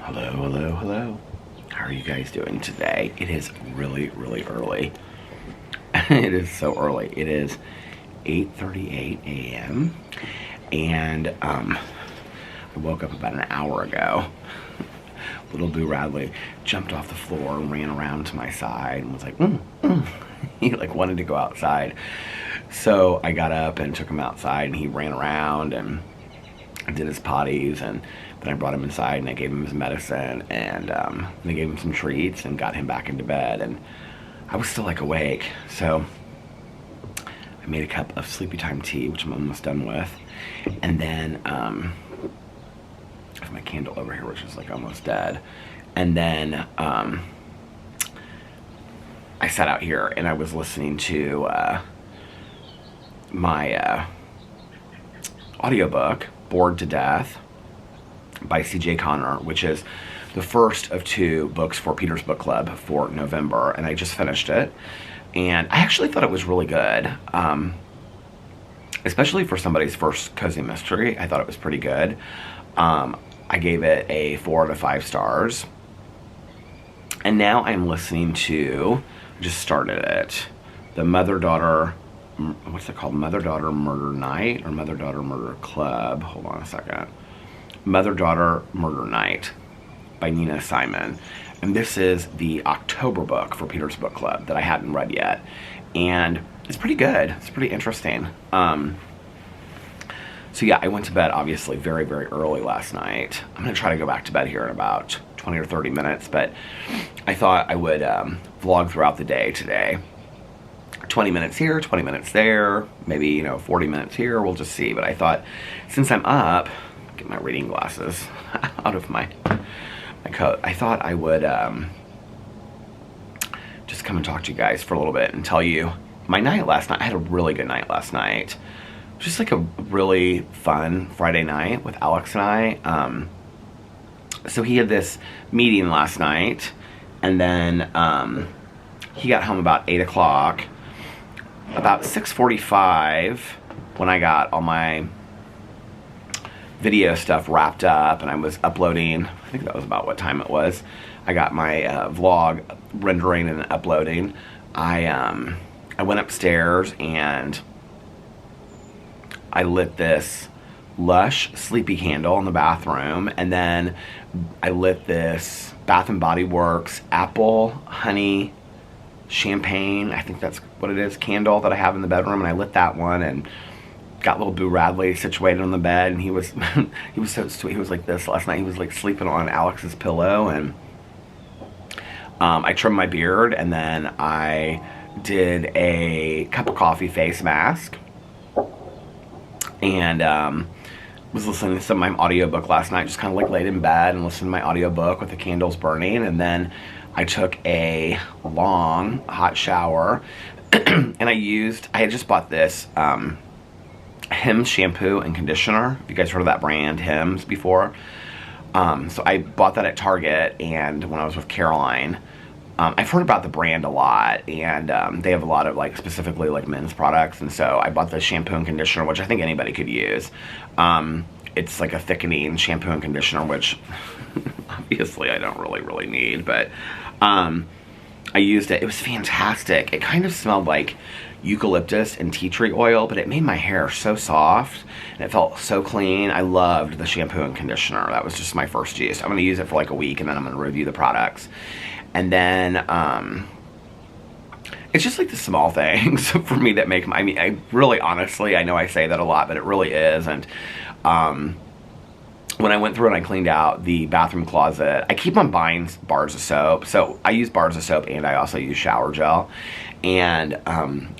Hello, hello, hello. How are you guys doing today? It is really, really early. It is so early. It is 8:38 a.m. and I woke up about an hour ago. Little Boo Radley jumped off the floor and ran around to my side and was like, He like wanted to go outside. So I got up and took him outside and he ran around and did his potties, and then I brought him inside and I gave him his medicine, and I gave him some treats and got him back into bed, and I was still like awake. So I made a cup of sleepy time tea, which I'm almost done with, and then I have my candle over here, which is like almost dead, and then I sat out here and I was listening to my audiobook, Bored to Death, by C.J. Connor, which is the first of two books for Peter's Book Club for November, and I just finished it. And I actually thought it was really good, especially for somebody's first cozy mystery. I thought it was pretty good. I gave it a 4 out of 5 stars. And now I'm listening to, just started it, the Mother-Daughter, what's it called? Mother-Daughter Murder Night or Mother-Daughter Murder Club. Hold on a second. Mother-Daughter Murder Night by Nina Simon. And this is the October book for Peter's Book Club that I hadn't read yet. And it's pretty good. It's pretty interesting. So yeah, I went to bed obviously very, very early last night. I'm going to try to go back to bed here in about 20 or 30 minutes, but I thought I would vlog throughout the day today. 20 minutes here, 20 minutes there, maybe, 40 minutes here, we'll just see. But I thought, since I'm up, get my reading glasses out of my coat, I thought I would just come and talk to you guys for a little bit and tell you my night last night. I had a really good night last night. It was just like a really fun Friday night with Alex and I. So he had this meeting last night, and then he got home about 8 o'clock. About 6:45, when I got all my video stuff wrapped up and I was uploading, I think that was about what time it was. I got my vlog rendering and uploading. I went upstairs and I lit this Lush sleepy candle in the bathroom, and then I lit this Bath and Body Works apple honey champagne, I think that's what it is, candle that I have in the bedroom, and I lit that one and got little Boo Radley situated on the bed, and he was he was so sweet. He was like this last night. He was like sleeping on Alex's pillow, and I trimmed my beard, and then I did a cup of coffee face mask, and was listening to some of my audiobook last night, just kind of like laid in bed and listened to my audiobook with the candles burning, and then I took a long hot shower and I had just bought this Hims shampoo and conditioner. Have you guys heard of that brand, Hims, before? So I bought that at Target, and when I was with Caroline, I've heard about the brand a lot, and they have a lot of like specifically like men's products, and so I bought the shampoo and conditioner, which I think anybody could use. It's like a thickening shampoo and conditioner, which obviously I don't really need, but I used it. It was fantastic. It kind of smelled like eucalyptus and tea tree oil, but it made my hair so soft and it felt so clean. I loved the shampoo and conditioner. That was just my first use. I'm going to use it for like a week, and then I'm going to review the products. And then it's just like the small things for me that make my, I really honestly, I know I say that a lot, but it really is. And when I went through and I cleaned out the bathroom closet, I keep on buying bars of soap. So I use bars of soap, and I also use shower gel. And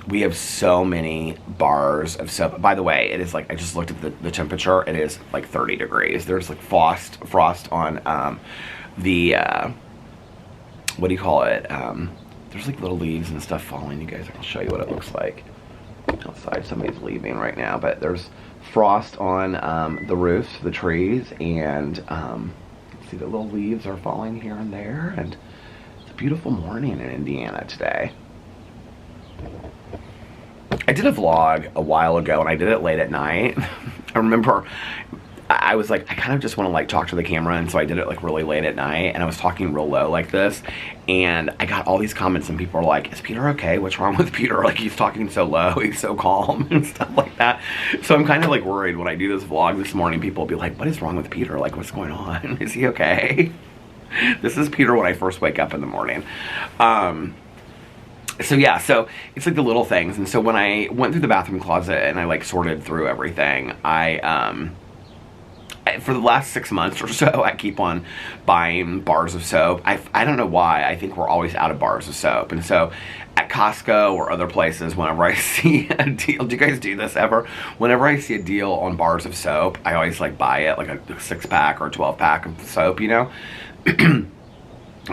we have so many bars of soap. By the way, it is like, I just looked at the temperature. It is like 30 degrees. There's like frost on the, what do you call it? There's like little leaves and stuff falling. You guys, I'll show you what it looks like outside. Somebody's leaving right now, but there's frost on the roofs of the trees, and see the little leaves are falling here and there, and it's a beautiful morning in Indiana today. I did a vlog a while ago, and I did it late at night. I remember I was like, I kind of just want to like talk to the camera, and so I did it like really late at night, and I was talking real low like this, and I got all these comments, and people are like, is Peter okay? What's wrong with Peter? Like, he's talking so low, he's so calm, and stuff like that. So I'm kind of like worried when I do this vlog this morning, people will be like, what is wrong with Peter? Like, what's going on? Is he okay? This is Peter when I first wake up in the morning. So yeah, so it's like the little things. And so when I went through the bathroom closet and I like sorted through everything, for the last 6 months or so, I keep on buying bars of soap. I don't know why. I think we're always out of bars of soap. And so at Costco or other places, whenever I see a deal, do you guys do this ever? Whenever I see a deal on bars of soap, I always like buy it, like a 6-pack or a 12-pack of soap, you know?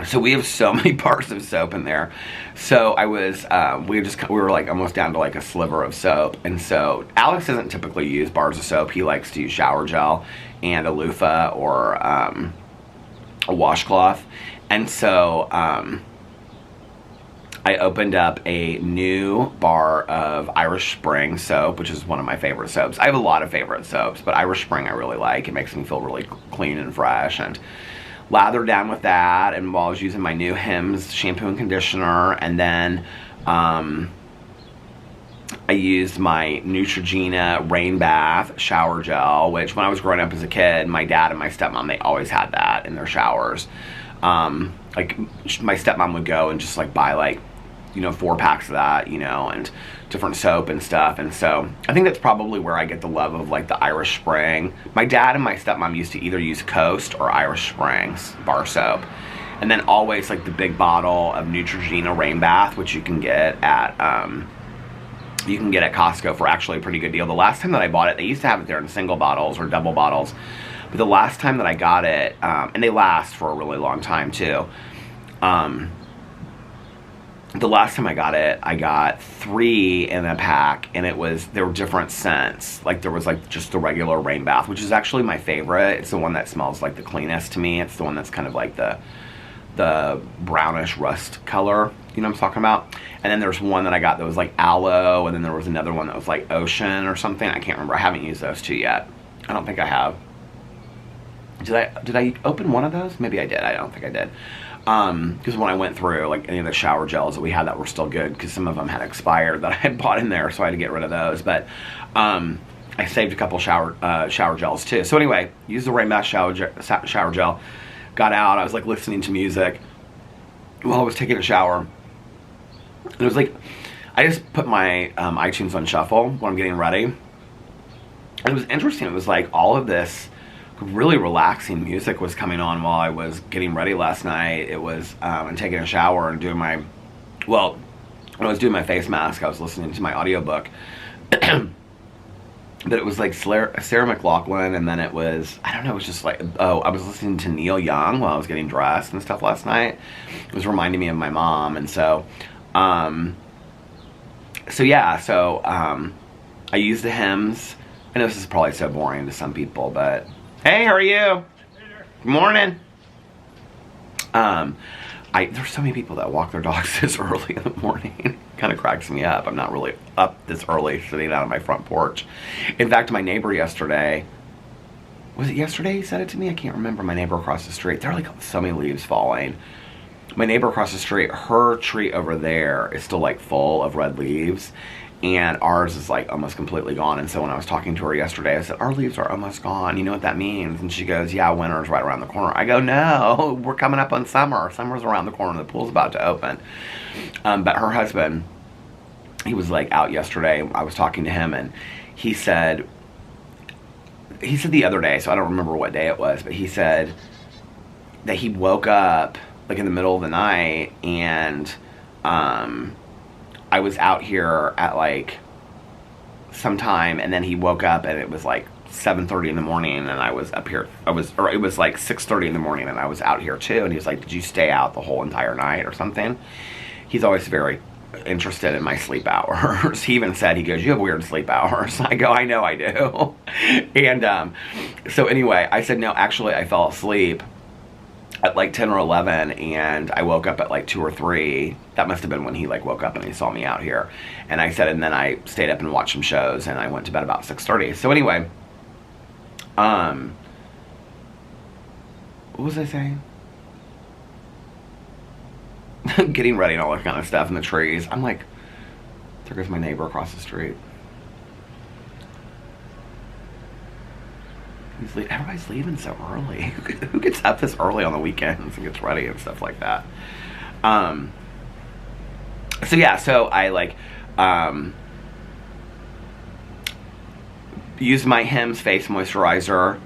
So we have so many bars of soap in there. So I was, we were like almost down to like a sliver of soap. And so Alex doesn't typically use bars of soap. He likes to use shower gel and a loofah or a washcloth. And so I opened up a new bar of Irish Spring soap, which is one of my favorite soaps. I have a lot of favorite soaps, but Irish Spring I really like. It makes me feel really clean and fresh. And lathered down with that, and while I was using my new Hims shampoo and conditioner, and then I used my Neutrogena Rain Bath shower gel, which when I was growing up as a kid, my dad and my stepmom, they always had that in their showers. Like my stepmom would go and just like buy like, you know, 4 packs of that, you know, and different soap and stuff. And so I think that's probably where I get the love of like the Irish Spring. My dad and my stepmom used to either use Coast or Irish Springs bar soap. And then always like the big bottle of Neutrogena Rain Bath, which you can get at Costco for actually a pretty good deal. The last time that I bought it, they used to have it there in single bottles or double bottles. But the last time that I got it, and they last for a really long time too. The last time I got it, I got 3 in a pack, and they were different scents. Like there was like just the regular Rain Bath, which is actually my favorite. It's the one that smells like the cleanest to me. It's the one that's kind of like the brownish rust color, you know what I'm talking about? And then there's one that I got that was like aloe, and then there was another one that was like ocean or something. I can't remember. I haven't used those 2 yet. I don't think I have. Did I open one of those? Maybe I did. I don't think I did. Because when I went through, like, any of the shower gels that we had that were still good, because some of them had expired that I had bought in there, so I had to get rid of those. But I saved a couple shower gels too. So anyway, used the Rain Bath shower gel, got out. I was like listening to music while I was taking a shower. And it was like, I just put my iTunes on shuffle when I'm getting ready. And it was interesting. It was like all of this really relaxing music was coming on while I was getting ready last night. It was, and taking a shower and doing my, well, when I was doing my face mask, I was listening to my audiobook. But it was like Sarah McLachlan, and then it was, I don't know, it was just like, oh, I was listening to Neil Young while I was getting dressed and stuff last night. It was reminding me of my mom. And so, I used the Hims. I know this is probably so boring to some people, but hey, how are you? Hey there. Good morning. There's so many people that walk their dogs this early in the morning. Kind of cracks me up. I'm not really up this early sitting out on my front porch. In fact, my neighbor yesterday, was it yesterday he said it to me? I can't remember. My neighbor across the street, there are like so many leaves falling. My neighbor across the street, her tree over there is still like full of red leaves, and ours is like almost completely gone. And so when I was talking to her yesterday, I said, our leaves are almost gone. You know what that means? And she goes, yeah, winter's right around the corner. I go, no, we're coming up on summer. Summer's around the corner. The pool's about to open. But her husband, he was like out yesterday. I was talking to him, and he said the other day, so I don't remember what day it was, but he said that he woke up like in the middle of the night, and I was out here at like sometime, and then he woke up and it was like 7:30 in the morning, and I was up here. It was like 6:30 in the morning, and I was out here too. And he was like, did you stay out the whole entire night or something? He's always very interested in my sleep hours. He even said, he goes, you have weird sleep hours. I go, I know I do. And so anyway, I said, no, actually I fell asleep at like 10 or 11, and I woke up at like 2 or 3. That must have been when he like woke up and he saw me out here. And I said, and then I stayed up and watched some shows, and I went to bed about 6:30. So anyway, Um, what was I saying? Getting ready and all that kind of stuff in the trees. I'm like, there goes my neighbor across the street. Everybody's leaving so early. Who gets up this early on the weekends and gets ready and stuff like that? So yeah, so I like used my Hims face moisturizer.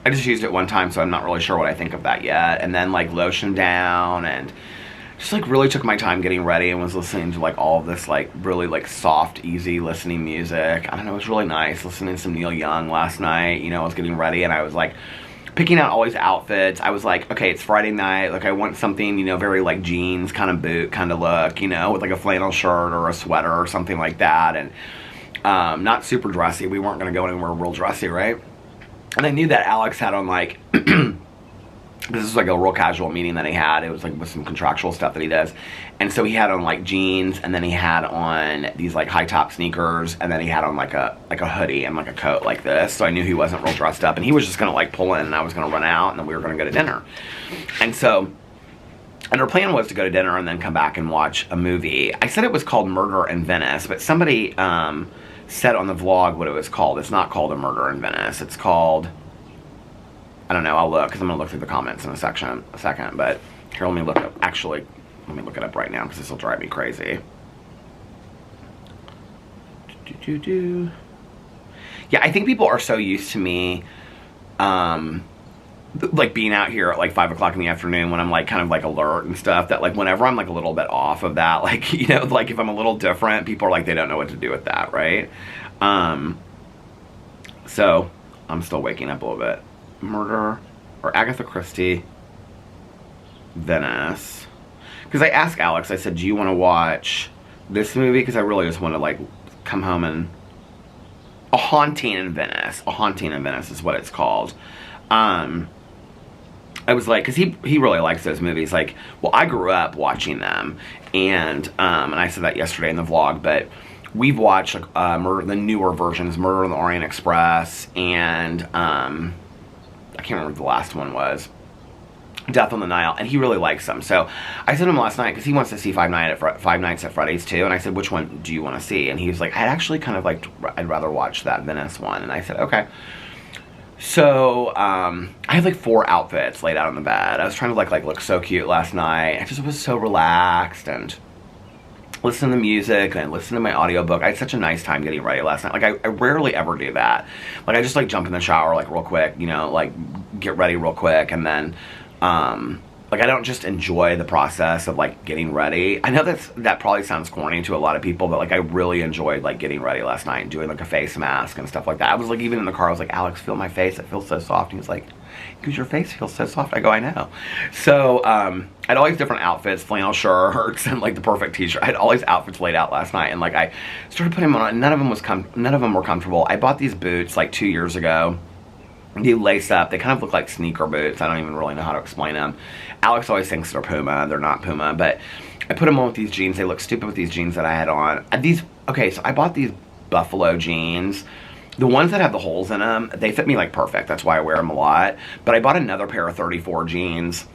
I just used it one time, so I'm not really sure what I think of that yet. And then like lotion down, and just like really took my time getting ready, and was listening to like all of this like really like soft, easy listening music. I don't know, it was really nice listening to some Neil Young last night. You know, I was getting ready and I was like picking out all these outfits. I was like, okay, it's Friday night, like I want something, you know, very like jeans kind of boot kind of look, you know, with like a flannel shirt or a sweater or something like that. And not super dressy. We weren't going to go anywhere real dressy, right? And I knew that Alex had on like this is like a real casual meeting that he had. It was like with some contractual stuff that he does. And so he had on like jeans, and then he had on these like high top sneakers, and then he had on like a hoodie and like a coat like this. So I knew he wasn't real dressed up, and he was just gonna like pull in, and I was gonna run out, and then we were gonna go to dinner. And so, and our plan was to go to dinner and then come back and watch a movie. I said it was called Murder in Venice, but somebody said on the vlog what it was called. It's not called A Murder in Venice. It's called, I don't know, I'll look, because I'm going to look through the comments in a second, but here, let me look up, actually, let me look it up right now, because this will drive me crazy. Yeah, I think people are so used to me, like being out here at like 5 o'clock in the afternoon when I'm like kind of like alert and stuff, that like whenever I'm like a little bit off of that, like, you know, like if I'm a little different, people are like, they don't know what to do with that, right? So I'm still waking up a little bit. Murder or Agatha Christie Venice, because I asked Alex, I said, do you want to watch this movie? Because I really just want to like come home and A Haunting in Venice is what it's called. I was like, because he really likes those movies. Like, well, I grew up watching them, and I said that yesterday in the vlog, but we've watched like, the newer versions, Murder on the Orient Express, and I can't remember what the last one was, Death on the Nile, and he really likes them. So I said to him last night, because he wants to see Five Nights at Freddy's too, and I said, which one do you want to see? And he was like, I'd actually kind of like, I'd rather watch that Venice one. And I said, okay. So, I had like 4 outfits laid out on the bed. I was trying to like look so cute last night. I just was so relaxed and listened to music and listened to my audiobook. I had such a nice time getting ready last night. Like, I rarely ever do that. Like, I just like jump in the shower like real quick, you know, like get ready real quick, and then, like, I don't just enjoy the process of like getting ready. I know that probably sounds corny to a lot of people, but like I really enjoyed like getting ready last night and doing like a face mask and stuff like that. I was like, even in the car, I was like, Alex, feel my face, it feels so soft. And he was like, because your face feels so soft. I go, I know. So I had all these different outfits, flannel shirts and like the perfect t-shirt. I had all these outfits laid out last night, and like I started putting them on, and none of them were comfortable. I bought these boots like 2 years ago. They lace up. They kind of look like sneaker boots. I don't even really know how to explain them. Alex always thinks they're Puma. They're not Puma, but I put them on with these jeans. They look stupid with these jeans that I had on. Okay, so I bought these Buffalo jeans. The ones that have the holes in them, they fit me like perfect. That's why I wear them a lot. But I bought another pair of 34 jeans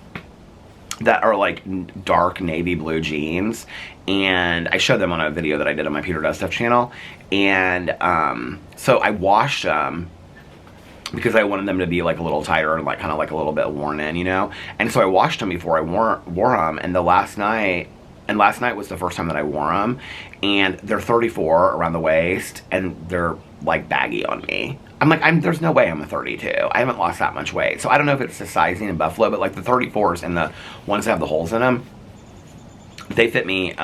that are like dark navy blue jeans, and I showed them on a video that I did on my Peter Does Stuff channel. And so I washed them, because I wanted them to be like a little tighter and like kind of like a little bit worn in, you know? And so I washed them before I wore them, and last night was the first time that I wore them, and they're 34 around the waist, and they're like baggy on me. I'm like, there's no way I'm a 32. I haven't lost that much weight. So I don't know if it's the sizing in Buffalo, but like the 34s and the ones that have the holes in them, they fit me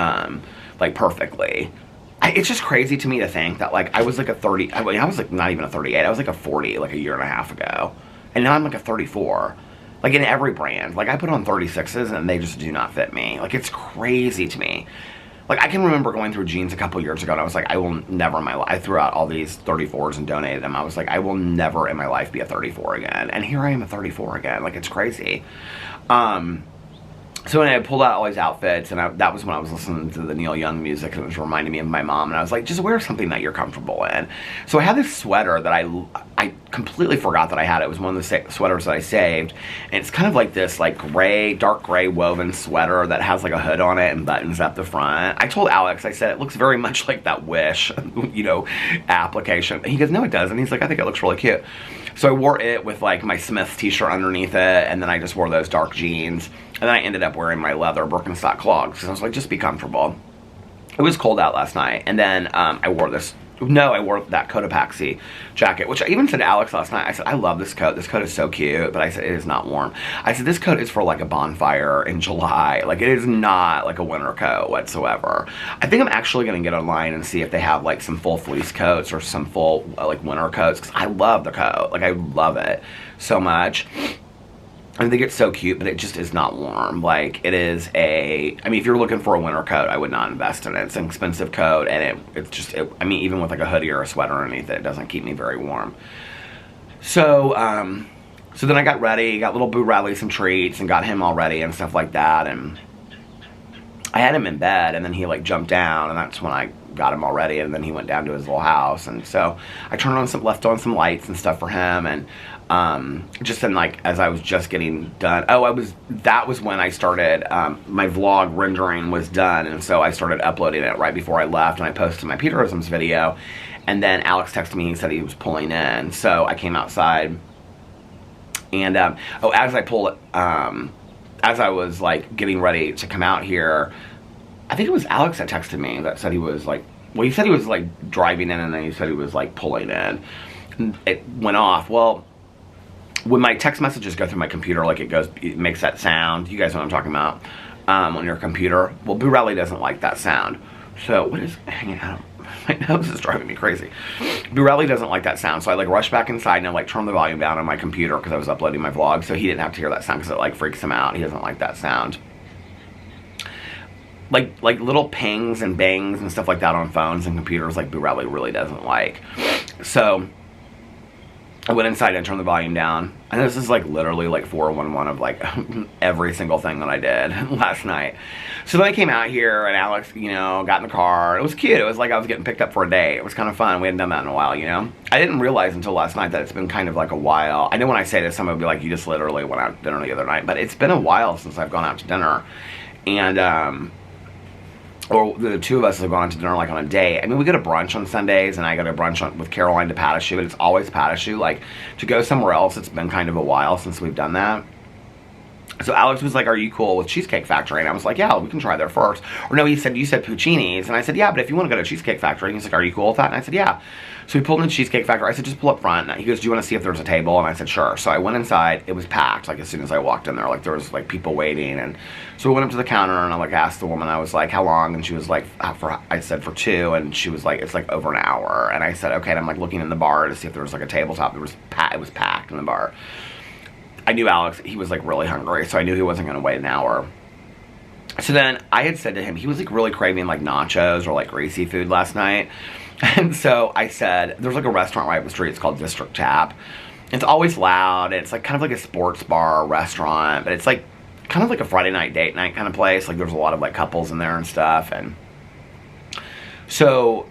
like perfectly. It's just crazy to me to think that like I was like a 30, I was like not even a 38, I was like a 40 like a year and a half ago, and now I'm like a 34, like in every brand. Like I put on 36s and they just do not fit me. Like it's crazy to me. Like I can remember going through jeans a couple years ago, and I was like, I will never in my life, I threw out all these 34s and donated them. I was like, I will never in my life be a 34 again, and here I am a 34 again. Like it's crazy. So I pulled out all these outfits, and that was when I was listening to the Neil Young music, and it was reminding me of my mom, and I was like, just wear something that you're comfortable in. So I had this sweater that I completely forgot that I had. It was one of the sweaters that I saved, and it's kind of like this like gray, dark gray woven sweater that has like a hood on it and buttons up the front. I told Alex, I said, it looks very much like that Wish, you know, application. And he goes, no, it doesn't. He's like, I think it looks really cute. So I wore it with like my Smith's t-shirt underneath it, and then I just wore those dark jeans. And then I ended up wearing my leather Birkenstock clogs, because I was like, just be comfortable. It was cold out last night, and then I wore that Cotopaxi jacket, which I even said to Alex last night. I said, I love this coat. This coat is so cute, but I said, it is not warm. I said, this coat is for like a bonfire in July. Like, it is not like a winter coat whatsoever. I think I'm actually going to get online and see if they have like some full fleece coats or some full like winter coats, because I love the coat. Like, I love it so much. I think it's so cute, but it just is not warm. Like, it is I mean, if you're looking for a winter coat, I would not invest in it. It's an expensive coat, and I mean, even with like a hoodie or a sweater underneath it, it doesn't keep me very warm. So, so then I got ready, got little Boo Radley some treats, and got him all ready and stuff like that, and I had him in bed, and then he like jumped down, and that's when I got him all ready, and then he went down to his little house, and so I left on some lights and stuff for him, and just then, like, as I was just getting done, that was when I started, my vlog rendering was done, and so I started uploading it right before I left, and I posted my Peterisms video, and then Alex texted me, he said he was pulling in, so I came outside, and, as I was, like, getting ready to come out here, I think it was Alex that texted me that said he was, like, well, he said he was, like, driving in, and then he said he was, like, pulling in, and it went off. Well, when my text messages go through my computer, like, it makes that sound. You guys know what I'm talking about, on your computer. Well, Boo Radley doesn't like that sound. So, what is hanging out? My nose is driving me crazy. Boo Radley doesn't like that sound. So I, like, rushed back inside and I, like, turned the volume down on my computer because I was uploading my vlog. So he didn't have to hear that sound because it, like, freaks him out. He doesn't like that sound. Like little pings and bangs and stuff like that on phones and computers, like, Boo Radley really doesn't like. So I went inside and turned the volume down, and this is like literally like 411 of like every single thing that I did last night. So then I came out here, and Alex, you know, got in the car. It was cute. It was like I was getting picked up for a date. It was kind of fun. We hadn't done that in a while, you know. I didn't realize until last night that it's been kind of like a while. I know when I say this, someone would be like, you just literally went out to dinner the other night, but it's been a while since I've gone out to dinner, and or the two of us have gone to dinner, like, on a date. I mean, we go to brunch on Sundays, and I go to brunch with Caroline to Patashu, but it's always Patashu. Like, to go somewhere else, it's been kind of a while since we've done that. So Alex was like, are you cool with Cheesecake Factory? And I was like, yeah, we can try there first. Or no, he said, you said Puccini's. And I said, yeah, but if you want to go to Cheesecake Factory. And he's like, are you cool with that? And I said, yeah. So we pulled in Cheesecake Factory. I said, just pull up front. And he goes, do you want to see if there's a table? And I said, sure. So I went inside. It was packed, like, as soon as I walked in there. Like, there was, like, people waiting. And so we went up to the counter, and I, like, asked the woman, I was like, how long? And she was like, I said, for two. And she was like, it's, like, over an hour. And I said, okay. And I'm, like, looking in the bar to see if there was, like, a tabletop. It was packed in the bar. I knew Alex, he was, like, really hungry, so I knew he wasn't going to wait an hour. So then I had said to him, he was, like, really craving, like, nachos or, like, greasy food last night. And so I said, there's, like, a restaurant right up the street. It's called District Tap. It's always loud. It's, like, kind of like a sports bar restaurant, but it's, like, kind of like a Friday night date night kind of place. Like, there's a lot of, like, couples in there and stuff. And so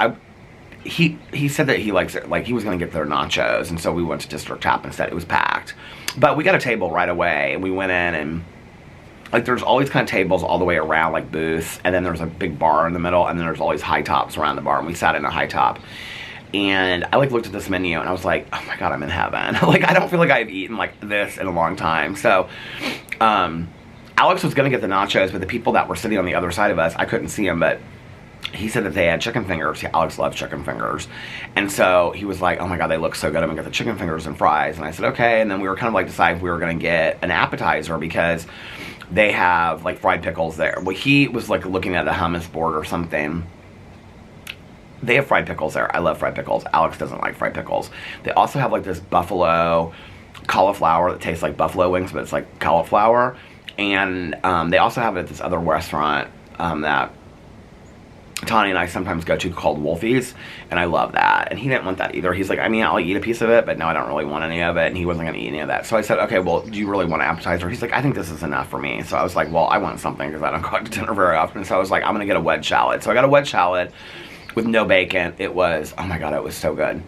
he said that he likes it, like, he was going to get their nachos, and so we went to District Tap instead. It was packed. But we got a table right away, and we went in, and, like, there's always kind of tables all the way around, like, booths, and then there's a big bar in the middle, and then there's all these high tops around the bar, and we sat in a high top. And I, like, looked at this menu, and I was like, oh my god, I'm in heaven. Like, I don't feel like I've eaten, like, this in a long time. So, Alex was going to get the nachos, but the people that were sitting on the other side of us, I couldn't see them, but he said that they had chicken fingers. Alex loves chicken fingers. And so he was like, oh my god, they look so good. I'm going to get the chicken fingers and fries. And I said, okay. And then we were kind of like deciding if we were going to get an appetizer because they have, like, fried pickles there. Well, he was, like, looking at a hummus board or something. They have fried pickles there. I love fried pickles. Alex doesn't like fried pickles. They also have, like, this buffalo cauliflower that tastes like buffalo wings, but it's like cauliflower. And they also have it at this other restaurant that Tony and I sometimes go to called Wolfie's, and I love that. And he didn't want that either. He's like, I mean, I'll eat a piece of it, but no, I don't really want any of it. And he wasn't going to eat any of that. So I said, okay, well, do you really want an appetizer? He's like, I think this is enough for me. So I was like, well, I want something because I don't go out to dinner very often. So I was like, I'm going to get a wedge salad. So I got a wedge salad with no bacon. It was, oh my God, it was so good.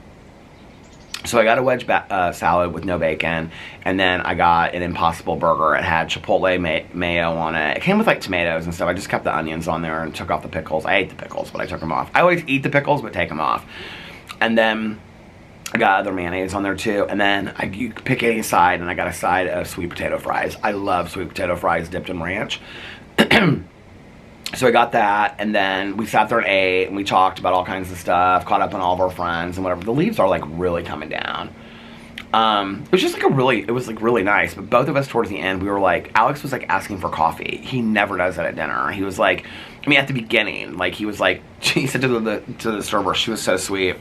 So I got a wedge salad with no bacon, and then I got an Impossible Burger. It had Chipotle mayo on it. It came with like tomatoes and stuff. I just kept the onions on there and took off the pickles. I ate the pickles, but I took them off. I always eat the pickles, but take them off. And then I got other mayonnaise on there too. And then you could pick any side, and I got a side of sweet potato fries. I love sweet potato fries dipped in ranch. So I got that, and then we sat there and ate, and we talked about all kinds of stuff, caught up on all of our friends and whatever. The leaves are like really coming down. It was just like really nice. But both of us towards the end, we were like, Alex was like asking for coffee. He never does that at dinner. He was like, I mean, at the beginning, like he was like, he said to the server, she was so sweet.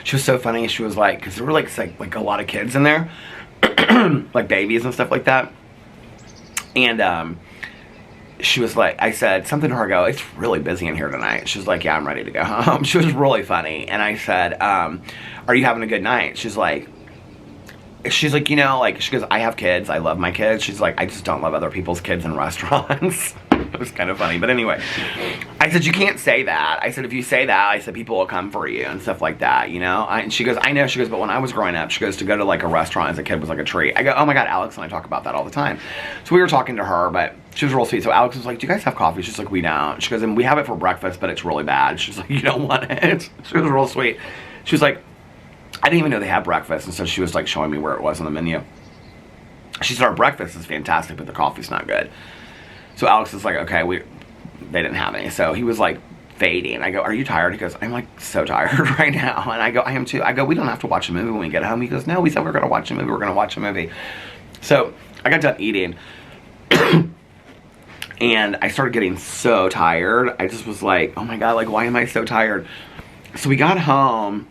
She was so funny. She was like, because there were like a lot of kids in there, like babies and stuff like that, and she was like, I said something to her, I go, it's really busy in here tonight. She was like, yeah, I'm ready to go home. She was really funny. And I said, are you having a good night? She's like, you know, like, she goes, I have kids. I love my kids. She's like, I just don't love other people's kids in restaurants. It was kind of funny. But anyway, I said, you can't say that. I said, if you say that, I said, people will come for you and stuff like that, you know? And she goes, I know. She goes, but when I was growing up, she goes, to go to like a restaurant as a kid was like a treat. I go, oh my God, Alex and I talk about that all the time. So we were talking to her, but she was real sweet. So Alex was like, do you guys have coffee? She's like, we don't. She goes, and we have it for breakfast, but it's really bad. She's like, you don't want it? She was real sweet. She was like, I didn't even know they had breakfast. And so she was like showing me where it was on the menu. She said, our breakfast is fantastic, but the coffee's not good. So Alex is like, okay, they didn't have any. So he was like fading. I go, are you tired? He goes, I'm like so tired right now. And I go, I am too. I go, we don't have to watch a movie when we get home. He goes, no, we said we're going to watch a movie. We're going to watch a movie. So I got done eating. And I started getting so tired. I just was like, oh my God, like, why am I so tired? So we got home.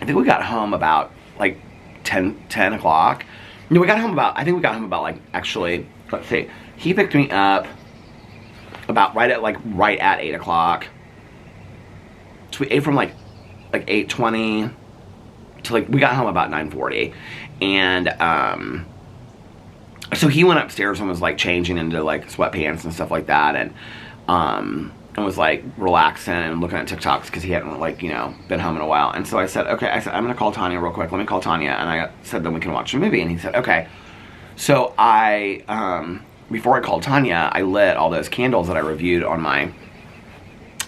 I think we got home about like 10 o'clock. No, I think we got home about like, actually, let's see. He picked me up about right at 8 o'clock. So we ate from like 8:20 to like, we got home about 9:40. And, so he went upstairs and was like changing into like sweatpants and stuff like that. And was like relaxing and looking at TikToks because he hadn't like, you know, been home in a while. And so I said, okay, I'm going to call Tanya real quick. Let me call Tanya. And I said, then we can watch a movie. And he said, okay. So before I called Tanya, I lit all those candles that I reviewed on my,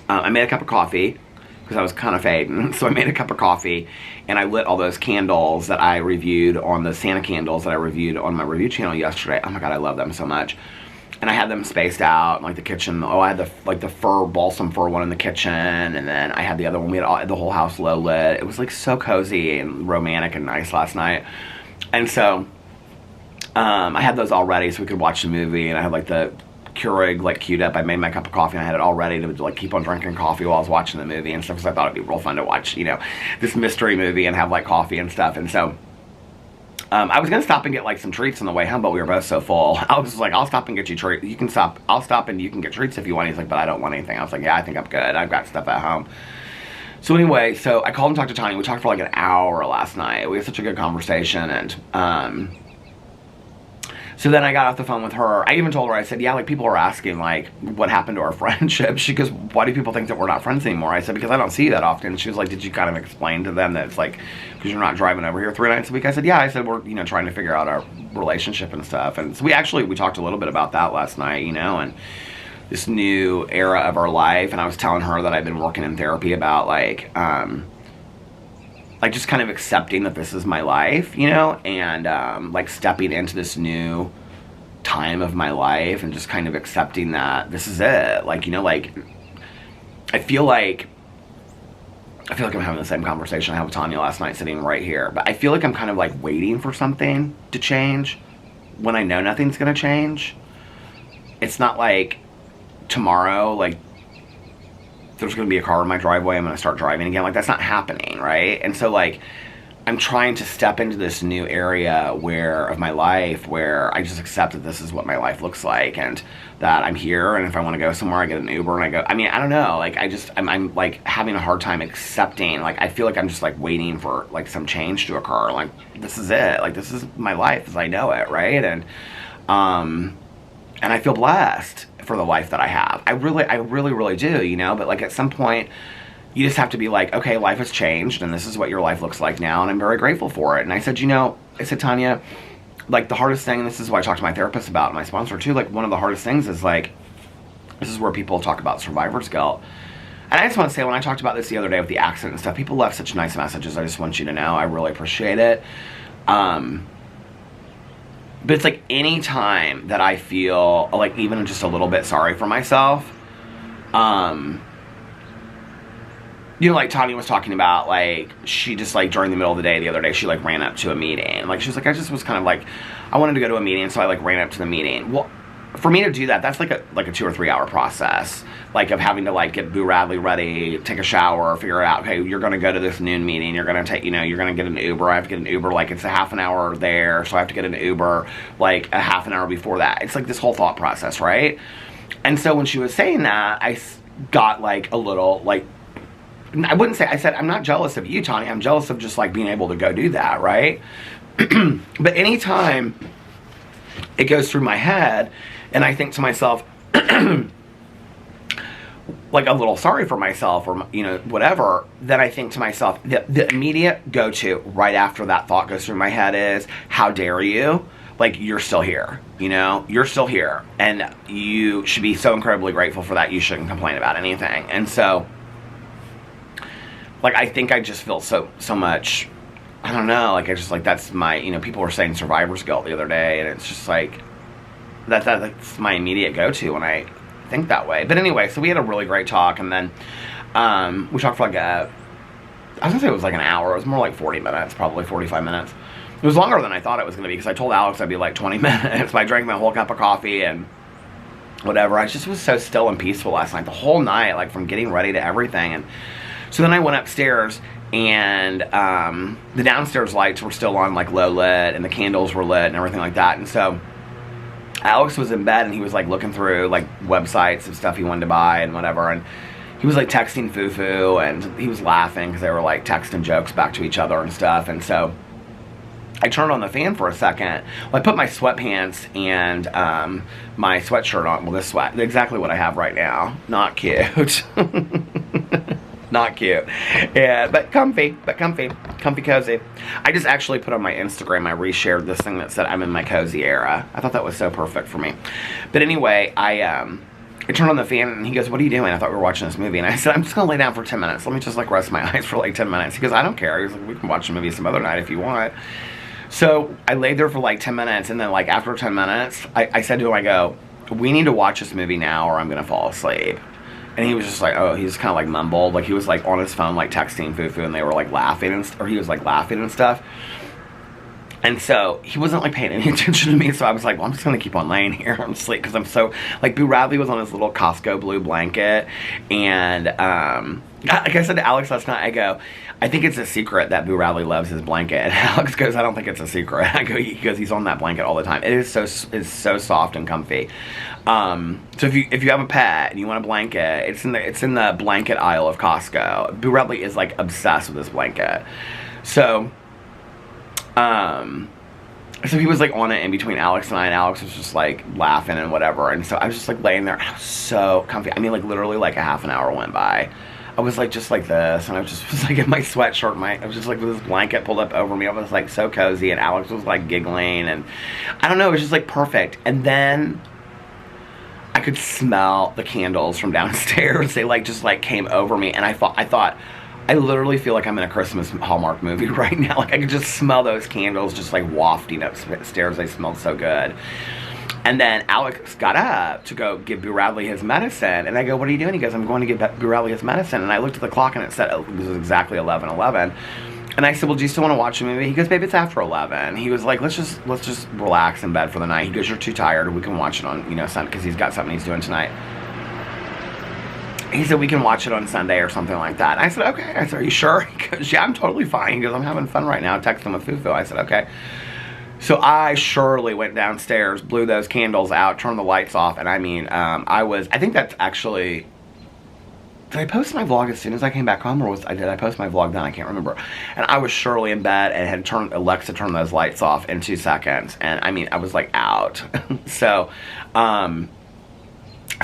I made a cup of coffee because I was kind of fading. So I made a cup of coffee and I lit all those candles that I reviewed on the Santa candles that I reviewed on my review channel yesterday. Oh my God, I love them so much. And I had them spaced out in like the kitchen. Oh, I had the balsam fir one in the kitchen, and then I had the other one. We had the whole house low lit. It was like so cozy and romantic and nice last night. And so I had those all ready so we could watch the movie. And I had like the Keurig like queued up. I made my cup of coffee and I had it all ready to like keep on drinking coffee while I was watching the movie and stuff, because I thought it'd be real fun to watch, you know, this mystery movie and have like coffee and stuff. And so I was going to stop and get like some treats on the way home, but we were both so full. I was like, I'll stop and get you treats. You can stop. I'll stop and you can get treats if you want. He's like, but I don't want anything. I was like, yeah, I think I'm good. I've got stuff at home. So anyway, so I called and talked to Tanya. We talked for like an hour last night. We had such a good conversation. And so then I got off the phone with her. I even told her, I said, yeah, like people are asking like what happened to our friendship. She goes, why do people think that we're not friends anymore? I said, because I don't see you that often. She was like, did you kind of explain to them that it's like, because you're not driving over here 3 nights a week? I said, yeah. I said, we're, you know, trying to figure out our relationship and stuff. And so we talked a little bit about that last night, you know, and this new era of our life. And I was telling her that I've been working in therapy about like just kind of accepting that this is my life, you know, and like stepping into this new time of my life and just kind of accepting that this is it. Like, you know, like I feel like I'm having the same conversation I had with Tanya last night sitting right here, but I feel like I'm kind of like waiting for something to change when I know nothing's gonna change. It's not like tomorrow, like there's gonna be a car in my driveway, I'm gonna start driving again. Like that's not happening, right? And so like I'm trying to step into this new area of my life where I just accept that this is what my life looks like, and that I'm here, and if I want to go somewhere, I get an Uber and I go. I mean, I don't know, like, I'm like having a hard time accepting, like, I feel like I'm just like waiting for like some change to occur. Like, this is it, like, this is my life as I know it, right? And I feel blessed for the life that I have. I really do, you know, but like at some point, you just have to be like, okay, life has changed, and this is what your life looks like now, and I'm very grateful for it. And I said, you know, Tanya, like, the hardest thing, and this is what I talked to my therapist about, and my sponsor too, like, one of the hardest things is, like, this is where people talk about survivor's guilt. And I just want to say, when I talked about this the other day with the accident and stuff, people left such nice messages. I just want you to know, I really appreciate it. But it's like, any time that I feel, like, even just a little bit sorry for myself, you know, like Tanya was talking about, like, she just, like, during the middle of the day the other day, she, like, ran up to a meeting. Like, she was like, I just was kind of, like, I wanted to go to a meeting, so I, like, ran up to the meeting. Well, for me to do that, that's, like a 2 or 3 hour process. Like, of having to, like, get Boo Radley ready, take a shower, figure out, okay, you're going to go to this noon meeting, you're going to take, you know, you're going to get an Uber. I have to get an Uber, like, it's a half an hour there, so I have to get an Uber, like, a half an hour before that. It's, like, this whole thought process, right? And so when she was saying that, I got, like, a little, like, I wouldn't say, I said, I'm not jealous of you, Tanya. I'm jealous of just, like, being able to go do that, right? But anytime it goes through my head, and I think to myself, like, a little sorry for myself, or, you know, whatever, then I think to myself, the immediate go-to right after that thought goes through my head is, how dare you? Like, you're still here, you know? You're still here, and you should be so incredibly grateful for that. You shouldn't complain about anything. And so, like, I think I just feel so much, I don't know, like, I just, like, that's my, you know, people were saying survivor's guilt the other day, and it's just, like, that's my immediate go-to when I think that way. But anyway, so we had a really great talk, and then, we talked for, like, I was gonna say it was, like, an hour. It was more like 40 minutes, probably 45 minutes. It was longer than I thought it was gonna be, because I told Alex I'd be, like, 20 minutes, but I drank my whole cup of coffee, and whatever. I just was so still and peaceful last night, the whole night, like, from getting ready to everything. And so then I went upstairs, and the downstairs lights were still on, like, low lit, and the candles were lit and everything like that. And so Alex was in bed, and he was, like, looking through, like, websites of stuff he wanted to buy and whatever. And he was, like, texting Fufu, and he was laughing because they were, like, texting jokes back to each other and stuff. And so I turned on the fan for a second. Well, I put my sweatpants and my sweatshirt on. Well, this sweat, exactly what I have right now. Not cute. Not cute. Yeah, but comfy, cozy. I just actually put on my Instagram, I reshared this thing that said I'm in my cozy era. I thought that was so perfect for me. But anyway, I turned on the fan, and he goes, what are you doing? I thought we were watching this movie. And I said, I'm just going to lay down for 10 minutes. Let me just, like, rest my eyes for, like, 10 minutes. He goes, I don't care. He was like, we can watch the movie some other night if you want. So I laid there for, like, 10 minutes, and then, like, after 10 minutes, I said to him, I go, we need to watch this movie now, or I'm going to fall asleep. And he was just like, oh, he just kind of, like, mumbled. Like, he was, like, on his phone, like, texting Fufu, and they were, like, laughing, or he was, like, laughing and stuff. And so he wasn't, like, paying any attention to me, so I was like, well, I'm just going to keep on laying here. I'm asleep, because I'm so, like, Boo Radley was on his little Costco blue blanket, and, like I said to Alex last night, I go, I think it's a secret that Boo Radley loves his blanket. And Alex goes, I don't think it's a secret. I go, he goes, he's on that blanket all the time. It's so soft and comfy. So if you have a pet and you want a blanket, it's in the blanket aisle of Costco. Boo Radley is, like, obsessed with this blanket. So he was, like, on it in between Alex and I, and Alex was just, like, laughing and whatever. And so I was just, like, laying there, and I was so comfy. I mean, like, literally, like, a half an hour went by. I was, like, just like this, and I was like, in my sweatshirt, I was just, like, with this blanket pulled up over me. I was, like, so cozy, and Alex was, like, giggling, and I don't know, it was just, like, perfect. And then I could smell the candles from downstairs. They, like, just, like, came over me, and I thought, I literally feel like I'm in a Christmas Hallmark movie right now. Like, I could just smell those candles just, like, wafting upstairs. They smelled so good. And then Alex got up to go give Boo Radley his medicine. And I go, what are you doing? He goes, I'm going to give Boo Radley his medicine. And I looked at the clock, and it said it was exactly 11:11. And I said, well, do you still want to watch a movie? He goes, babe, it's after 11. He was like, let's just relax in bed for the night. He goes, you're too tired. We can watch it on, you know, Sunday, because he's got something he's doing tonight. he said, we can watch it on Sunday or something like that. And I said, okay. I said, are you sure? He goes, yeah, I'm totally fine. He goes, I'm having fun right now. Texting with Fufu. I said, okay. So I surely went downstairs, blew those candles out, turned the lights off, and I mean, I think that's actually, did I post my vlog as soon as I came back home, or did I post my vlog then? I can't remember. And I was surely in bed and had Alexa turned those lights off in 2 seconds, and I mean, I was like out. So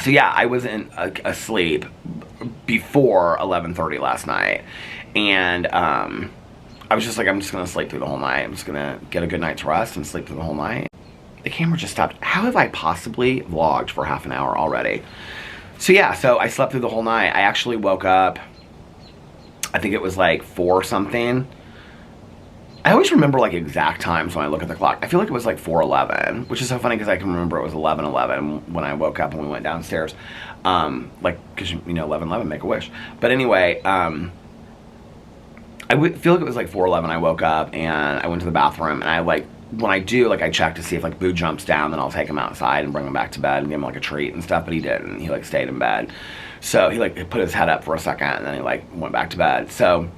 yeah, I was asleep before 11:30 last night, and I was just like, I'm just gonna sleep through the whole night. I'm just gonna get a good night's rest and sleep through the whole night. The camera just stopped. How have I possibly vlogged for half an hour already? So yeah, so I slept through the whole night. I actually woke up, I think it was like 4 something. I always remember like exact times when I look at the clock. I feel like it was like 4:11, which is so funny because I can remember it was 11:11 when I woke up and we went downstairs. Like, because, you know, 11:11, make a wish. But anyway, I feel like it was like 4:11. I woke up and I went to the bathroom, and I like, when I do, like, I check to see if like Boo jumps down, then I'll take him outside and bring him back to bed and give him like a treat and stuff, but he didn't. He like stayed in bed. So he like put his head up for a second and then he like went back to bed. So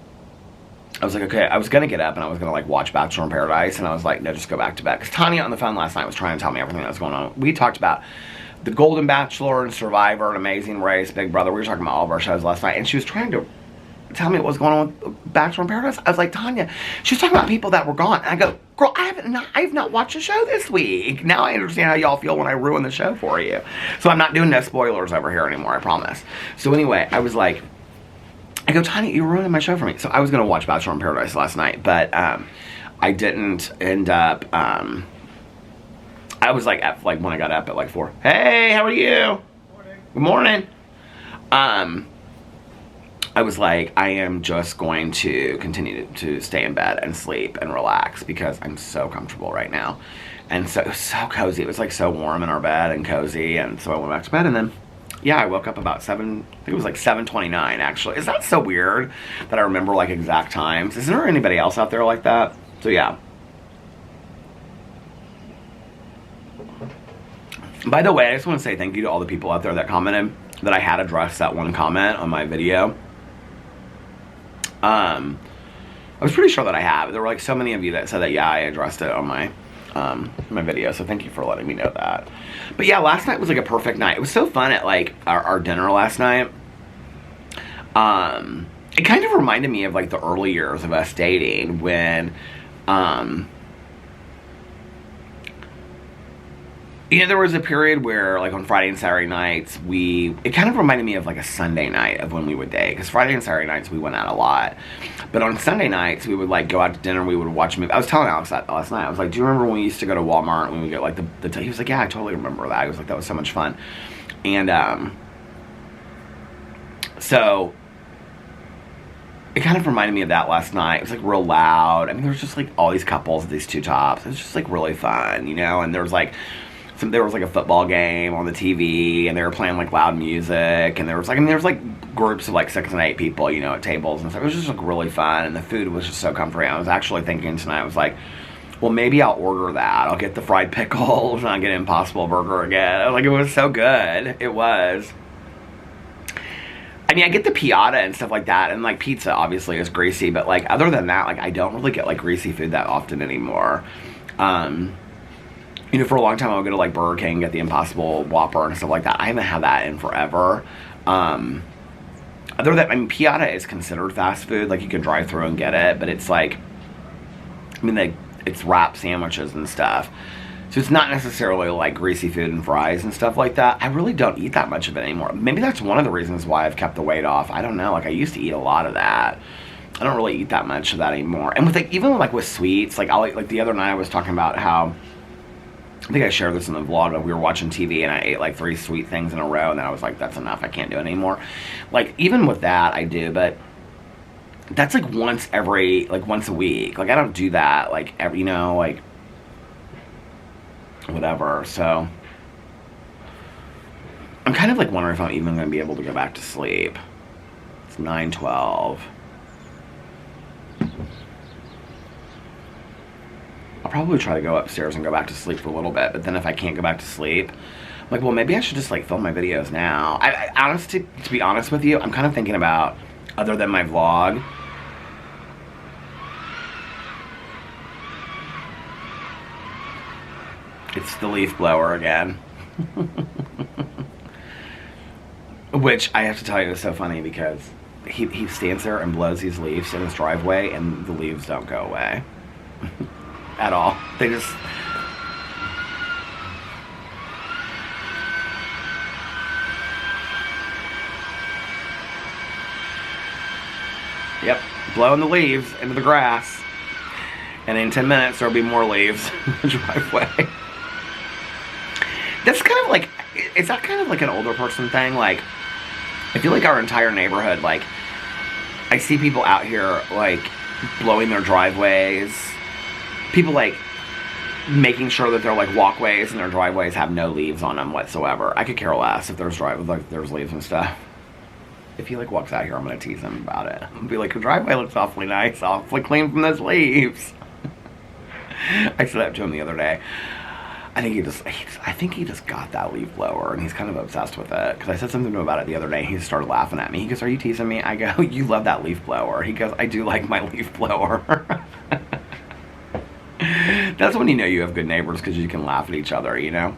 I was like, okay, I was gonna get up and I was gonna like watch Bachelor in Paradise, and I was like, no, just go back to bed. Because Tanya on the phone last night was trying to tell me everything that was going on. We talked about The Golden Bachelor and Survivor and Amazing Race, Big Brother. We were talking about all of our shows last night, and she was trying to tell me what was going on with Bachelor in Paradise. I was like, Tanya, she was talking about people that were gone. And I go, girl, I have not watched the show this week. Now I understand how y'all feel when I ruin the show for you. So I'm not doing no spoilers over here anymore, I promise. So anyway, I was like, I go, Tanya, you're ruining my show for me. So I was going to watch Bachelor in Paradise last night, but I didn't end up, I was like, when I got up at like 4. Hey, how are you? Good morning. I was like, I am just going to continue to stay in bed and sleep and relax because I'm so comfortable right now. And so it was so cozy. It was like so warm in our bed and cozy. And so I went back to bed, and then, yeah, I woke up about 7, I think it was like 7:29 actually. Is that so weird that I remember like exact times? Is there anybody else out there like that? So yeah. By the way, I just want to say thank you to all the people out there that commented that I had addressed that one comment on my video. I was pretty sure that I have. There were like so many of you that said that, yeah, I addressed it on my video, so thank you for letting me know that. But yeah, last night was like a perfect night. It was so fun at like our dinner last night. It kind of reminded me of like the early years of us dating when, you know, there was a period where, like, on Friday and Saturday nights, it kind of reminded me of, like, a Sunday night of when we would date. Because Friday and Saturday nights, we went out a lot. But on Sunday nights, we would, like, go out to dinner, we would watch a movie. I was telling Alex that last night. I was like, do you remember when we used to go to Walmart when we get, like, he was like, yeah, I totally remember that. He was like, that was so much fun. And, so, it kind of reminded me of that last night. It was, like, real loud. I mean, there was just, like, all these couples at these 2 tops. It was just, like, really fun, you know? And there was, like, there was like a football game on the TV, and they were playing like loud music, and there was like groups of like 6 and 8 people, you know, at tables and stuff. It was just like really fun, and the food was just so comforting. I was actually thinking tonight, I was like, well, maybe I'll order that. I'll get the fried pickles, and I'll get an Impossible Burger again. Like, it was so good. It was. I mean, I get the piata and stuff like that, and like pizza obviously is greasy, but like other than that, like I don't really get like greasy food that often anymore. You know, for a long time I would go to like Burger King, get the Impossible Whopper and stuff like that. I haven't had that in forever. Other than that, I mean, piata is considered fast food. Like, you can drive through and get it, but it's like, I mean, it's wrap sandwiches and stuff. So it's not necessarily like greasy food and fries and stuff like that. I really don't eat that much of it anymore. Maybe that's one of the reasons why I've kept the weight off. I don't know. Like, I used to eat a lot of that. I don't really eat that much of that anymore. And with like, even like with sweets, like like the other night I was talking about how, I think I shared this in the vlog, but we were watching TV and I ate like 3 sweet things in a row, and then I was like, that's enough, I can't do it anymore. Like, even with that, I do, but that's like once a week. Like, I don't do that, like, you know, like, whatever. So, I'm kind of like wondering if I'm even going to be able to go back to sleep. It's 9:12. I'll probably try to go upstairs and go back to sleep for a little bit, but then if I can't go back to sleep, I'm like, well, maybe I should just like film my videos now. Honestly, to be honest with you, I'm kind of thinking about, other than my vlog, it's the leaf blower again. Which I have to tell you is so funny because he stands there and blows these leaves in his driveway and the leaves don't go away. At all. They just... Yep, blowing the leaves into the grass. And in 10 minutes there'll be more leaves in the driveway. That's kind of like, is that kind of like an older person thing? Like, I feel like our entire neighborhood, like, I see people out here, like, blowing their driveways. People, like, making sure that their, like, walkways and their driveways have no leaves on them whatsoever. I could care less if there's there's leaves and stuff. If he, like, walks out here, I'm gonna tease him about it. I'll be like, your driveway looks awfully nice, awfully clean from those leaves. I said that to him the other day. I think he just got that leaf blower and he's kind of obsessed with it. Because I said something to him about it the other day. He started laughing at me. He goes, are you teasing me? I go, you love that leaf blower. He goes, I do like my leaf blower. That's when you know you have good neighbors, because you can laugh at each other, you know?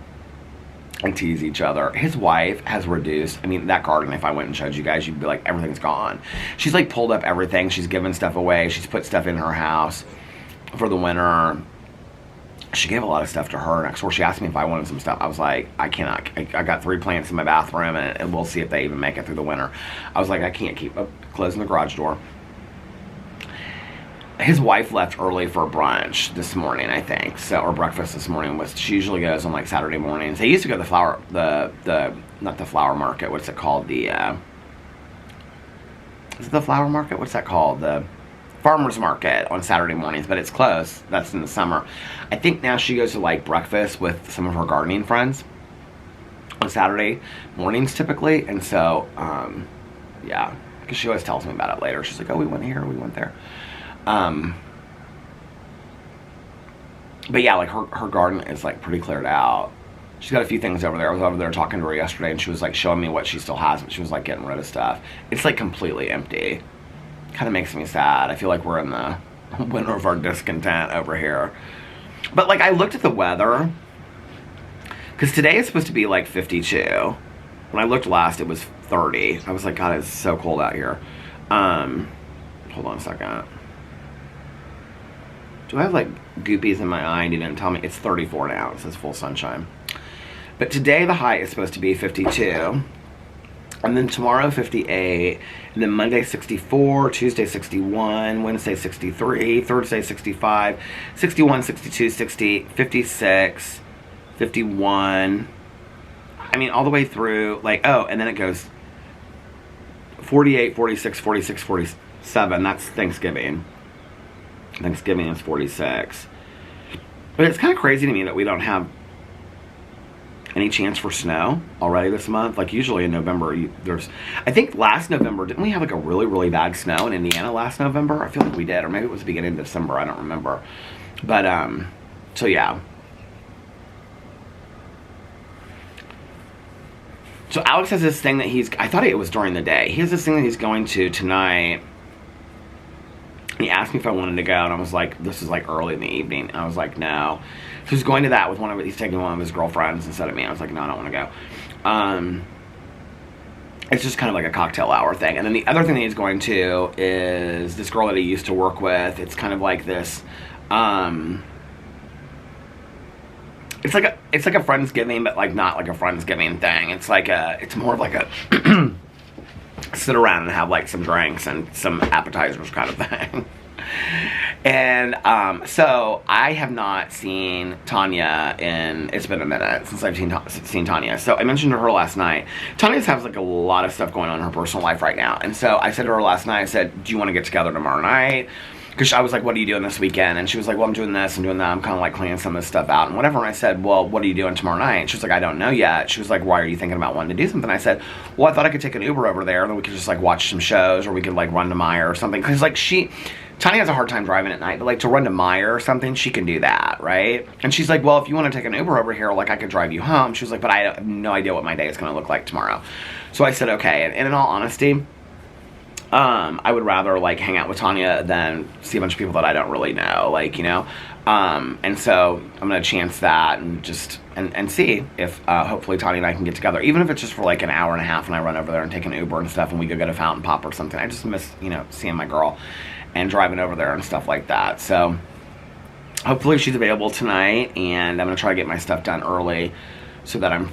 And tease each other. His wife has reduced, I mean, that garden, if I went and showed you guys, you'd be like, everything's gone. She's like pulled up everything. She's given stuff away. She's put stuff in her house for the winter. She gave a lot of stuff to her. Next door, she asked me if I wanted some stuff. I was like, I cannot. I got 3 plants in my bathroom, and we'll see if they even make it through the winter. I was like, I can't keep closing the garage door. His wife left early for brunch this morning, I think, so, or breakfast this morning. She usually goes on like Saturday mornings. They used to go to not the flower market. What's it called? Is it the flower market? What's that called? The farmer's market on Saturday mornings, but it's closed. That's in the summer. I think now she goes to like breakfast with some of her gardening friends on Saturday mornings typically. And so, yeah, because she always tells me about it later. She's like, oh, we went here, we went there. But yeah, like her garden is like pretty cleared out. She's got a few things over there. I was over there talking to her yesterday and she was like showing me what she still has, but she was like getting rid of stuff. It's like completely empty. Kind of makes me sad. I feel like we're in the winter of our discontent over here. But like, I looked at the weather, because today is supposed to be like 52. When I looked last, it was 30. I was like, God, it's so cold out here. Hold on a second. Do I have like goopies in my eye and you didn't tell me? It's 34 now. It says full sunshine. But today the high is supposed to be 52. And then tomorrow 58, and then Monday 64, Tuesday 61, Wednesday 63, Thursday 65, 61, 62, 60, 56, 51. I mean, all the way through, like, oh, and then it goes 48, 46, 46, 47. That's Thanksgiving. Thanksgiving is 46. But it's kind of crazy to me that we don't have any chance for snow already this month. Like usually in November, I think last November, didn't we have like a really, really bad snow in Indiana last November? I feel like we did, or maybe it was the beginning of December, I don't remember. But, so yeah. So Alex has this thing that I thought it was during the day. He has this thing that he's going to tonight. He asked me if I wanted to go, and I was like, this is like early in the evening. And I was like, no. So he's going to that with he's taking one of his girlfriends instead of me. I was like, no, I don't want to go. It's just kind of like a cocktail hour thing. And then the other thing that he's going to is this girl that he used to work with. It's kind of like this, it's like a Friendsgiving, but like not like a Friendsgiving thing. It's more of like a sit around and have like some drinks and some appetizers kind of thing. And so I have not seen Tanya it's been a minute since I've seen Tanya. So I mentioned to her last night. Tanya has like a lot of stuff going on in her personal life right now. And so I said to her last night, I said, do you want to get together tomorrow night? Because I was like, what are you doing this weekend? And she was like, well, I'm doing this and doing that. I'm kind of like cleaning some of this stuff out and whatever. And I said, well, what are you doing tomorrow night? And she was like, I don't know yet. She was like, why are you thinking about wanting to do something? I said, well, I thought I could take an Uber over there and then we could just like watch some shows, or we could like run to Maya or something. Because like Tanya has a hard time driving at night, but like to run to Meyer or something, she can do that, right? And she's like, well, if you want to take an Uber over here, like I could drive you home. She was like, but I have no idea what my day is going to look like tomorrow. So I said, okay. And in all honesty, I would rather like hang out with Tanya than see a bunch of people that I don't really know, like, you know. And so I'm gonna chance that and just and see if hopefully Tanya and I can get together, even if it's just for like an hour and a half, and I run over there and take an Uber and stuff, and we go get a fountain pop or something. I just miss, you know, seeing my girl and driving over there and stuff like that. So hopefully she's available tonight, and I'm gonna try to get my stuff done early so that I'm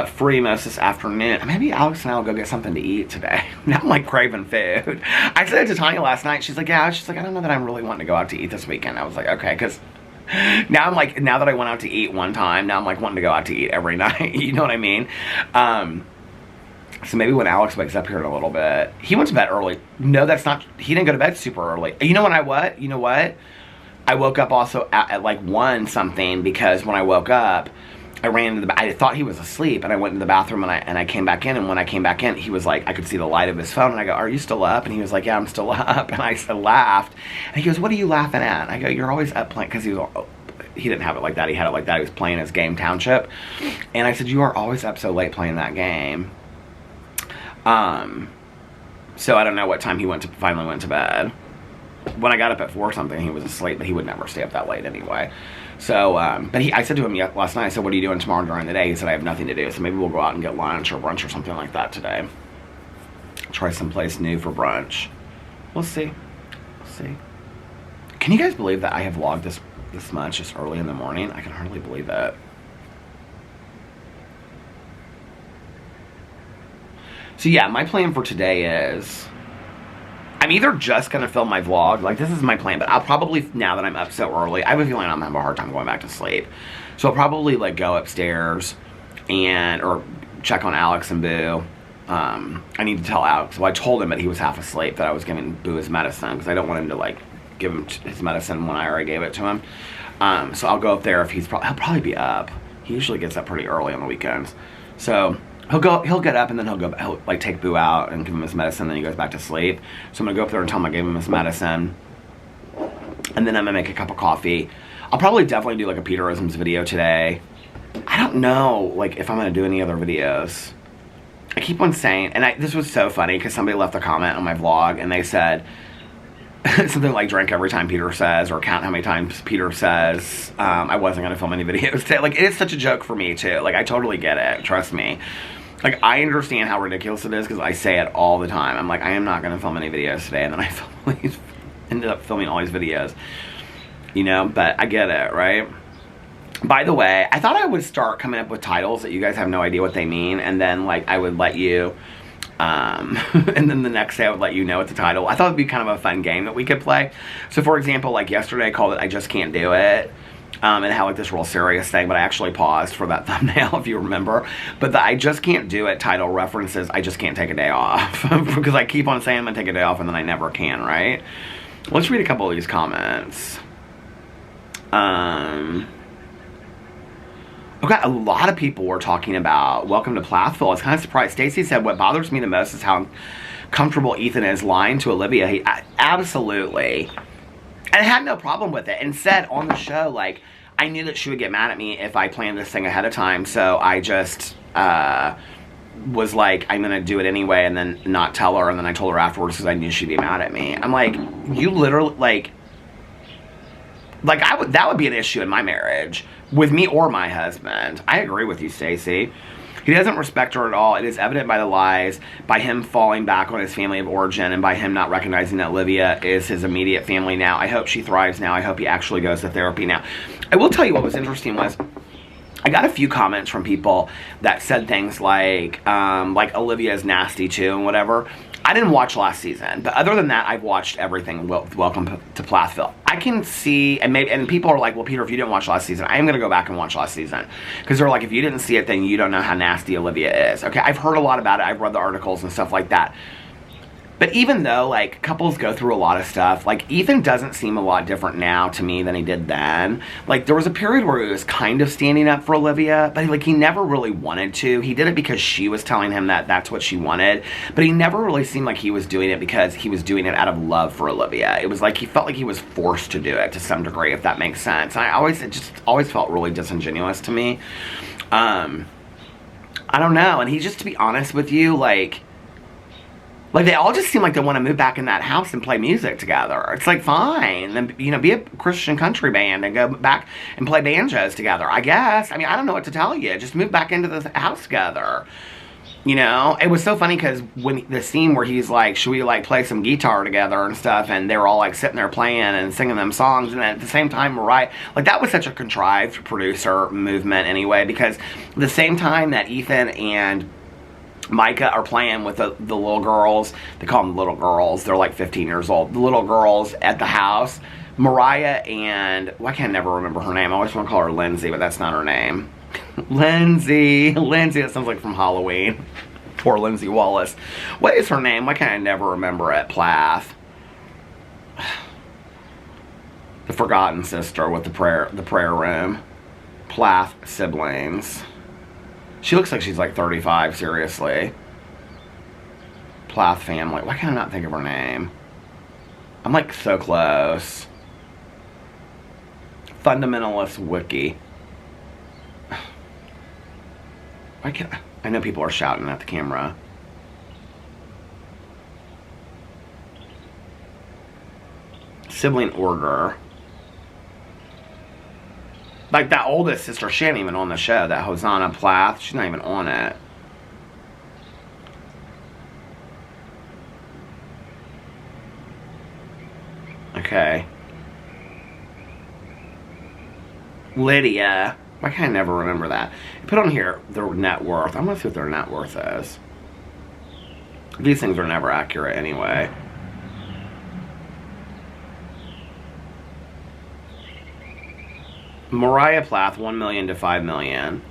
free most this afternoon. Maybe Alex and I will go get something to eat today. Now I'm like craving food. I said it to Tanya last night. She's like, yeah. She's like, I don't know that I'm really wanting to go out to eat this weekend. I was like, okay, because now I'm like, now that I went out to eat one time, now I'm like wanting to go out to eat every night. You know what I mean? So maybe when Alex wakes up here in a little bit, he went to bed early. No, that's not, he didn't go to bed super early. You know what? You know what? I woke up also at like 1 something, because when I woke up, I ran into the, I thought he was asleep, and I went into the bathroom, and I came back in, and when I came back in, he was like, I could see the light of his phone, and I go, are you still up? And he was like, yeah, I'm still up. And I laughed, and he goes, what are you laughing at? And I go, you're always up playing, because he didn't have it like that, he had it like that, he was playing his game Township, and I said, you are always up so late playing that game. So I don't know what time he finally went to bed. When I got up at 4 something, he was asleep, but he would never stay up that late anyway. So, but I said to him last night, I said, what are you doing tomorrow during the day? He said, I have nothing to do, so maybe we'll go out and get lunch or brunch or something like that today. Try someplace new for brunch. We'll see. We'll see. Can you guys believe that I have vlogged this much just early in the morning? I can hardly believe it. So yeah, my plan for today is, I'm either just going to film my vlog, like this is my plan, but I'll probably, now that I'm up so early, I have a feeling I'm going to have a hard time going back to sleep. So I'll probably like go upstairs or check on Alex and Boo. I need to tell Alex, well I told him that he was half asleep, that I was giving Boo his medicine, because I don't want him to like give him his medicine when I already gave it to him. So I'll go up there if he'll probably be up. He usually gets up pretty early on the weekends. So he'll get up, and then he'll like take Boo out and give him his medicine, and then he goes back to sleep. So I'm gonna go up there and tell him I gave him his medicine, and then I'm gonna make a cup of coffee. I'll probably definitely do like a Peterisms video today. I don't know like if I'm gonna do any other videos. I keep on saying, and this was so funny because somebody left a comment on my vlog, and they said something like drink every time Peter says, or count how many times Peter says. I wasn't gonna film any videos today. Like, it is such a joke for me too. Like, I totally get it, trust me. Like, I understand how ridiculous it is, because I say it all the time. I'm like, I am not gonna film any videos today, and then I ended up filming all these videos, you know. But I get it, right? By the way, I thought I would start coming up with titles that you guys have no idea what they mean, and then like I would let you and then the next day I would let you know what the title. I thought it'd be kind of a fun game that we could play. So for example, like yesterday I called it I Just Can't Do It, and it had like this real serious thing, but I actually paused for that thumbnail if you remember. But the I Just Can't Do It title references I just can't take a day off because I keep on saying I'm gonna take a day off, and then I never can, right? Let's read a couple of these comments. Okay, a lot of people were talking about welcome to Plathville. I was kind of surprised. Stacy said, what bothers me the most is how comfortable Ethan is lying to Olivia. Absolutely. And I had no problem with it, and said on the show, like, I knew that she would get mad at me if I planned this thing ahead of time, so I just was like, I'm going to do it anyway, and then not tell her, and then I told her afterwards because I knew she'd be mad at me. I'm like, you literally, like that would be an issue in my marriage with me or my husband. I agree with you, Stacy. He doesn't respect her at all. It is evident by the lies, by him falling back on his family of origin, and by him not recognizing that Olivia is his immediate family now. I hope she thrives now. I hope he actually goes to therapy now. I will tell you what was interesting was I got a few comments from people that said things like Olivia is nasty too and whatever. I didn't watch last season, but other than that, I've watched everything. Welcome to Plathville. I can see, and people are like, well, Peter, if you didn't watch last season, I am going to go back and watch last season. Because they're like, if you didn't see it, then you don't know how nasty Olivia is. Okay, I've heard a lot about it. I've read the articles and stuff like that. But even though, like, couples go through a lot of stuff, like, Ethan doesn't seem a lot different now to me than he did then. Like, there was a period where he was kind of standing up for Olivia, but, like, he never really wanted to. He did it because she was telling him that that's what she wanted, but he never really seemed like he was doing it because he was doing it out of love for Olivia. It was like he felt like he was forced to do it to some degree, if that makes sense. And it just always felt really disingenuous to me. I don't know. And he just, to be honest with you, like they all just seem like they want to move back in that house and play music together. It's like, fine. Then, you know, be a Christian country band and go back and play banjos together, I guess. I mean, I don't know what to tell you. Just move back into the house together. You know? It was so funny because when the scene where he's like, should we, like, play some guitar together and stuff? And they were all, like, sitting there playing and singing them songs. And at the same time, Mariah, like, that was such a contrived producer movement anyway. Because the same time that Ethan and Micah are playing with the little girls. They call them little girls. They're like 15 years old. The little girls at the house. Mariah and, well, I can never remember her name. I always want to call her Lindsay, but that's not her name. Lindsay, that sounds like from Halloween. Poor Lindsay Wallace. What is her name? Why can't I never remember it? Plath. The forgotten sister with the prayer room. Plath siblings. She looks like she's like 35, seriously. Plath family. Why can I not think of her name? I'm like so close. Fundamentalist Wiki. Why can't I know people are shouting at the camera. Sibling order. Like, that oldest sister, she ain't even on the show. That Hosanna Plath, she's not even on it. Okay. Lydia. Why can't I never remember that? Put on here their net worth. I'm going to see what their net worth is. These things are never accurate anyway. Mariah Plath, $1 million to $5 million.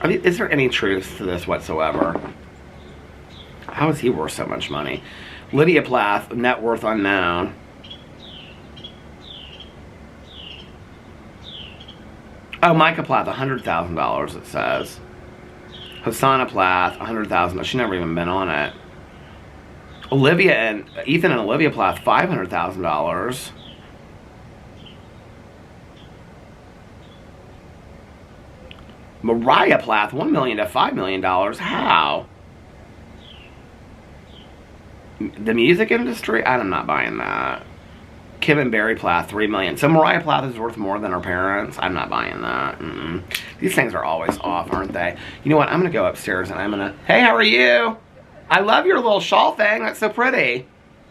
Is there any truth to this whatsoever? How is he worth so much money? Lydia Plath, net worth unknown. Oh, Micah Plath, $100,000 it says. Hosanna Plath, $100,000. She's never even been on it. Ethan and Olivia Plath, $500,000. Mariah Plath, $1 million to $5 million. How? The music industry? I'm not buying that. Kim and Barry Plath, $3 million. So Mariah Plath is worth more than her parents. I'm not buying that. These things are always off, aren't they? You know what? I'm going to go upstairs and I'm going to... Hey, how are you? I love your little shawl thing. That's so pretty.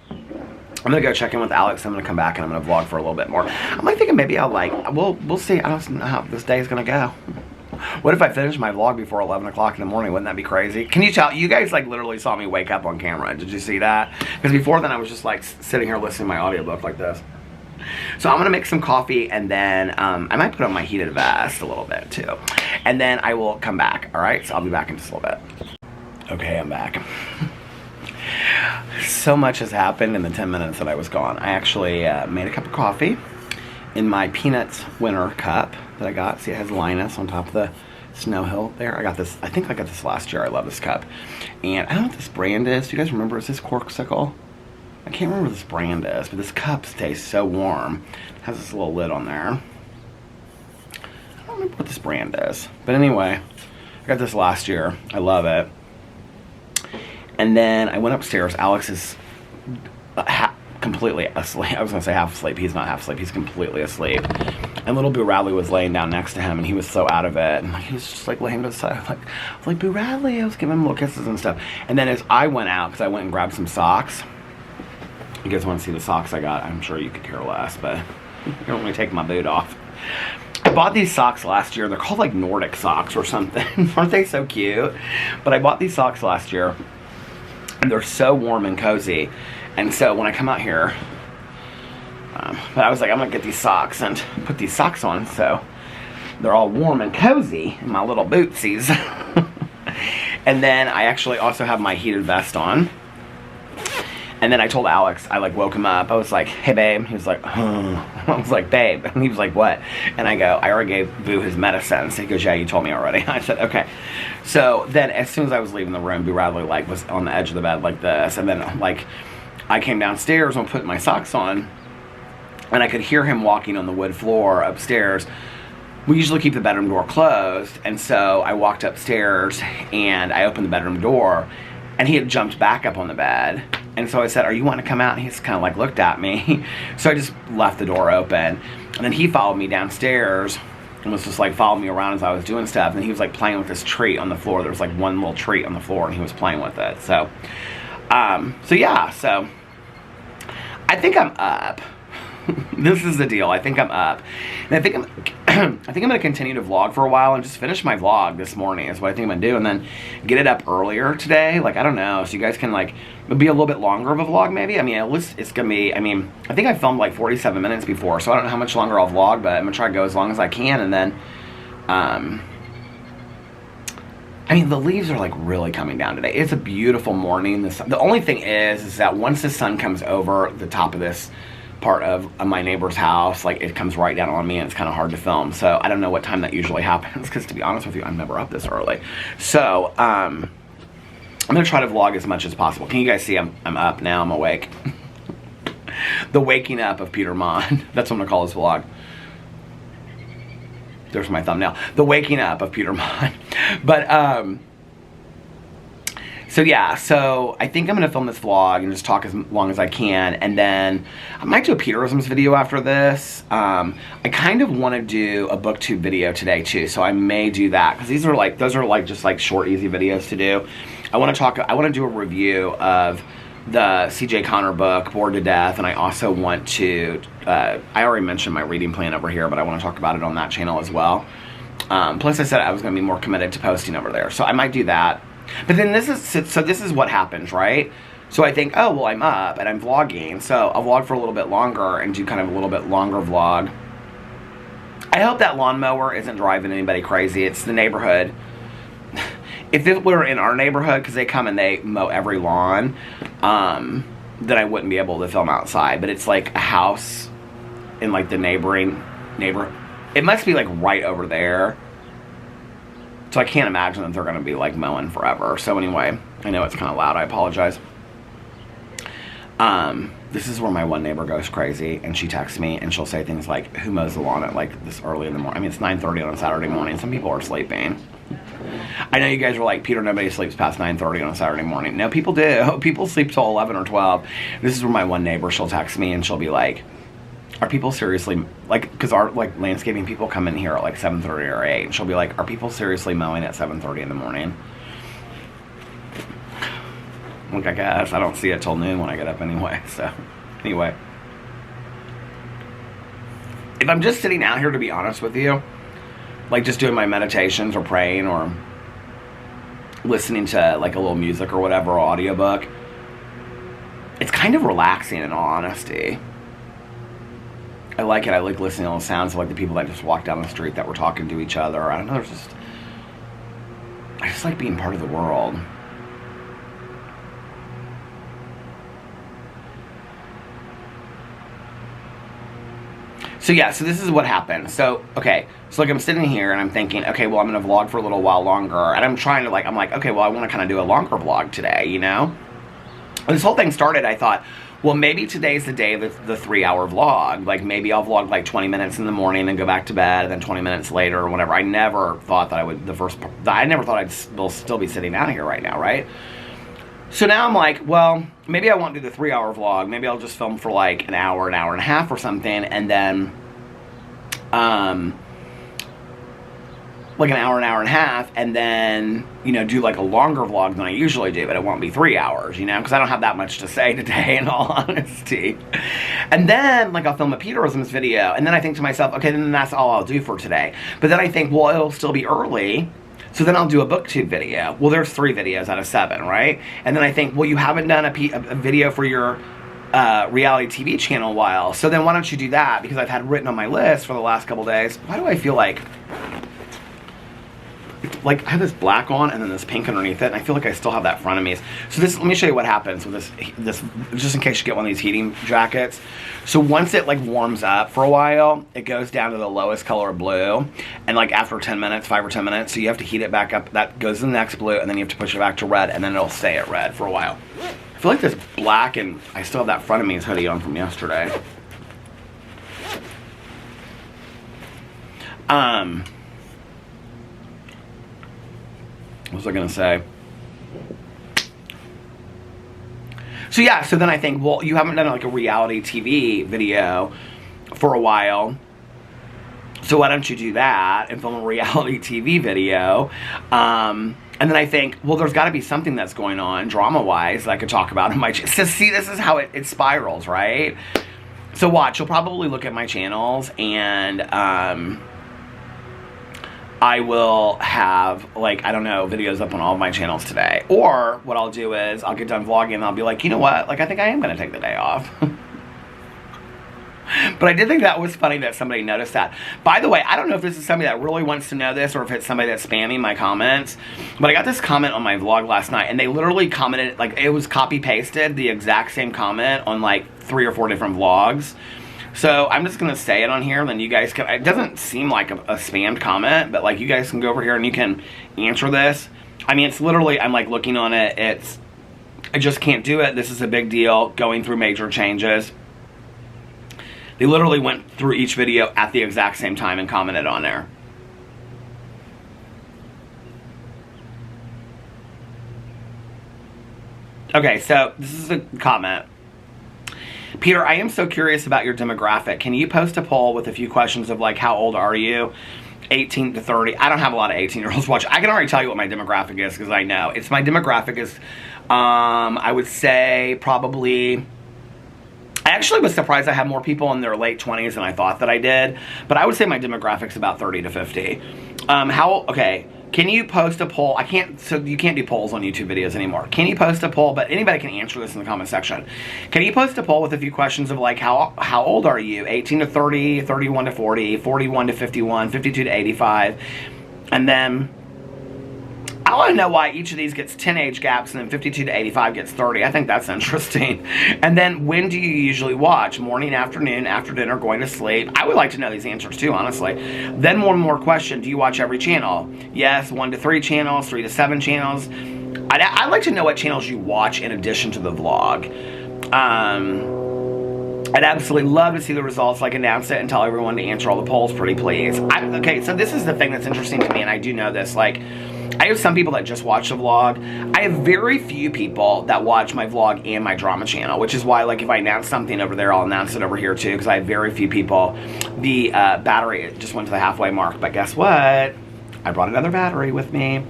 I'm going to go check in with Alex. I'm going to come back and I'm going to vlog for a little bit more. I'm like thinking maybe I'll we'll see. I don't know how this day is going to go. What if I finish my vlog before 11 o'clock in the morning? Wouldn't that be crazy? Can you tell? You guys like literally saw me wake up on camera. Did you see that? Because before then I was just like sitting here listening to my audiobook like this. So I'm going to make some coffee and then I might put on my heated vest a little bit too. And then I will come back. Alright, so I'll be back in just a little bit. Okay, I'm back. So much has happened in the 10 minutes that I was gone. I actually made a cup of coffee in my Peanuts winter cup that I got. See, it has Linus on top of the snow hill there. I got this, I think I got this last year. I love this cup. And I don't know what this brand is. Do you guys remember? Is this Corksicle? I can't remember what this brand is, but this cup tastes so warm. It has this little lid on there. I don't remember what this brand is. But anyway, I got this last year. I love it. And then I went upstairs. Alex is completely asleep. I was going to say half asleep. He's not half asleep. He's completely asleep. And little Boo Radley was laying down next to him, and he was so out of it. And he was just like laying to the side. I was like, Boo Radley. I was giving him little kisses and stuff. And then as I went out, because I went and grabbed some socks. You guys want to see the socks I got? I'm sure you could care less, but you don't really take my boot off. I bought these socks last year. They're called like Nordic socks or something. Aren't they so cute? But I bought these socks last year, and they're so warm and cozy. And so when I come out here, but I was like, I'm going to get these socks and put these socks on so they're all warm and cozy in my little bootsies. And then I actually also have my heated vest on. And then I told Alex, I like woke him up. I was like, hey babe. He was like, huh. I was like, babe. And he was like, what? And I go, I already gave Boo his medicine. So he goes, yeah, you told me already. I said, okay. So then as soon as I was leaving the room, Boo Radley like was on the edge of the bed like this. And then like I came downstairs and put my socks on, and I could hear him walking on the wood floor upstairs. We usually keep the bedroom door closed, and so I walked upstairs and I opened the bedroom door, and he had jumped back up on the bed. And so I said, are you wanting to come out? And he's kind of like looked at me. So I just left the door open. And then he followed me downstairs and was just like following me around as I was doing stuff. And he was like playing with this treat on the floor. There was like one little treat on the floor, and he was playing with it. So, yeah, so I think I'm up. This is the deal. I think I'm up. And I think I'm going to continue to vlog for a while and just finish my vlog this morning is what I think I'm going to do. And then get it up earlier today. Like, I don't know. So you guys can, like, it'll be a little bit longer of a vlog maybe. I mean, at least it's going to be, I mean, I think I filmed like 47 minutes before. So I don't know how much longer I'll vlog, but I'm going to try to go as long as I can. And then, I mean, the leaves are like really coming down today. It's a beautiful morning. The only thing is that once the sun comes over the top of this part of my neighbor's house, like it comes right down on me, and it's kind of hard to film. So I don't know what time that usually happens, because to be honest with you, I'm never up this early. So I'm gonna try to vlog as much as possible. Can you guys see I'm up now? I'm awake. The waking up of Peter Monn. That's what I'm gonna call this vlog. There's my thumbnail. The waking up of Peter Monn. But so yeah, so I think I'm gonna film this vlog and just talk as long as I can, and then I might do a Peterisms video after this. I kind of want to do a booktube video today too, so I may do that, because those are like just like short, easy videos to do. I want to do a review of the CJ Connor book, Bored to Death, and I also want to, I already mentioned my reading plan over here, but I want to talk about it on that channel as well. Plus I said I was going to be more committed to posting over there, so I might do that. But then this is what happens, right? So I think, oh, well, I'm up and I'm vlogging, so I'll vlog for a little bit longer and do kind of a little bit longer vlog. I hope that lawnmower isn't driving anybody crazy. It's the neighborhood. If it were in our neighborhood, because they come and they mow every lawn, then I wouldn't be able to film outside. But it's like a house in like the neighbor. It must be like right over there. So I can't imagine that they're going to be like mowing forever. So anyway, I know it's kind of loud. I apologize. This is where my one neighbor goes crazy, and she texts me and she'll say things like, who mows the lawn at like this early in the morning? I mean, it's 9:30 on a Saturday morning. Some people are sleeping. I know you guys were like, Peter, nobody sleeps past 9:30 on a Saturday morning. No, people do. People sleep till 11 or 12. This is where my one neighbor, she'll text me and she'll be like, are people seriously, like, because our like landscaping people come in here at like 7:30 or 8, and she'll be like, are people seriously mowing at 7:30 in the morning? Like, I guess I don't see it till noon when I get up anyway. So anyway, if I'm just sitting out here, to be honest with you, like just doing my meditations or praying or listening to like a little music or whatever, or audiobook, it's kind of relaxing in all honesty. I like it. I like listening to the sounds of like the people that just walk down the street that were talking to each other. I don't know. I just like being part of the world. So yeah, so this is what happened. So, okay, so like I'm sitting here and I'm thinking, okay, well, I'm going to vlog for a little while longer. And I'm trying to I'm like, okay, well, I want to kind of do a longer vlog today, you know? When this whole thing started, I thought, well, maybe today's the day of the 3-hour vlog. Like, maybe I'll vlog like 20 minutes in the morning and go back to bed, and then 20 minutes later or whatever. I never thought that I would, I never thought I'd still be sitting out here right now, right? So now I'm like, well, maybe I won't do the 3-hour vlog. Maybe I'll just film for like an hour and a half or something, and then, like an hour and a half, and then, you know, do like a longer vlog than I usually do, but it won't be 3 hours, you know, because I don't have that much to say today, in all honesty. And then, like, I'll film a Peterisms video, and then I think to myself, okay, then that's all I'll do for today. But then I think, well, it'll still be early, so then I'll do a booktube video. Well, there's 3 videos out of 7, right? And then I think, well, you haven't done a video for your reality TV channel in a while, so then why don't you do that? Because I've had written on my list for the last couple days. Why do I feel like like, I have this black on and then this pink underneath it, and I feel like I still have that front of me. So this, let me show you what happens with this, just in case you get one of these heating jackets. So once it like warms up for a while, it goes down to the lowest color of blue, and like after 10 minutes, 5 or 10 minutes, so you have to heat it back up. That goes to the next blue, and then you have to push it back to red, and then it'll stay at red for a while. I feel like this black, and I still have that front of me's hoodie on from yesterday. What was I gonna say? So yeah, so then I think, well, you haven't done like a reality TV video for a while, so why don't you do that and film a reality TV video? And then I think, well, there's got to be something that's going on drama-wise that I could talk about in my channel. So see, this is how it spirals, right? So watch, you'll probably look at my channels, and I will have, like, I don't know, videos up on all of my channels today. Or what I'll do is I'll get done vlogging and I'll be like, you know what? Like, I think I am going to take the day off. But I did think that was funny that somebody noticed that. By the way, I don't know if this is somebody that really wants to know this or if it's somebody that's spamming my comments. But I got this comment on my vlog last night, and they literally commented, like, it was copy-pasted, the exact same comment on, like, 3 or 4 different vlogs. So I'm just going to say it on here, and then you guys can, it doesn't seem like a spammed comment, but like you guys can go over here and you can answer this. I mean, it's literally, I'm like looking on it, I just can't do it. This is a big deal, going through major changes. They literally went through each video at the exact same time and commented on there. Okay, so this is a comment. Peter, I am so curious about your demographic. Can you post a poll with a few questions of like, how old are you? 18 to 30. I don't have a lot of 18-year-olds watch. I can already tell you what my demographic is because I know. It's my demographic is, I would say probably, I actually was surprised I have more people in their late 20s than I thought that I did. But I would say my demographic's about 30 to 50. Okay. Can you post a poll? I can't, so you can't do polls on YouTube videos anymore. Can you post a poll? But anybody can answer this in the comment section. Can you post a poll with a few questions of like, how old are you? 18 to 30, 31 to 40, 41 to 51, 52 to 85. And then I want to know why each of these gets 10 age gaps and then 52 to 85 gets 30. I think that's interesting. And then when do you usually watch? Morning, afternoon, after dinner, going to sleep? I would like to know these answers too, honestly. Then one more question. Do you watch every channel? Yes, 1 to 3 channels, 3 to 7 channels. I'd like to know what channels you watch in addition to the vlog. I'd absolutely love to see the results, like announce it and tell everyone to answer all the polls, pretty please. Okay, so this is the thing that's interesting to me, and I do know this, like, I have some people that just watch the vlog. I have very few people that watch my vlog and my drama channel, which is why, like, if I announce something over there, I'll announce it over here too, because I have very few people. The battery just went to the halfway mark, but guess what? I brought another battery with me.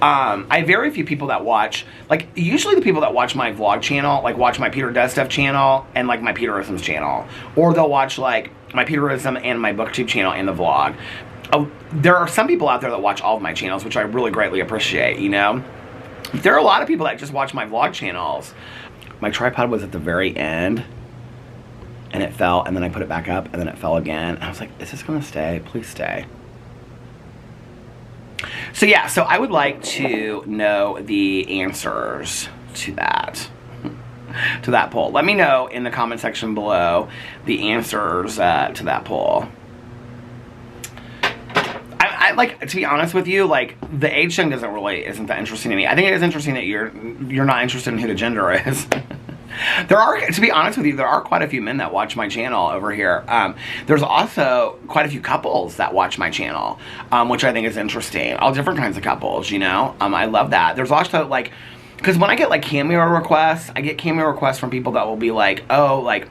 I have very few people that watch, like, usually the people that watch my vlog channel, like, watch my Peter Does Stuff channel and, like, my Peterisms channel. Or they'll watch, like, my Peterism and my BookTube channel and the vlog. There are some people out there that watch all of my channels, which I really greatly appreciate, you know? There are a lot of people that just watch my vlog channels. My tripod was at the very end, and it fell, and then I put it back up, and then it fell again. And I was like, is this gonna stay? Please stay. So yeah, so I would like to know the answers to that. To that poll. Let me know in the comment section below the answers to that poll. I like, to be honest with you, like, the age thing isn't that interesting to me. I think it is interesting that you're not interested in who the gender is. There are, to be honest with you, there are quite a few men that watch my channel over here. There's also quite a few couples that watch my channel, which I think is interesting. All different kinds of couples, you know? I love that. There's also, like, because when I get, like, cameo requests, I get cameo requests from people that will be like, oh, like,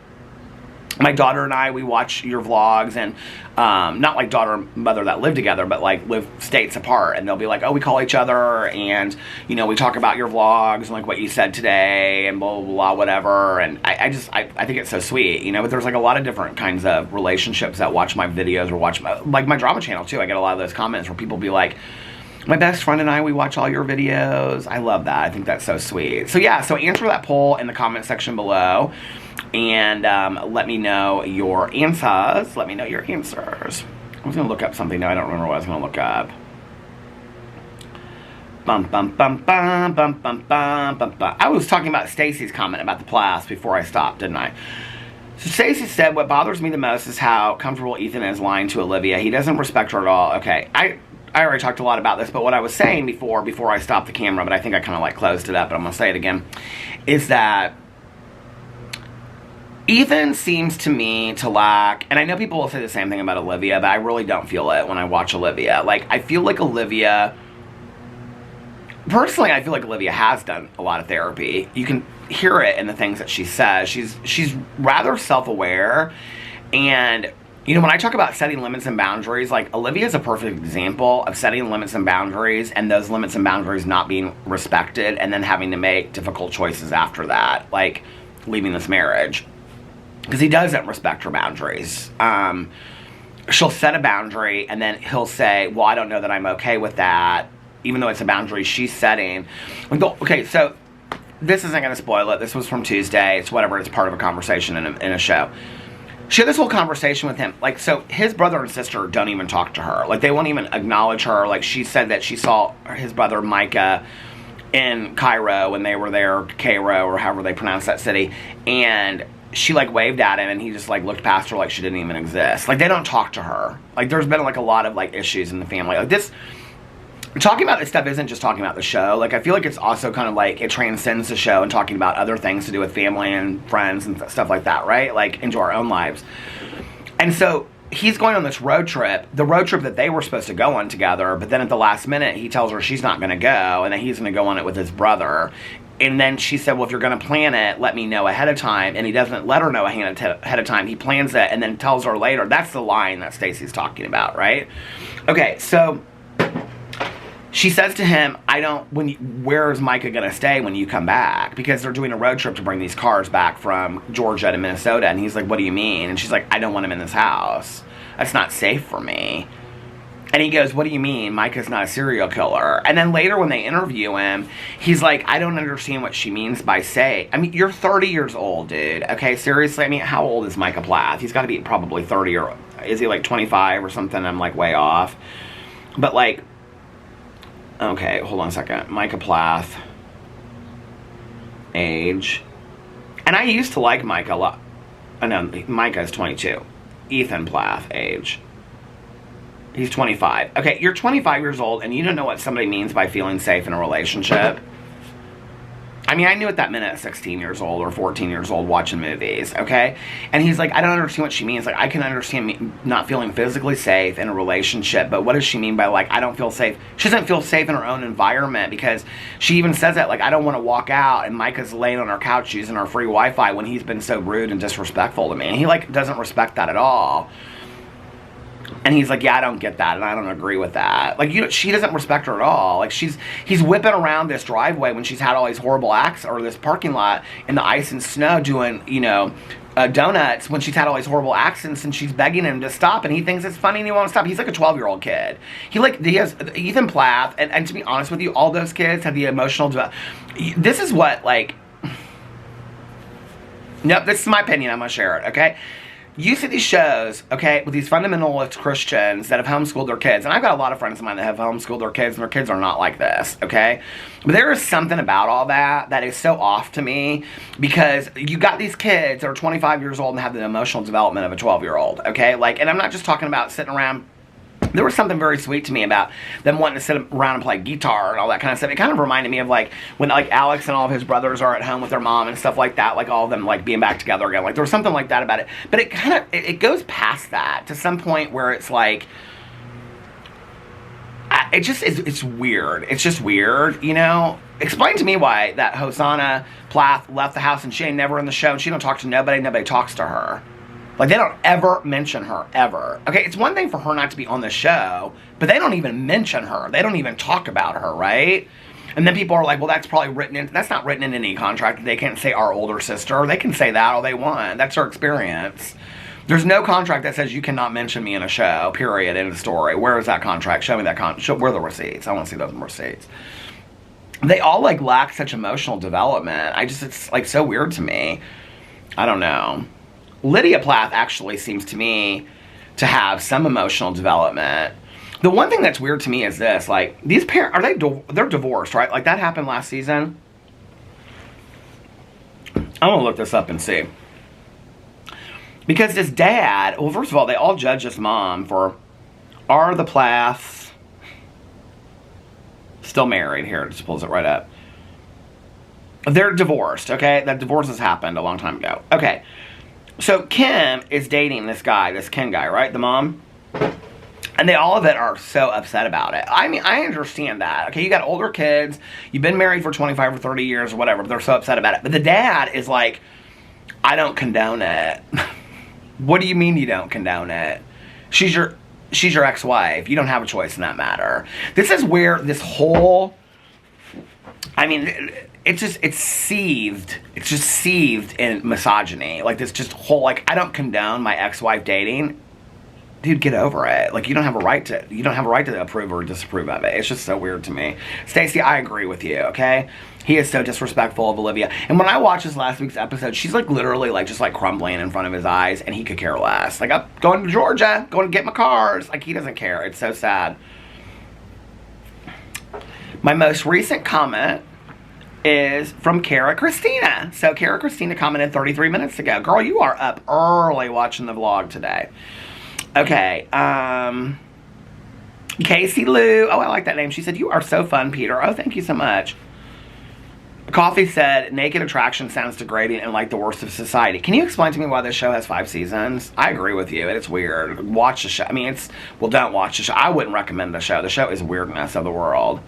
my daughter and I, we watch your vlogs, and not like daughter and mother that live together, but like live states apart, and they'll be like, oh, we call each other, and, you know, we talk about your vlogs and like what you said today and blah, blah, blah, whatever. And I think it's so sweet, you know. But there's like a lot of different kinds of relationships that watch my videos or watch my, like, my drama channel too. I get a lot of those comments where people be like, my best friend and I, we watch all your videos. I love that. I think that's so sweet. So yeah, so answer that poll in the comment section below. And let me know your answers. Let me know your answers. I was going to look up something. No, I don't remember what I was going to look up. Bum, bum, bum, bum, bum, bum, bum, bum, bum. I was talking about Stacy's comment about the Plaths before I stopped, didn't I? So Stacy said, what bothers me the most is how comfortable Ethan is lying to Olivia. He doesn't respect her at all. Okay, I already talked a lot about this, but what I was saying before I stopped the camera, but I think I kind of like closed it up, but I'm going to say it again, is that Ethan seems to me to lack, and I know people will say the same thing about Olivia, but I really don't feel it when I watch Olivia. Like, I feel like Olivia, personally, I feel like Olivia has done a lot of therapy. You can hear it in the things that she says. She's rather self-aware, and you know, when I talk about setting limits and boundaries, like, Olivia is a perfect example of setting limits and boundaries, and those limits and boundaries not being respected, and then having to make difficult choices after that, like leaving this marriage, because he doesn't respect her boundaries. She'll set a boundary, and then he'll say, well, I don't know that I'm okay with that, even though it's a boundary she's setting. Okay, so this isn't going to spoil it. This was from Tuesday. It's whatever. It's part of a conversation in a show. She had this whole conversation with him. Like, so his brother and sister don't even talk to her. Like, they won't even acknowledge her. Like, she said that she saw his brother Micah in Cairo when they were there, Cairo, or however they pronounce that city. And she, like, waved at him, and he just, like, looked past her like she didn't even exist. Like, they don't talk to her. Like, there's been, like, a lot of, like, issues in the family. Like, this... Talking about this stuff isn't just talking about the show. Like, I feel like it's also kind of like it transcends the show and talking about other things to do with family and friends and stuff like that, right? Like, into our own lives. And so he's going on this road trip, the road trip that they were supposed to go on together, but then at the last minute he tells her she's not going to go, and that he's going to go on it with his brother. And then she said, well, if you're going to plan it, let me know ahead of time. And he doesn't let her know ahead of time. He plans it and then tells her later. That's the line that Stacy's talking about, right? Okay, so she says to him, where's Micah going to stay when you come back? Because they're doing a road trip to bring these cars back from Georgia to Minnesota. And he's like, what do you mean? And she's like, I don't want him in this house. That's not safe for me. And he goes, what do you mean? Micah's not a serial killer. And then later when they interview him, he's like, I don't understand what she means by say. I mean, you're 30 years old, dude. Okay, seriously? I mean, how old is Micah Plath? He's got to be probably 30, or is he like 25 or something? I'm like way off. But like, okay, hold on a second. Micah Plath, age. And I used to like Micah a lot. Oh, no, Micah is 22. Ethan Plath, age. He's 25. Okay, you're 25 years old and you don't know what somebody means by feeling safe in a relationship. I mean, I knew what that meant at 16 years old or 14 years old watching movies, okay? And he's like, I don't understand what she means. Like, I can understand me not feeling physically safe in a relationship, but what does she mean by, like, I don't feel safe? She doesn't feel safe in her own environment, because she even says that, like, I don't want to walk out, and Micah's laying on our couch using our free Wi-Fi when he's been so rude and disrespectful to me. And he, like, doesn't respect that at all. And he's like, yeah, I don't get that, and I don't agree with that. Like, she doesn't respect her at all. Like, he's whipping around this driveway when she's had all these horrible acts, or this parking lot in the ice and snow doing, you know, donuts when she's had all these horrible accidents, and she's begging him to stop, and he thinks it's funny and he won't stop. He's like a 12-year-old kid. He has Ethan Plath, and to be honest with you, all those kids have the emotional this is what, like, nope, this is my opinion, I'm gonna share it, okay? You see these shows, okay, with these fundamentalist Christians that have homeschooled their kids. And I've got a lot of friends of mine that have homeschooled their kids, and their kids are not like this, okay? But there is something about all that that is so off to me, because you got these kids that are 25 years old and have the emotional development of a 12-year-old, okay? Like, and I'm not just talking about sitting around. There was something very sweet to me about them wanting to sit around and play guitar and all that kind of stuff. It kind of reminded me of, like, when, like, Alex and all of his brothers are at home with their mom and stuff like that, like, all of them, like, being back together again. Like, there was something like that about it. But it kind of, it goes past that to some point where it's, like, it just is, it's weird. It's just weird, you know? Explain to me why that Hosanna Plath left the house and she ain't never in the show, and she don't talk to nobody, nobody talks to her. Like, they don't ever mention her, ever. Okay, it's one thing for her not to be on the show, but they don't even mention her. They don't even talk about her, right? And then people are like, well, that's probably written in. That's not written in any contract. They can't say our older sister. They can say that all they want. That's her experience. There's no contract that says you cannot mention me in a show, period, in the story. Where is that contract? Show me that contract. Where are the receipts? I want to see those receipts. They all, like, lack such emotional development. It's, like, so weird to me. I don't know. Lydia Plath actually seems to me to have some emotional development. The one thing that's weird to me is this, like, these parents, they're divorced, right? Like, that happened last season. I'm gonna look this up and see. Because this dad, well, first of all, they all judge this mom for, are the Plaths still married? Here, it just pulls it right up. They're divorced, okay? That divorce has happened a long time ago. Okay, so Kim is dating this guy, this Ken guy, right? The mom. And they all of it are so upset about it. I mean, I understand that. Okay, you got older kids. You've been married for 25 or 30 years or whatever. But they're so upset about it. But the dad is like, I don't condone it. What do you mean you don't condone it? She's your ex-wife. You don't have a choice in that matter. This is where this whole... I mean, it's seethed. It's just seethed in misogyny. Like, this just whole, like, I don't condone my ex-wife dating. Dude, get over it. Like, you don't have a right to approve or disapprove of it. It's just so weird to me. Stacey, I agree with you, okay? He is so disrespectful of Olivia. And when I watched this last week's episode, she's like literally like just like crumbling in front of his eyes, and he could care less. Like, I'm going to Georgia, going to get my cars. Like, he doesn't care. It's so sad. My most recent comment is from Cara Christina. So Cara Christina commented 33 minutes ago. Girl, you are up early watching the vlog today. Okay, Casey Lou. Oh, I like that name. She said, you are so fun, Peter. Oh, thank you so much. Coffee said, naked attraction sounds degrading and like the worst of society. Can you explain to me why this show has 5 seasons? I agree with you. It's weird. Watch the show. I mean, well, don't watch the show. I wouldn't recommend the show. The show is weirdness of the world.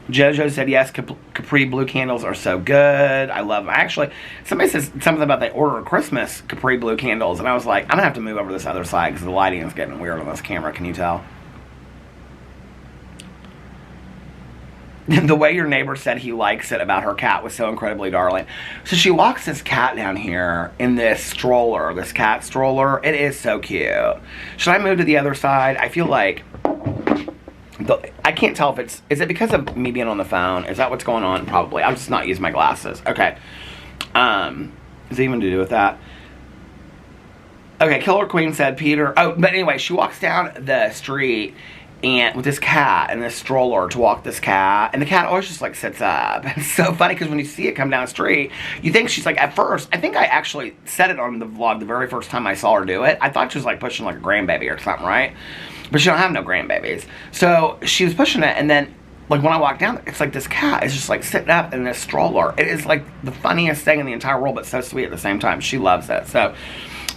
Jojo said, yes, Capri Blue candles are so good. I love them. Actually, somebody says something about they ordered Christmas Capri Blue candles, and I was like, I'm going to have to move over to this other side because the lighting is getting weird on this camera. Can you tell? The way your neighbor said he likes it about her cat was so incredibly darling. So she walks this cat down here in this stroller, this cat stroller. It is so cute. Should I move to the other side? I feel like... I can't tell if it's... Is it because of me being on the phone? Is that what's going on? Probably. I'm just not using my glasses. Okay. Is it even to do with that? Okay, Killer Queen said, Peter... Oh, but anyway, she walks down the street and with this cat and this stroller to walk this cat. And the cat always just, like, sits up. It's so funny because when you see it come down the street, you think she's, like, at first... I think I actually said it on the vlog the very first time I saw her do it. I thought she was, like, pushing, like, a grandbaby or something, right? But she don't have no grandbabies. So she was pushing it, and then, like, when I walked down, it's like this cat is just, like, sitting up in this stroller. It is, like, the funniest thing in the entire world, but so sweet at the same time. She loves it. So,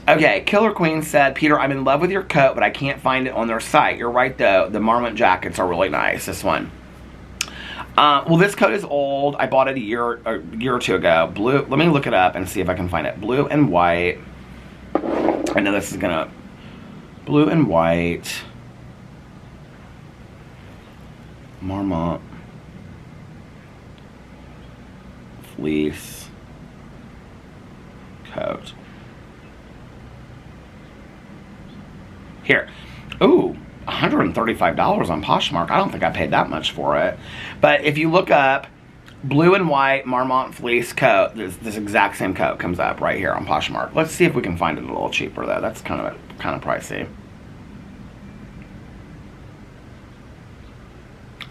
okay, Killer Queen said, Peter, I'm in love with your coat, but I can't find it on their site. You're right, though. The Marmot jackets are really nice, this one. Well, this coat is old. I bought it a year or two ago. Blue. Let me look it up and see if I can find it. Blue and white. I know this is going to... Blue and white... Marmot fleece coat. Here. Ooh, $135 on Poshmark. I don't think I paid that much for it. But if you look up blue and white Marmot fleece coat, this exact same coat comes up right here on Poshmark. Let's see if we can find it a little cheaper though. That's kind of pricey.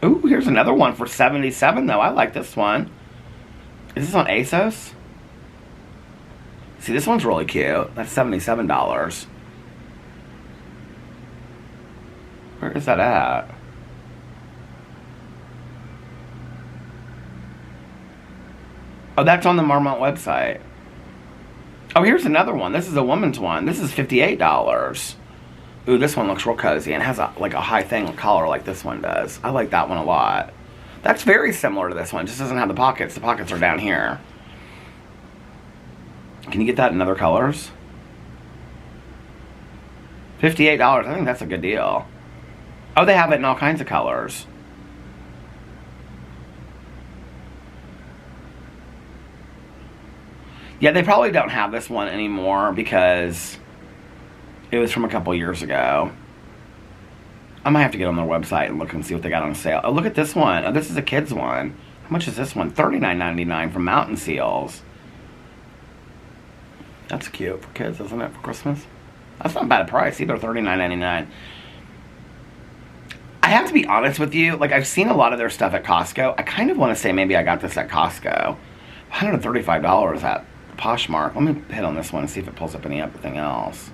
Ooh, here's another one for $77 though. I like this one. Is this on ASOS? See, this one's really cute. That's $77. Where is that at? Oh, that's on the Marmot website. Oh, here's another one. This is a woman's one. This is $58. Ooh, this one looks real cozy and has like a high thing collar like this one does. I like that one a lot. That's very similar to this one. It just doesn't have the pockets. The pockets are down here. Can you get that in other colors? $58. I think that's a good deal. Oh, they have it in all kinds of colors. Yeah, they probably don't have this one anymore because... it was from a couple years ago. I might have to get on their website and look and see what they got on sale. Oh, look at this one. Oh, this is a kid's one. How much is this one? $39.99 from Mountain Seals. That's cute for kids, isn't it, for Christmas? That's not a bad price either, $39.99. I have to be honest with you, like I've seen a lot of their stuff at Costco. I kind of want to say maybe I got this at Costco. $135 at Poshmark. Let me hit on this one and see if it pulls up anything else.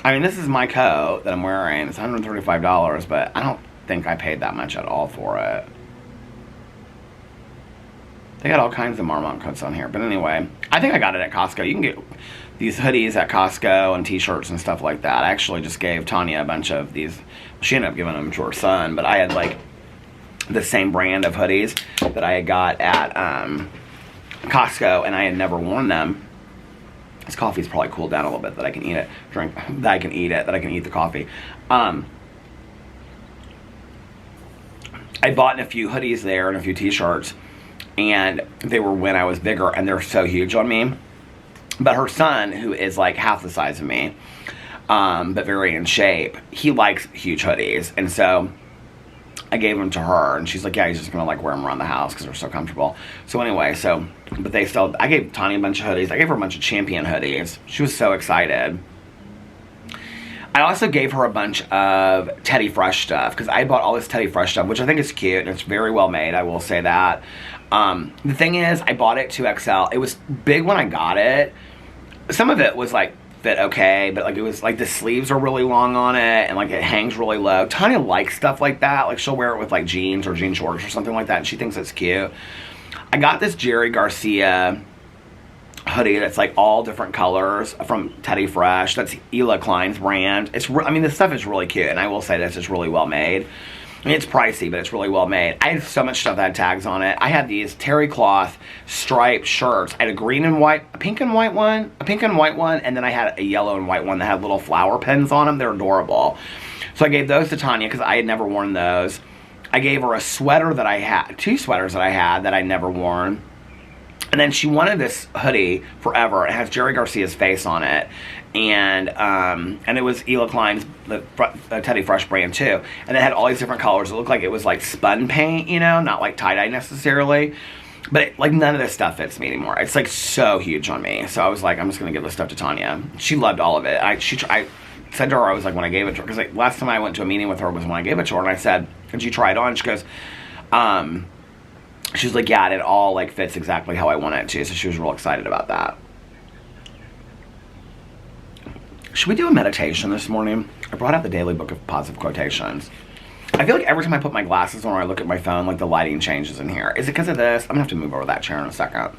I mean, this is my coat that I'm wearing. It's $135, but I don't think I paid that much at all for it. They got all kinds of Marmont coats on here. But anyway, I think I got it at Costco. You can get these hoodies at Costco and t-shirts and stuff like that. I actually just gave Tanya a bunch of these. She ended up giving them to her son, but I had like the same brand of hoodies that I had got at Costco, and I had never worn them. This coffee's probably cooled down a little bit that I can eat it. That I can eat the coffee. I bought a few hoodies there and a few t-shirts, and they were when I was bigger, and they're so huge on me. But her son, who is like half the size of me, but very in shape, he likes huge hoodies, and so I gave them to her, and she's like, yeah, he's just gonna like wear them around the house because they're so comfortable. So anyway, but they still, I gave Tanya a bunch of hoodies. I gave her a bunch of Champion hoodies. She was so excited. I also gave her a bunch of Teddy Fresh stuff, because I bought all this Teddy Fresh stuff, which I think is cute, and it's very well made, I will say that. The thing is, I bought it 2XL. It was big when I got it. Some of it was like fit okay, but like it was like the sleeves are really long on it, and like it hangs really low. Tanya likes stuff like that. Like she'll wear it with like jeans or jean shorts or something like that, and she thinks it's cute. I got this Jerry Garcia hoodie that's like all different colors from Teddy Fresh. That's Ela Klein's brand. I mean, this stuff is really cute, and I will say this is really well made. I mean, it's pricey, but it's really well made. I had so much stuff that had tags on it. I had these terry cloth striped shirts. I had a green and white, a pink and white one, and then I had a yellow and white one that had little flower pins on them. They're adorable. So I gave those to Tanya because I had never worn those. I gave her a sweater that I had, 2 sweaters that I had that I'd never worn. And then she wanted this hoodie forever. It has Jerry Garcia's face on it. And it was Ela Klein's, the Teddy Fresh brand too. And it had all these different colors. It looked like it was like spun paint, you know, not like tie-dye necessarily. But like none of this stuff fits me anymore. It's like so huge on me. So I was like, I'm just going to give this stuff to Tanya. She loved all of it. I said to her, I was like, when I gave it to her, because like, last time I went to a meeting with her was when I gave it to her. And I said, did you try it on? She goes, she was like, yeah, it all like fits exactly how I want it to. So she was real excited about that. Should we do a meditation this morning? I brought out the Daily Book of Positive Quotations. I feel like every time I put my glasses on or I look at my phone, like the lighting changes in here. Is it because of this? I'm gonna have to move over that chair in a second.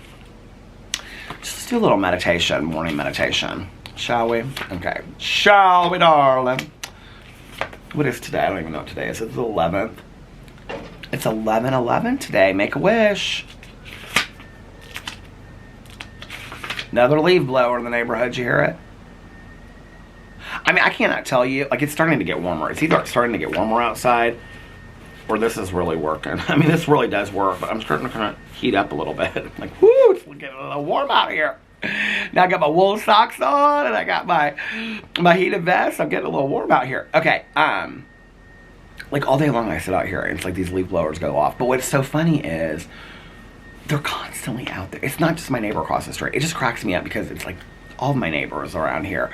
Just do a little meditation, morning meditation. Shall we? Okay. Shall we, darling? What is today? I don't even know what today is. It's the 11th. It's 11/11 today. Make a wish. Another leaf blower in the neighborhood. You hear it? I mean, I cannot tell you. Like, it's starting to get warmer. It's either starting to get warmer outside, or this is really working. I mean, this really does work, but I'm starting to kind of heat up a little bit. Like, whoo, it's getting a little warm out here. Now I got my wool socks on, and I got my heated vest. I'm getting a little warm out here. Okay, like all day long I sit out here and it's like these leaf blowers go off. But what's so funny is they're constantly out there. It's not just my neighbor across the street. It just cracks me up because it's like all of my neighbors around here.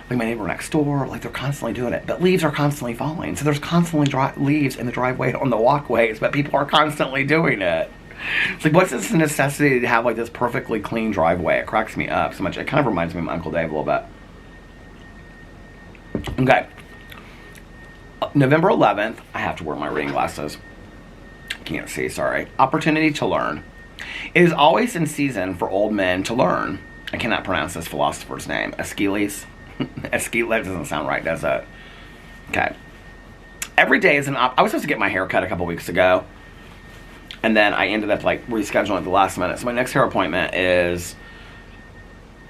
Like my neighbor next door, like they're constantly doing it. But leaves are constantly falling. So there's constantly leaves in the driveway, on the walkways, but people are constantly doing it. It's like, what's this necessity to have like this perfectly clean driveway? It cracks me up so much. It kind of reminds me of my Uncle Dave a little bit. Okay. November 11th, I have to wear my reading glasses. Can't see, sorry. Opportunity to learn. It is always in season for old men to learn. I cannot pronounce this philosopher's name. Aeschylus? Aeschylus doesn't sound right, does it? Okay. Every day is I was supposed to get my hair cut a couple weeks ago. And then I ended up like rescheduling at the last minute. So my next hair appointment is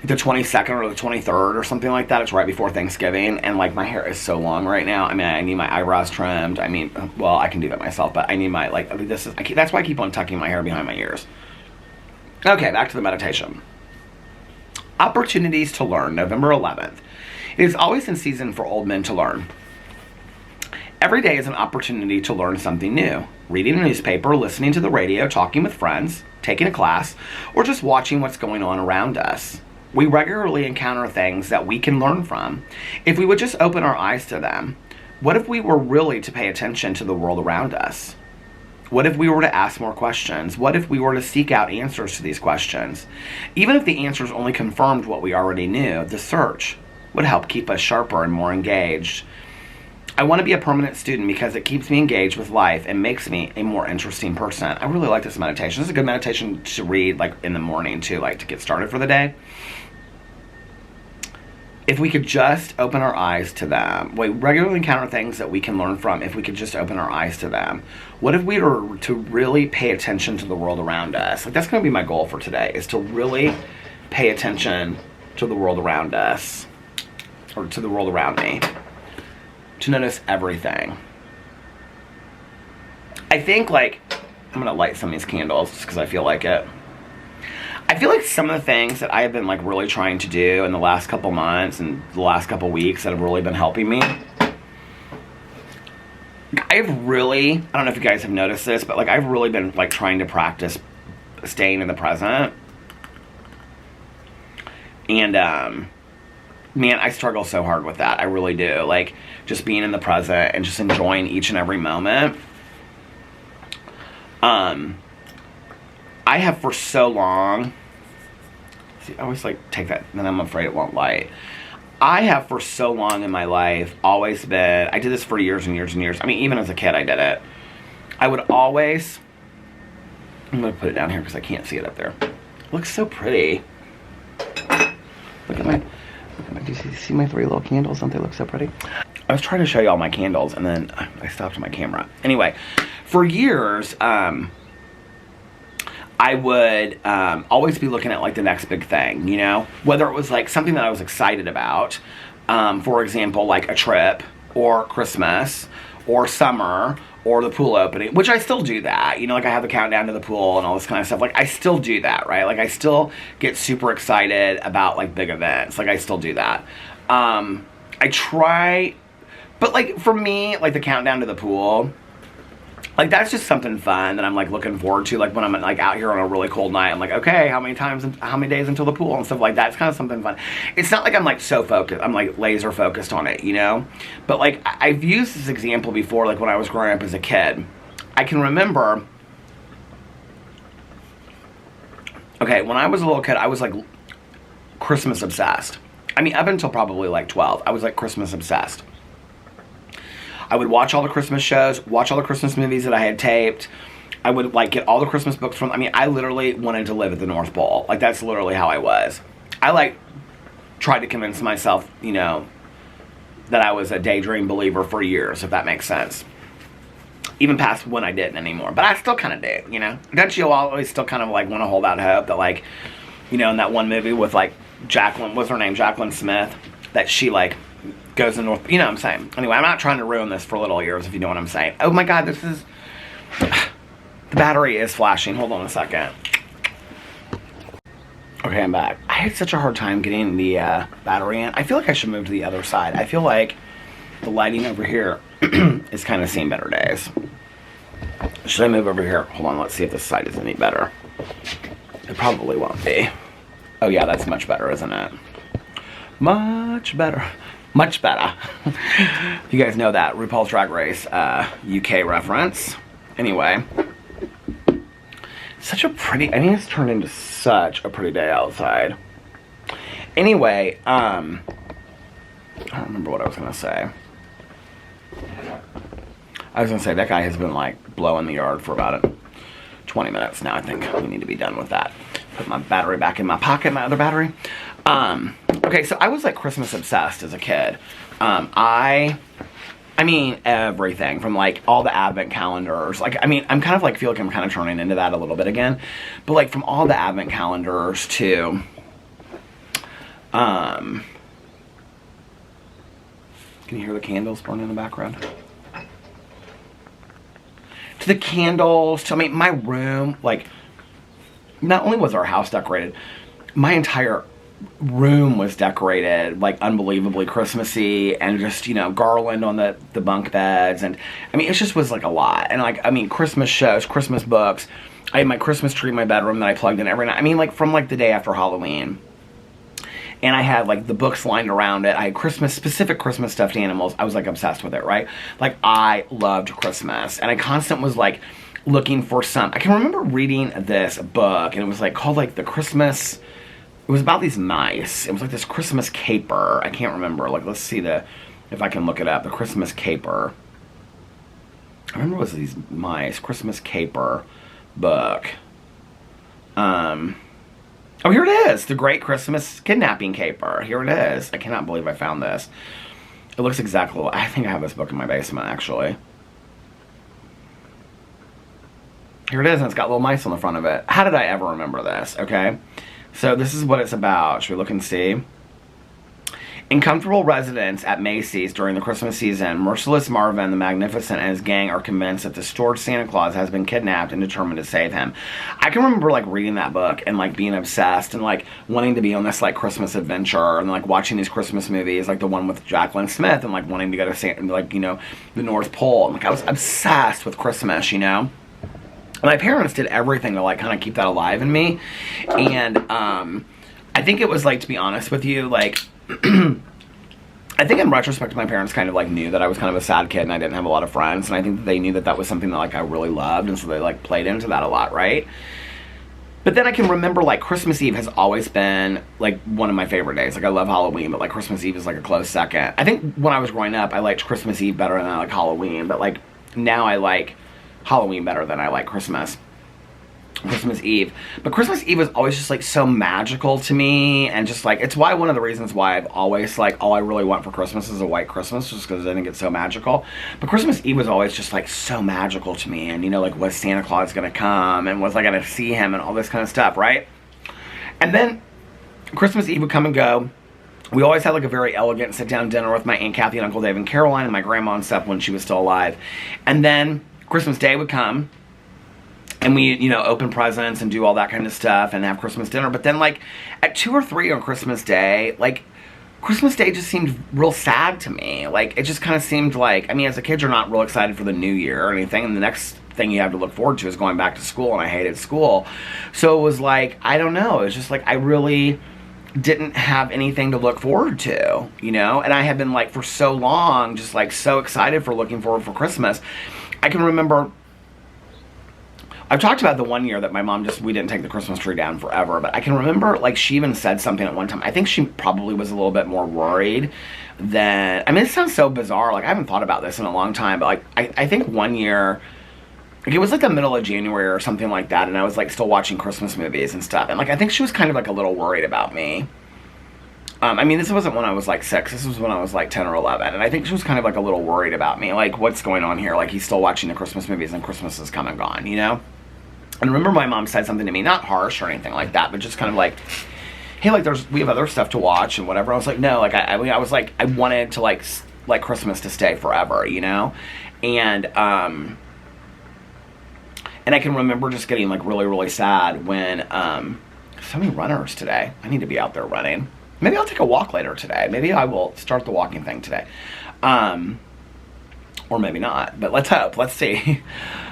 the 22nd or the 23rd or something like that. It's right before Thanksgiving, and like my hair is so long right now. I mean, I need my eyebrows trimmed. I mean, well, I can do that myself, but I need my like this is that's why I keep on tucking my hair behind my ears. Okay, back to the meditation. Opportunities to learn, November 11th. It is always in season for old men to learn. Every day is an opportunity to learn something new. reading a newspaper, listening to the radio, talking with friends, taking a class, or just watching what's going on around us. We regularly encounter things that we can learn from if we would just open our eyes to them. What if we were really to pay attention to the world around us? What if we were to ask more questions? What if we were to seek out answers to these questions? Even if the answers only confirmed what we already knew, the search would help keep us sharper and more engaged. I want to be a permanent student because it keeps me engaged with life and makes me a more interesting person. I really like this meditation. This is a good meditation to read like in the morning too, like to get started for the day. If we could just open our eyes to them. We regularly encounter things that we can learn from if we could just open our eyes to them. What if we were to really pay attention to the world around us? Like, that's going to be my goal for today, is to really pay attention to the world around us, or to the world around me, to notice everything. I think, like, I'm going to light some of these candles just because I feel like it. I feel like some of the things that I have been like really trying to do in the last couple months and the last couple weeks that have really been helping me. I've really, I don't know if you guys have noticed this, but like I've really been like trying to practice staying in the present. And man, I struggle so hard with that. I really do. Like just being in the present and just enjoying each and every moment. I have for so long, see, I always like take that, and then I'm afraid it won't light. I have for so long in my life always been, I did this for years and years and years. I mean, even as a kid I did it. I would always, I'm going to put it down here because I can't see it up there. It looks so pretty. Look at my, do you see my 3 little candles? Don't they look so pretty? I was trying to show you all my candles and then I stopped my camera. Anyway, for years, I would always be looking at like the next big thing, you know, whether it was like something that I was excited about, for example, like a trip or Christmas or summer or the pool opening, which I still do that, you know, like I have the countdown to the pool and all this kind of stuff. Like I still do that, right? Like I still get super excited about like big events. Like I still do that. I try, but like for me, like the countdown to the pool, like that's just something fun that I'm like looking forward to. Like when I'm like out here on a really cold night, I'm like, okay, how many days until the pool and stuff like that. It's kind of something fun. It's not like I'm like so focused. I'm like laser focused on it, you know? But like I've used this example before, like when I was growing up as a kid. I can remember, okay, when I was a little kid, I was like Christmas obsessed. I mean, up until probably like 12, I was like Christmas obsessed. I would watch all the Christmas shows, watch all the Christmas movies that I had taped. I would like get all the Christmas books from, I mean, I literally wanted to live at the North Pole. Like that's literally how I was. I like tried to convince myself, you know, that I was a daydream believer for years, if that makes sense. Even past when I didn't anymore. But I still kind of do, you know. Don't you always still kind of like want to hold out hope that like, you know, in that one movie with like Jacqueline, what's her name? Jacqueline Smith, that she like goes in North, you know what I'm saying. Anyway, I'm not trying to ruin this for little ears, if you know what I'm saying. Oh my God, this is, the battery is flashing. Hold on a second. Okay, I'm back. I had such a hard time getting the battery in. I feel like I should move to the other side. I feel like the lighting over here is kind of seeing better days. Should I move over here? Hold on, let's see if this side is any better. It probably won't be. Oh yeah, that's much better, isn't it? Much better. Much better. You guys know that RuPaul's Drag Race UK reference. Anyway, such a pretty, I mean, it's turned into such a pretty day outside. Anyway, I don't remember what I was gonna say. I was gonna say that guy has been like blowing the yard for about 20 minutes now. I think we need to be done with that. Put my battery back in my pocket, my other battery. Okay, so I was like Christmas obsessed as a kid. I mean, everything from like all the advent calendars. Like, I mean, I'm kind of like, feel like I'm kind of turning into that a little bit again. But like from all the advent calendars to, can you hear the candles burning in the background? To the candles, to, I mean, my room, like, not only was our house decorated, my entire room was decorated like unbelievably Christmassy, and just, you know, garland on the bunk beds, and I mean, it just was like a lot. And like, I mean, Christmas shows, Christmas books. I had my Christmas tree in my bedroom that I plugged in every night. I mean, like from like the day after Halloween. And I had like the books lined around it. I had specific Christmas stuffed animals. I was like obsessed with it, right? Like I loved Christmas, and I constantly was like looking for some. I can remember reading this book, and it was like called like the Christmas. It was about these mice. It was like this Christmas caper. I can't remember. Like, let's see if I can look it up. The Christmas caper. I remember it was these mice. Christmas caper book. Oh, here it is. The Great Christmas Kidnapping Caper. Here it is. I cannot believe I found this. It looks exactly. I think I have this book in my basement, actually. Here it is, and it's got little mice on the front of it. How did I ever remember this? Okay. So this is what it's about. Should we look and see? In comfortable residence at Macy's during the Christmas season, Merciless Marvin the Magnificent and his gang are convinced that the storage Santa Claus has been kidnapped and determined to save him. I can remember like reading that book and like being obsessed and like wanting to be on this like Christmas adventure, and like watching these Christmas movies, like the one with Jacqueline Smith, and like wanting to go to Santa, like, you know, the North Pole. And like I was obsessed with Christmas, you know. My parents did everything to like kind of keep that alive in me. And I think it was like, to be honest with you, like I think in retrospect my parents kind of like knew that I was kind of a sad kid and I didn't have a lot of friends, and I think that they knew that that was something that like I really loved, and so they like played into that a lot, right? But then I can remember like Christmas Eve has always been like one of my favorite days. Like I love Halloween, but like Christmas Eve is like a close second. I think when I was growing up I liked Christmas Eve better than I like Halloween, but like now I like Halloween better than I like Christmas Eve. But Christmas Eve was always just like so magical to me, and just like, it's why one of the reasons why I've always like, all I really want for Christmas is a white Christmas, just because I think it's so magical. But Christmas Eve was always just like so magical to me, and you know, like, was Santa Claus gonna come, and was I gonna see him, and all this kind of stuff, right? And then Christmas Eve would come and go. We always had like a very elegant sit-down dinner with my Aunt Kathy and Uncle Dave and Caroline and my grandma and stuff when she was still alive. And then Christmas Day would come, and we, you know, open presents and do all that kind of stuff and have Christmas dinner. But then, like, at 2 or 3 on Christmas Day, like, Christmas Day just seemed real sad to me. Like, it just kind of seemed like, I mean, as a kid, you're not real excited for the new year or anything. And the next thing you have to look forward to is going back to school, and I hated school. So it was like, I don't know. It was just like, I really didn't have anything to look forward to, you know? And I had been, like, for so long, just, like, so excited for looking forward for Christmas. I can remember, I've talked about the one year that my mom we didn't take the Christmas tree down forever, but I can remember, like, she even said something at one time. I think she probably was a little bit more worried than, I mean, it sounds so bizarre. Like, I haven't thought about this in a long time, but, like, I think one year, like, it was, like, the middle of January or something like that, and I was, like, still watching Christmas movies and stuff, and, like, I think she was kind of, like, a little worried about me. I mean, this wasn't when I was, like, 6. This was when I was, like, 10 or 11. And I think she was kind of, like, a little worried about me. Like, what's going on here? Like, he's still watching the Christmas movies and Christmas is come and gone, you know? And I remember my mom said something to me, not harsh or anything like that, but just kind of like, hey, like, we have other stuff to watch and whatever. I was like, no, like, I was like, I wanted to, like Christmas to stay forever, you know? And I can remember just getting, like, really, really sad when, so many runners today. I need to be out there running. Maybe I'll take a walk later today. Maybe I will start the walking thing today. Or maybe not, but let's hope. Let's see.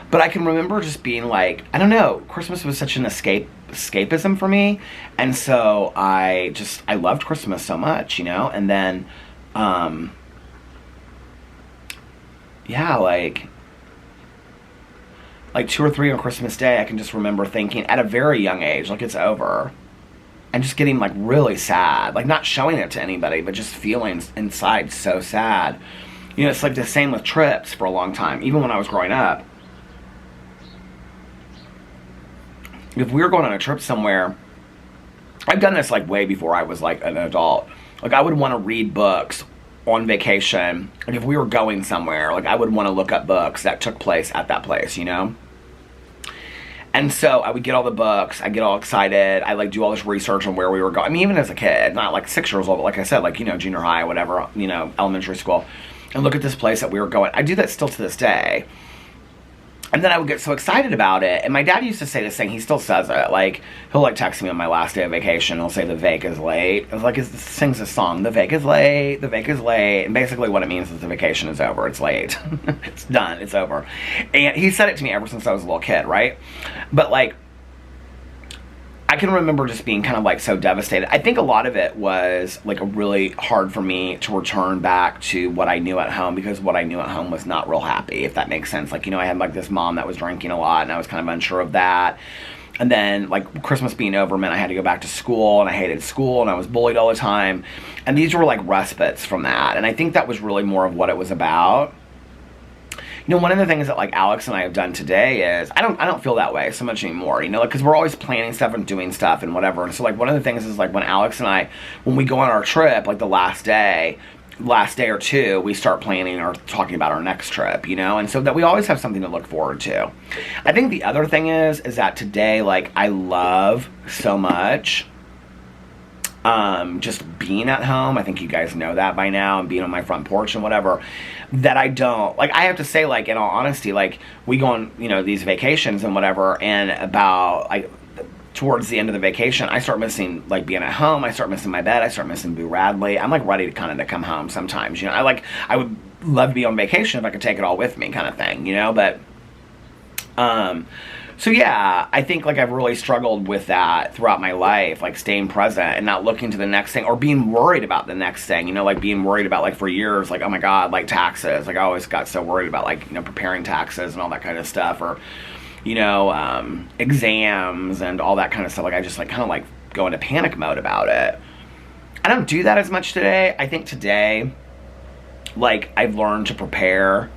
But I can remember just being like, I don't know, Christmas was such an escapism for me. And so I loved Christmas so much, you know? And then, yeah, like 2 or 3 on Christmas Day, I can just remember thinking at a very young age, like, it's over. And just getting, like, really sad. Like, not showing it to anybody, but just feeling inside so sad. You know, it's like the same with trips for a long time. Even when I was growing up. If we were going on a trip somewhere, I've done this, like, way before I was, like, an adult. Like, I would want to read books on vacation. Like, if we were going somewhere, like, I would want to look up books that took place at that place, you know? And so I would get all the books, I'd get all excited, I'd, like, do all this research on where we were going. I mean, even as a kid, not, like, 6 years old, but like I said, like, you know, junior high, whatever, you know, elementary school, and look at this place that we were going. I do that still to this day. And then I would get so excited about it. And my dad used to say this thing, he still says it. Like, he'll like text me on my last day of vacation. He'll say, the vake is late. I was like, sings a song, the vake is late, the vake is late. And basically what it means is the vacation is over. It's late. It's done. It's over. And he said it to me ever since I was a little kid, right? But like, I can remember just being kind of like so devastated. I think a lot of it was like really hard for me to return back to what I knew at home, because what I knew at home was not real happy, if that makes sense. Like, you know, I had like this mom that was drinking a lot and I was kind of unsure of that. And then like Christmas being over meant I had to go back to school, and I hated school and I was bullied all the time. And these were like respites from that. And I think that was really more of what it was about. You know, one of the things that like Alex and I have done today is I don't feel that way so much anymore, you know, like, because we're always planning stuff and doing stuff and whatever. And so like one of the things is like when Alex and I, when we go on our trip, like the last day or two, we start planning or talking about our next trip, you know, and so that we always have something to look forward to. I think the other thing is that today, like, I love so much just being at home. I think you guys know that by now, and being on my front porch and whatever, that I don't, like, I have to say, like, in all honesty, like, we go on, you know, these vacations and whatever, and about, like, towards the end of the vacation, I start missing, like, being at home. I start missing my bed. I start missing Boo Radley. I'm, like, ready to kind of to come home sometimes, you know. I would love to be on vacation if I could take it all with me kind of thing, you know, but, so yeah, I think like I've really struggled with that throughout my life, like staying present and not looking to the next thing or being worried about the next thing, you know, like being worried about, like, for years, like, oh my God, like taxes. Like I always got so worried about, like, you know, preparing taxes and all that kind of stuff, or, you know, exams and all that kind of stuff. Like I just like kind of like go into panic mode about it. I don't do that as much today. I think today, like, I've learned to prepare,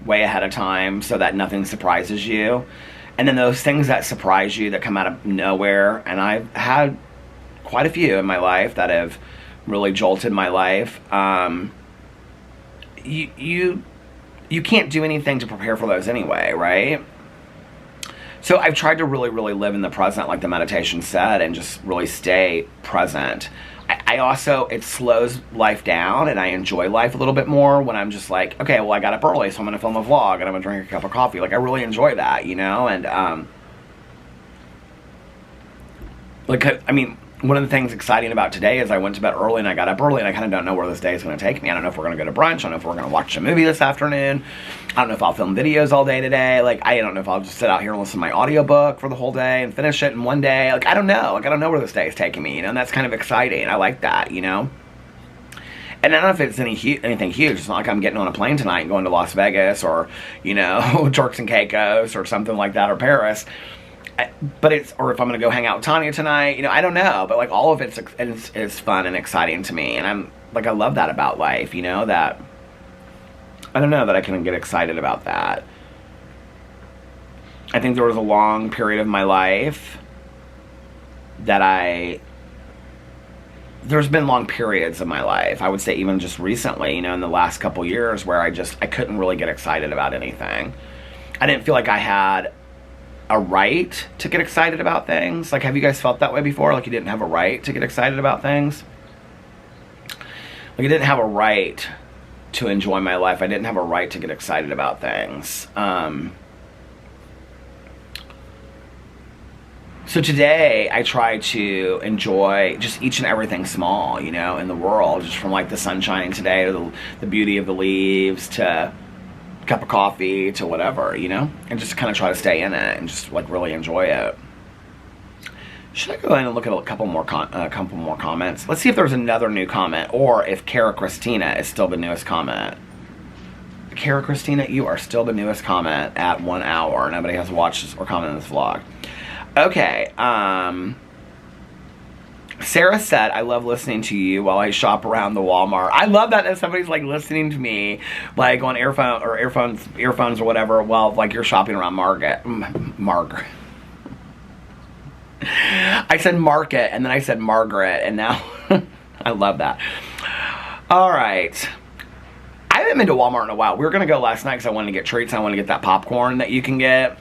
way ahead of time so that nothing surprises you. And then those things that surprise you that come out of nowhere, and I've had quite a few in my life that have really jolted my life. You can't do anything to prepare for those anyway, right? So I've tried to really, really live in the present, like the meditation said, and just really stay present. I also, it slows life down, and I enjoy life a little bit more when I'm just like, okay, well, I got up early, so I'm going to film a vlog, and I'm going to drink a cup of coffee. Like, I really enjoy that, you know? And, like, I mean, one of the things exciting about today is I went to bed early and I got up early, and I kind of don't know where this day is going to take me. I don't know if we're going to go to brunch. I don't know if we're going to watch a movie this afternoon. I don't know if I'll film videos all day today. Like, I don't know if I'll just sit out here and listen to my audiobook for the whole day and finish it in one day. Like, I don't know. Like, I don't know where this day is taking me, you know, and that's kind of exciting. I like that, you know? And I don't know if it's anything huge. It's not like I'm getting on a plane tonight and going to Las Vegas or, you know, Turks and Caicos or something like that, or Paris. But it's, or if I'm going to go hang out with Tanya tonight, you know, I don't know. But, like, all of it's fun and exciting to me. And I'm, like, I love that about life, you know, that, I don't know, that I can get excited about that. I think there was a long period of my life that there's been long periods of my life, I would say even just recently, you know, in the last couple years, where I couldn't really get excited about anything. I didn't feel like I had a right to get excited about things. Like, have you guys felt that way before? Like, you didn't have a right to get excited about things? Like, I didn't have a right to enjoy my life. I didn't have a right to get excited about things. So today, I try to enjoy just each and everything small, you know, in the world. Just from, like, the sun shining today, to the beauty of the leaves, to cup of coffee, to whatever, you know, and just kind of try to stay in it and just, like, really enjoy it. Should I go ahead and look at a couple more comments? Let's see if there's another new comment, or if Cara Christina is still the newest comment. Cara Christina, you are still the newest comment at 1 hour. Nobody has watched or commented on this vlog. Okay, Sarah said, I love listening to you while I shop around the Walmart. I love that somebody's, like, listening to me, like, on earphones or whatever, while, like, you're shopping around Margaret. I said Market, and then I said Margaret, and now I love that. All right. I haven't been to Walmart in a while. We were going to go last night because I wanted to get treats. I wanted to get that popcorn that you can get.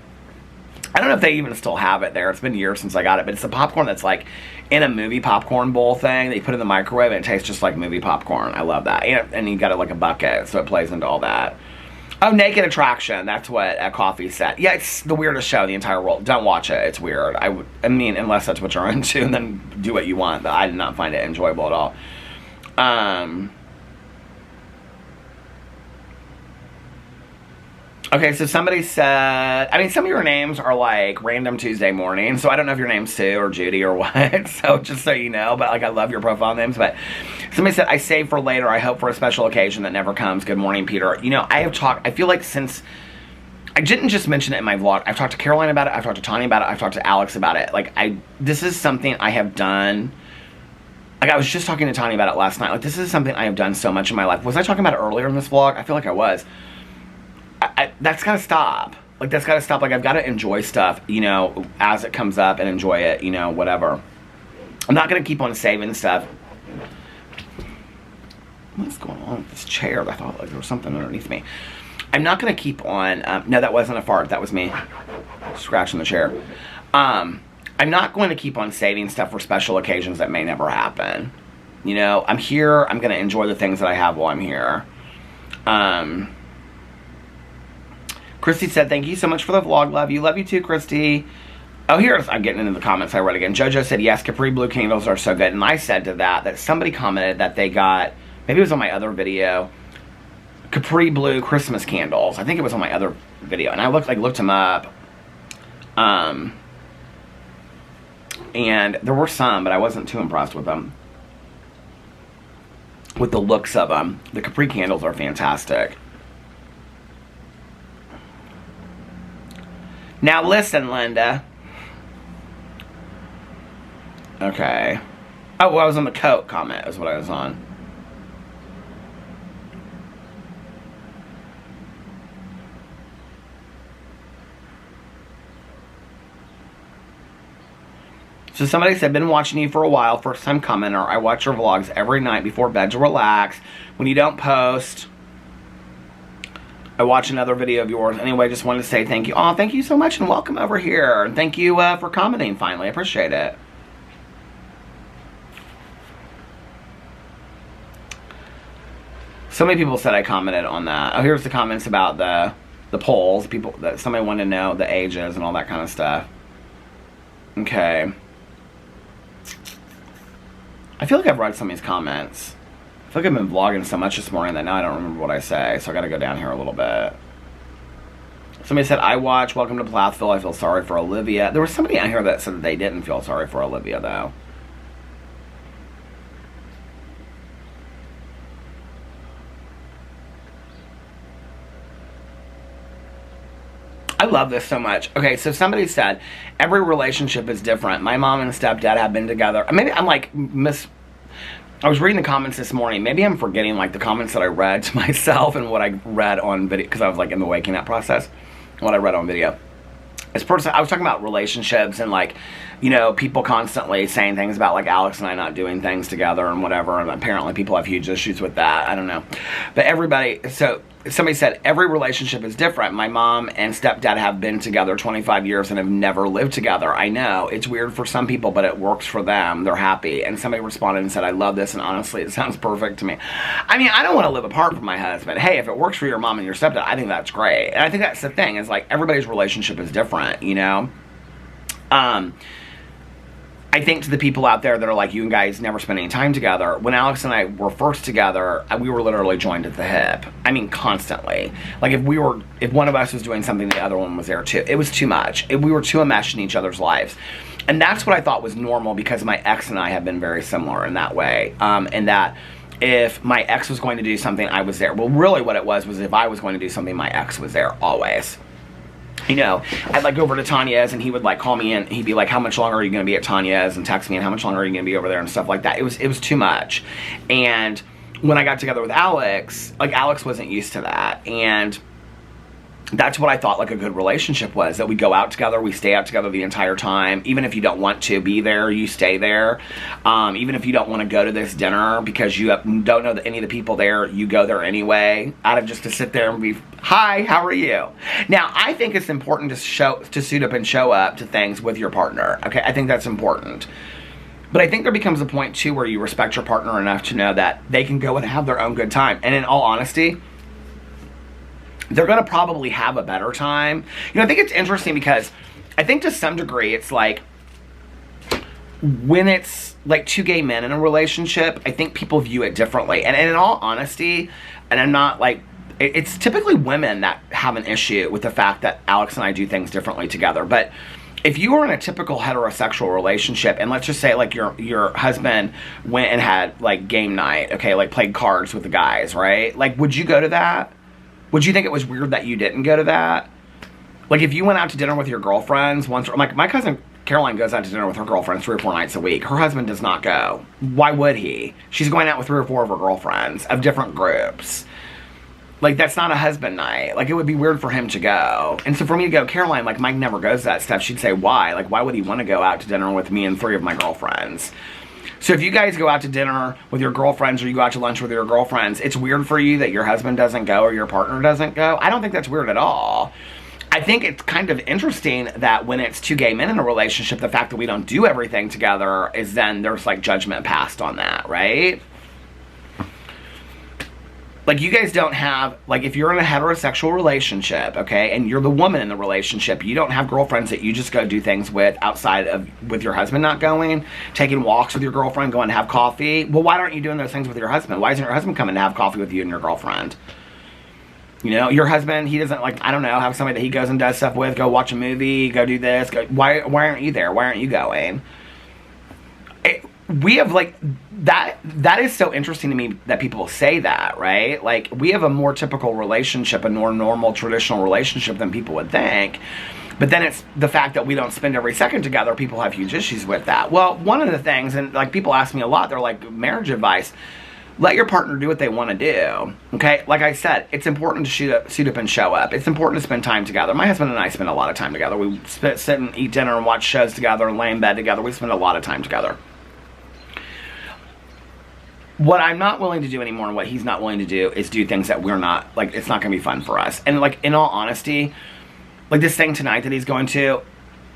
I don't know if they even still have it there. It's been years since I got it, but it's a popcorn that's, like, in a movie popcorn bowl thing that you put in the microwave, and it tastes just like movie popcorn. I love that. And you got it like a bucket, so it plays into all that. Oh, Naked Attraction. That's what Coffee said. Yeah, it's the weirdest show in the entire world. Don't watch it. It's weird. I mean, unless that's what you're into, then do what you want. But I did not find it enjoyable at all. Okay, so somebody said, I mean, some of your names are like Random Tuesday Morning, so I don't know if your name's Sue or Judy or what, so just so you know, but like I love your profile names. But somebody said, I save for later, I hope for a special occasion that never comes. Good morning, Peter. You know, I feel like since, I didn't just mention it in my vlog, I've talked to Caroline about it, I've talked to Tanya about it, I've talked to Alex about it. Like, this is something I have done. Like, I was just talking to Tanya about it last night. Like, this is something I have done so much in my life. Was I talking about it earlier in this vlog? I feel like I was. That's gotta stop. Like, that's gotta stop. Like, I've gotta enjoy stuff, you know, as it comes up and enjoy it, you know, whatever. I'm not gonna keep on saving stuff. What's going on with this chair? I thought like there was something underneath me. I'm not gonna keep on, no, that wasn't a fart. That was me scratching the chair. I'm not going to keep on saving stuff for special occasions that may never happen. You know, I'm here. I'm gonna enjoy the things that I have while I'm here. Christy said, thank you so much for the vlog. Love you. Love you too, Christy. Oh, I'm getting into the comments I read again. Jojo said, yes, Capri Blue candles are so good. And I said to that somebody commented that they got, maybe it was on my other video, Capri Blue Christmas candles. I think it was on my other video. And I looked them up. And there were some, but I wasn't too impressed with them. With the looks of them. The Capri candles are fantastic. Now listen, Linda. Okay. Oh, well, I was on the coat comment is what I was on. So somebody said, been watching you for a while, first time commenter. I watch your vlogs every night before bed to relax. When you don't post, I watch another video of yours. Anyway, just wanted to say thank you. Oh, thank you so much and welcome over here. And thank you for commenting finally. I appreciate it. So many people said I commented on that. Oh, here's the comments about the polls. People that somebody wanted to know the ages and all that kind of stuff. Okay. I feel like I've read some of these comments. I feel like I've been vlogging so much this morning that now I don't remember what I say, so I gotta go down here a little bit. Somebody said, I watch Welcome to Plathville, I feel sorry for Olivia. There was somebody out here that said that they didn't feel sorry for Olivia, though. I love this so much. Okay, so somebody said, every relationship is different. My mom and stepdad have been together. Maybe I'm like, I was reading the comments this morning. Maybe I'm forgetting like the comments that I read to myself and what I read on video, because I was like in the waking up process, what I read on video. I was talking about relationships and like, you know, people constantly saying things about like Alex and I not doing things together and whatever, and apparently people have huge issues with that. I don't know. But so somebody said, every relationship is different. My mom and stepdad have been together 25 years and have never lived together. I know, it's weird for some people, but it works for them. They're happy. And somebody responded and said, I love this, and honestly, it sounds perfect to me. I mean, I don't want to live apart from my husband. Hey, if it works for your mom and your stepdad, I think that's great. And I think that's the thing, is like, everybody's relationship is different, you know? I think to the people out there that are like, you guys never spend any time together, when Alex and I were first together, we were literally joined at the hip. I mean, constantly. Like, if one of us was doing something, the other one was there too. It was too much. We were too enmeshed in each other's lives. And that's what I thought was normal, because my ex and I have been very similar in that way. And that if my ex was going to do something, I was there. Well, really what it was if I was going to do something, my ex was there always. You know, I'd like go over to Tanya's and he would like call me in. He'd be like, how much longer are you going to be at Tanya's? And text me, and how much longer are you going to be over there and stuff like that. It was too much. And when I got together with Alex, like Alex wasn't used to that. And that's what I thought like a good relationship was, that we go out together, we stay out together the entire time. Even if you don't want to be there, you stay there. Even if you don't want to go to this dinner because you don't know any of the people there, you go there anyway, out of just to sit there and be, hi, how are you? Now, I think it's important to suit up and show up to things with your partner. Okay, I think that's important. But I think there becomes a point too where you respect your partner enough to know that they can go and have their own good time. And in all honesty, they're going to probably have a better time. You know, I think it's interesting because I think to some degree it's like when it's like two gay men in a relationship, I think people view it differently. And in all honesty, and I'm not like, it's typically women that have an issue with the fact that Alex and I do things differently together. But if you were in a typical heterosexual relationship, and let's just say like your husband went and had like game night, okay, like played cards with the guys, right? Like, would you go to that? Would you think it was weird that you didn't go to that? Like, if you went out to dinner with your girlfriends once, like my cousin Caroline goes out to dinner with her girlfriends 3 or 4 nights a week. Her husband does not go. Why would he? She's going out with 3 or 4 of her girlfriends of different groups. Like, that's not a husband night. Like, it would be weird for him to go. And so for me to go, Caroline, like, Mike never goes to that stuff. She'd say, why? Like, why would he want to go out to dinner with me and 3 of my girlfriends? So if you guys go out to dinner with your girlfriends or you go out to lunch with your girlfriends, it's weird for you that your husband doesn't go or your partner doesn't go? I don't think that's weird at all. I think it's kind of interesting that when it's two gay men in a relationship, the fact that we don't do everything together is then there's like judgment passed on that, right? Like, you guys don't have, like, if you're in a heterosexual relationship, okay, and you're the woman in the relationship, you don't have girlfriends that you just go do things with outside of, with your husband not going, taking walks with your girlfriend, going to have coffee. Well, why aren't you doing those things with your husband? Why isn't your husband coming to have coffee with you and your girlfriend? You know, your husband, he doesn't, like, I don't know, have somebody that he goes and does stuff with, go watch a movie, go do this, go, why aren't you there? Why aren't you going? We have, like, that is so interesting to me that people say that, right? Like, we have a more typical relationship, a more normal, traditional relationship than people would think. But then it's the fact that we don't spend every second together. People have huge issues with that. Well, one of the things, and, like, people ask me a lot, they're like, marriage advice, let your partner do what they want to do, okay? Like I said, it's important to suit up and show up. It's important to spend time together. My husband and I spend a lot of time together. We sit and eat dinner and watch shows together and lay in bed together. We spend a lot of time together. What I'm not willing to do anymore and what he's not willing to do is do things that we're not, like, it's not going to be fun for us. And, like, in all honesty, like, this thing tonight that he's going to,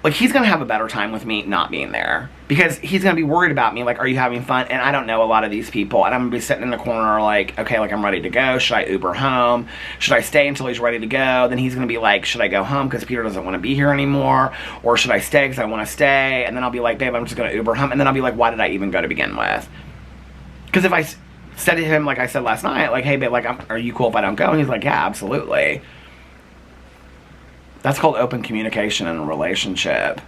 like, he's going to have a better time with me not being there. Because he's going to be worried about me, like, are you having fun? And I don't know a lot of these people. And I'm going to be sitting in the corner like, okay, like, I'm ready to go. Should I Uber home? Should I stay until he's ready to go? Then he's going to be like, should I go home because Peter doesn't want to be here anymore? Or should I stay because I want to stay? And then I'll be like, babe, I'm just going to Uber home. And then I'll be like, why did I even go to begin with? Because if I said to him, like I said last night, like, hey, babe, like, are you cool if I don't go? And he's like, yeah, absolutely. That's called open communication in a relationship.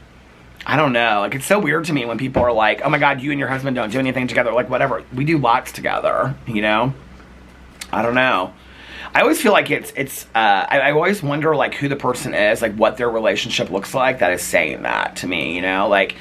I don't know. Like, it's so weird to me when people are like, oh my God, you and your husband don't do anything together. Like, whatever. We do lots together, you know? I don't know. I always feel like I always wonder, like, who the person is, like, what their relationship looks like that is saying that to me, you know? Like,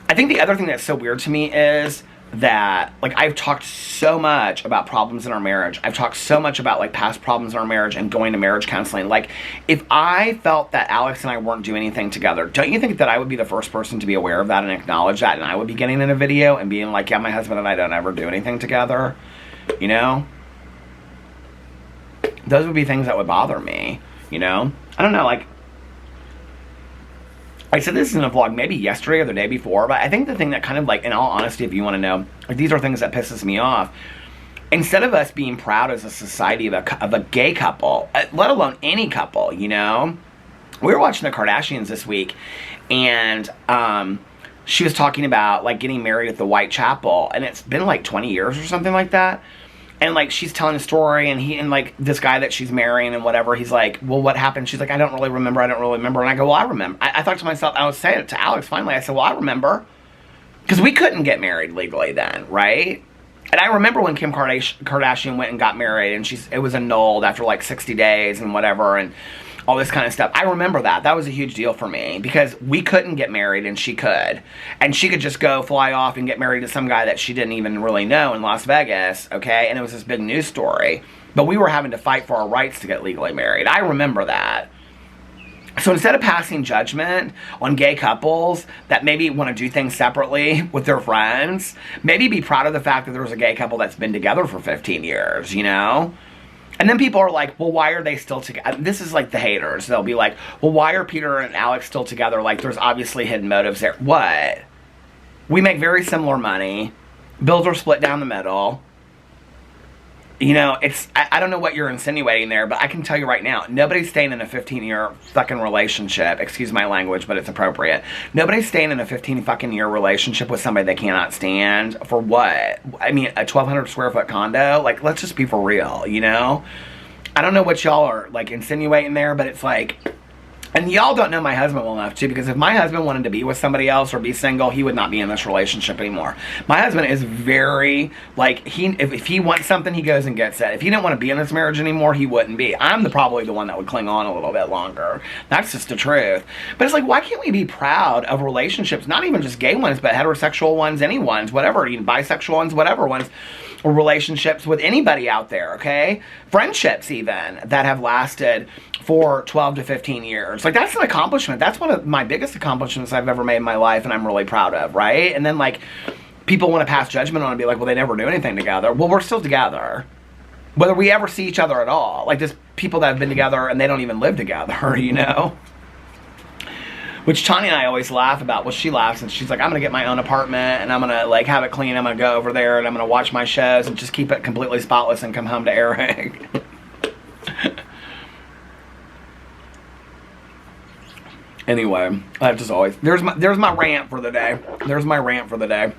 I think the other thing that's so weird to me is that, like, I've talked so much about problems in our marriage. I've talked so much about, like, past problems in our marriage and going to marriage counseling. Like, if I felt that Alex and I weren't doing anything together, don't you think that I would be the first person to be aware of that and acknowledge that? And I would be getting in a video and being like, yeah, my husband and I don't ever do anything together. You know? Those would be things that would bother me. You know? I don't know, like, I said this in a vlog maybe yesterday or the day before, but I think the thing that kind of, like, in all honesty, if you want to know, like, these are things that pisses me off. Instead of us being proud as a society of a gay couple, let alone any couple, you know? We were watching the Kardashians this week, and she was talking about, like, getting married at the Whitechapel, and it's been, like, 20 years or something like that. And, like, she's telling a story, and like, this guy that she's marrying and whatever, he's like, well, what happened? She's like, I don't really remember. And I go, well, I remember. I thought to myself, I was saying it to Alex finally. I said, well, I remember. Because we couldn't get married legally then, right? And I remember when Kim Kardashian went and got married, and it was annulled after, like, 60 days and whatever, and all this kind of stuff. I remember that. That was a huge deal for me because we couldn't get married and she could. And she could just go fly off and get married to some guy that she didn't even really know in Las Vegas, okay? And it was this big news story. But we were having to fight for our rights to get legally married. I remember that. So instead of passing judgment on gay couples that maybe want to do things separately with their friends, maybe be proud of the fact that there was a gay couple that's been together for 15 years, you know? And then people are like, well, why are they still together? This is like the haters. They'll be like, well, why are Peter and Alex still together? Like, there's obviously hidden motives there. What? We make very similar money. Bills are split down the middle. You know, I don't know what you're insinuating there, but I can tell you right now, nobody's staying in a 15-year fucking relationship. Excuse my language, but it's appropriate. Nobody's staying in a 15 fucking year relationship with somebody they cannot stand. For what? I mean, a 1,200 square foot condo? Like, let's just be for real, you know? I don't know what y'all are, like, insinuating there, but it's like... And y'all don't know my husband well enough, too, because if my husband wanted to be with somebody else or be single, he would not be in this relationship anymore. My husband is very, like, if he wants something, he goes and gets it. If he didn't want to be in this marriage anymore, he wouldn't be. I'm probably the one that would cling on a little bit longer. That's just the truth. But it's like, why can't we be proud of relationships, not even just gay ones, but heterosexual ones, any ones, whatever, even bisexual ones, whatever ones, or relationships with anybody out there, okay? Friendships, even, that have lasted for 12 to 15 years. Like, that's an accomplishment. That's one of my biggest accomplishments I've ever made in my life, and I'm really proud of, right? And then, like, people want to pass judgment on and be like, well, they never do anything together. Well, we're still together. Whether we ever see each other at all. Like, there's people that have been together and they don't even live together, you know? Which Tanya and I always laugh about. Well, she laughs and she's like, I'm going to get my own apartment and I'm going to, like, have it clean. I'm going to go over there and I'm going to watch my shows and just keep it completely spotless and come home to Eric. Anyway, I just always... There's my rant for the day. There's my rant for the day.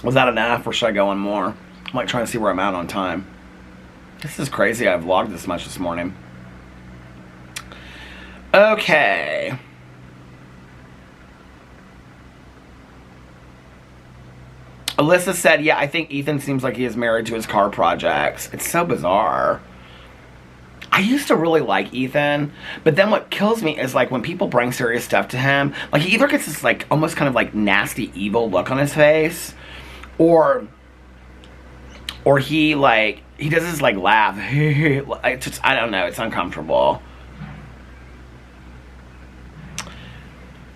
Was that enough or should I go on more? I'm, like, trying to see where I'm at on time. This is crazy. I vlogged this much this morning. Okay. Alyssa said, yeah, I think Ethan seems like he is married to his car projects. It's so bizarre. I used to really like Ethan, but then what kills me is, like, when people bring serious stuff to him, like, he either gets this, like, almost kind of, like, nasty, evil look on his face, or he, like, he does this, like, laugh. I don't know, it's uncomfortable.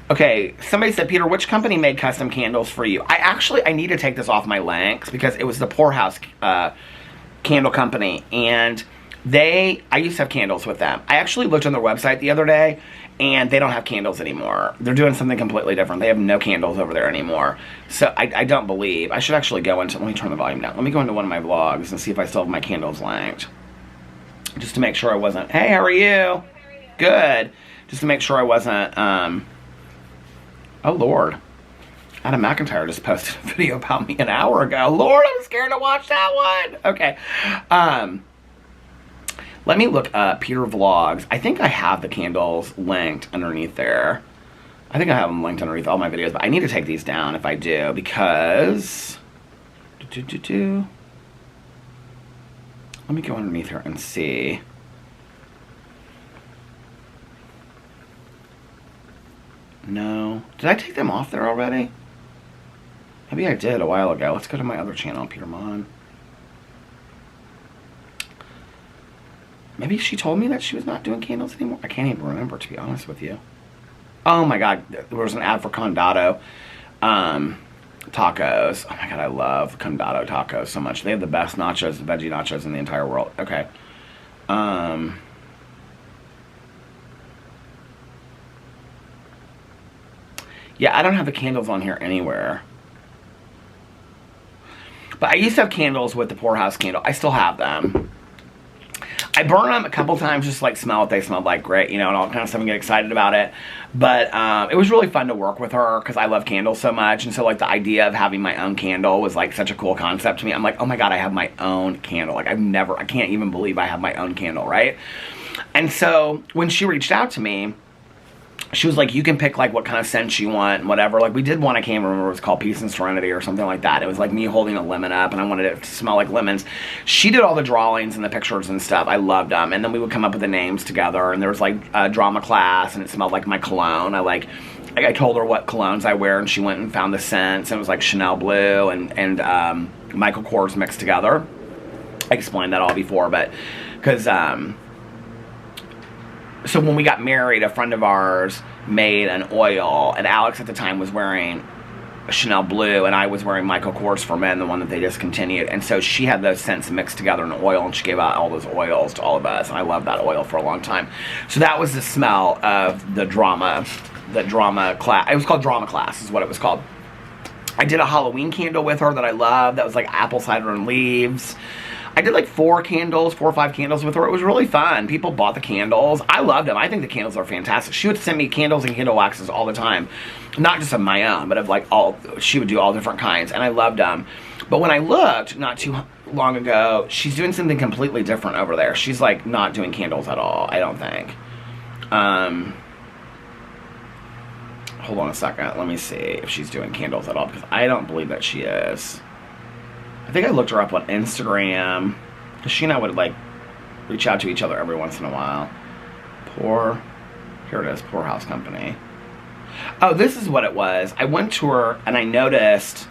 Okay, somebody said, Peter, which company made custom candles for you? I need to take this off my links because it was the Poorhouse candle company, and I used to have candles with them. I actually looked on their website the other day, and they don't have candles anymore. They're doing something completely different. They have no candles over there anymore. So I don't believe. I should actually go into, let me turn the volume down. Let me go into one of my vlogs and see if I still have my candles linked. Just to make sure I wasn't, hey, how are you? Good. Just to make sure I wasn't, oh, Lord. Adam McIntyre just posted a video about me an hour ago. Lord, I'm scared to watch that one. Okay. Let me look up Peter Vlogs. I think I have the candles linked underneath there. I think I have them linked underneath all my videos, but I need to take these down if I do, because... Let me go underneath here and see. No. Did I take them off there already? Maybe I did a while ago. Let's go to my other channel, Peter Monn. Maybe she told me that she was not doing candles anymore. I can't even remember, to be honest with you. Oh my God, there was an ad for Condado tacos. Oh my God, I love Condado tacos so much. They have the best nachos, veggie nachos in the entire world. Okay. Yeah, I don't have the candles on here anywhere. But I used to have candles with the Poorhouse candle. I still have them. I burn them a couple times just to, like, smell what they smelled like, great, you know, and all kind of stuff and get excited about it. But it was really fun to work with her because I love candles so much. And so, like, the idea of having my own candle was, like, such a cool concept to me. I'm like, oh my God, I have my own candle. Like, I can't even believe I have my own candle, right? And so when she reached out to me, she was like, you can pick, like, what kind of scent you want and whatever. Like, we did one, I can't remember, it was called Peace and Serenity or something like that. It was like me holding a lemon up and I wanted it to smell like lemons. She did all the drawings and the pictures and stuff. I loved them. And then we would come up with the names together, and there was, like, a drama class, and it smelled like my cologne. I told her what colognes I wear, and she went and found the scents, and it was like Chanel Blue and Michael Kors mixed together. I explained that all before, but because so when we got married, a friend of ours made an oil, and Alex at the time was wearing a Chanel Blue, and I was wearing Michael Kors for Men, the one that they discontinued. And so she had those scents mixed together in oil, and she gave out all those oils to all of us, and I loved that oil for a long time. So that was the smell of the drama class. It was called Drama Class is what it was called. I did a Halloween candle with her that I loved. That was like apple cider and leaves. I did like 4 or 5 candles with her. It was really fun. People bought the candles. I loved them. I think the candles are fantastic. She would send me candles and candle waxes all the time. Not just of my own, but of like she would do all different kinds. And I loved them. But when I looked not too long ago, she's doing something completely different over there. She's like not doing candles at all, I don't think. Hold on a second. Let me see if she's doing candles at all, because I don't believe that she is. I think I looked her up on Instagram, because she and I would like reach out to each other every once in a while. Here it is, Poor House Company. Oh, this is what it was. I went to her and I noticed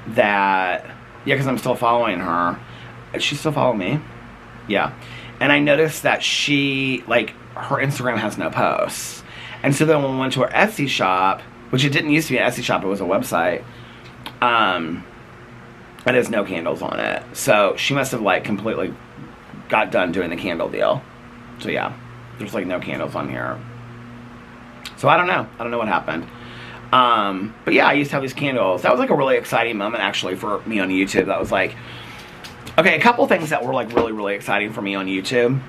that, yeah, because I'm still following her. Is she still following me? Yeah. And I noticed that she, like, her Instagram has no posts. And so then when we went to her Etsy shop, which it didn't used to be an Etsy shop, it was a website, it has no candles on it. So she must have like completely got done doing the candle deal. So yeah, there's like no candles on here. So I don't know what happened. But yeah, I used to have these candles. That was like a really exciting moment actually for me on YouTube. That was like, okay, a couple things that were like really, really exciting for me on YouTube.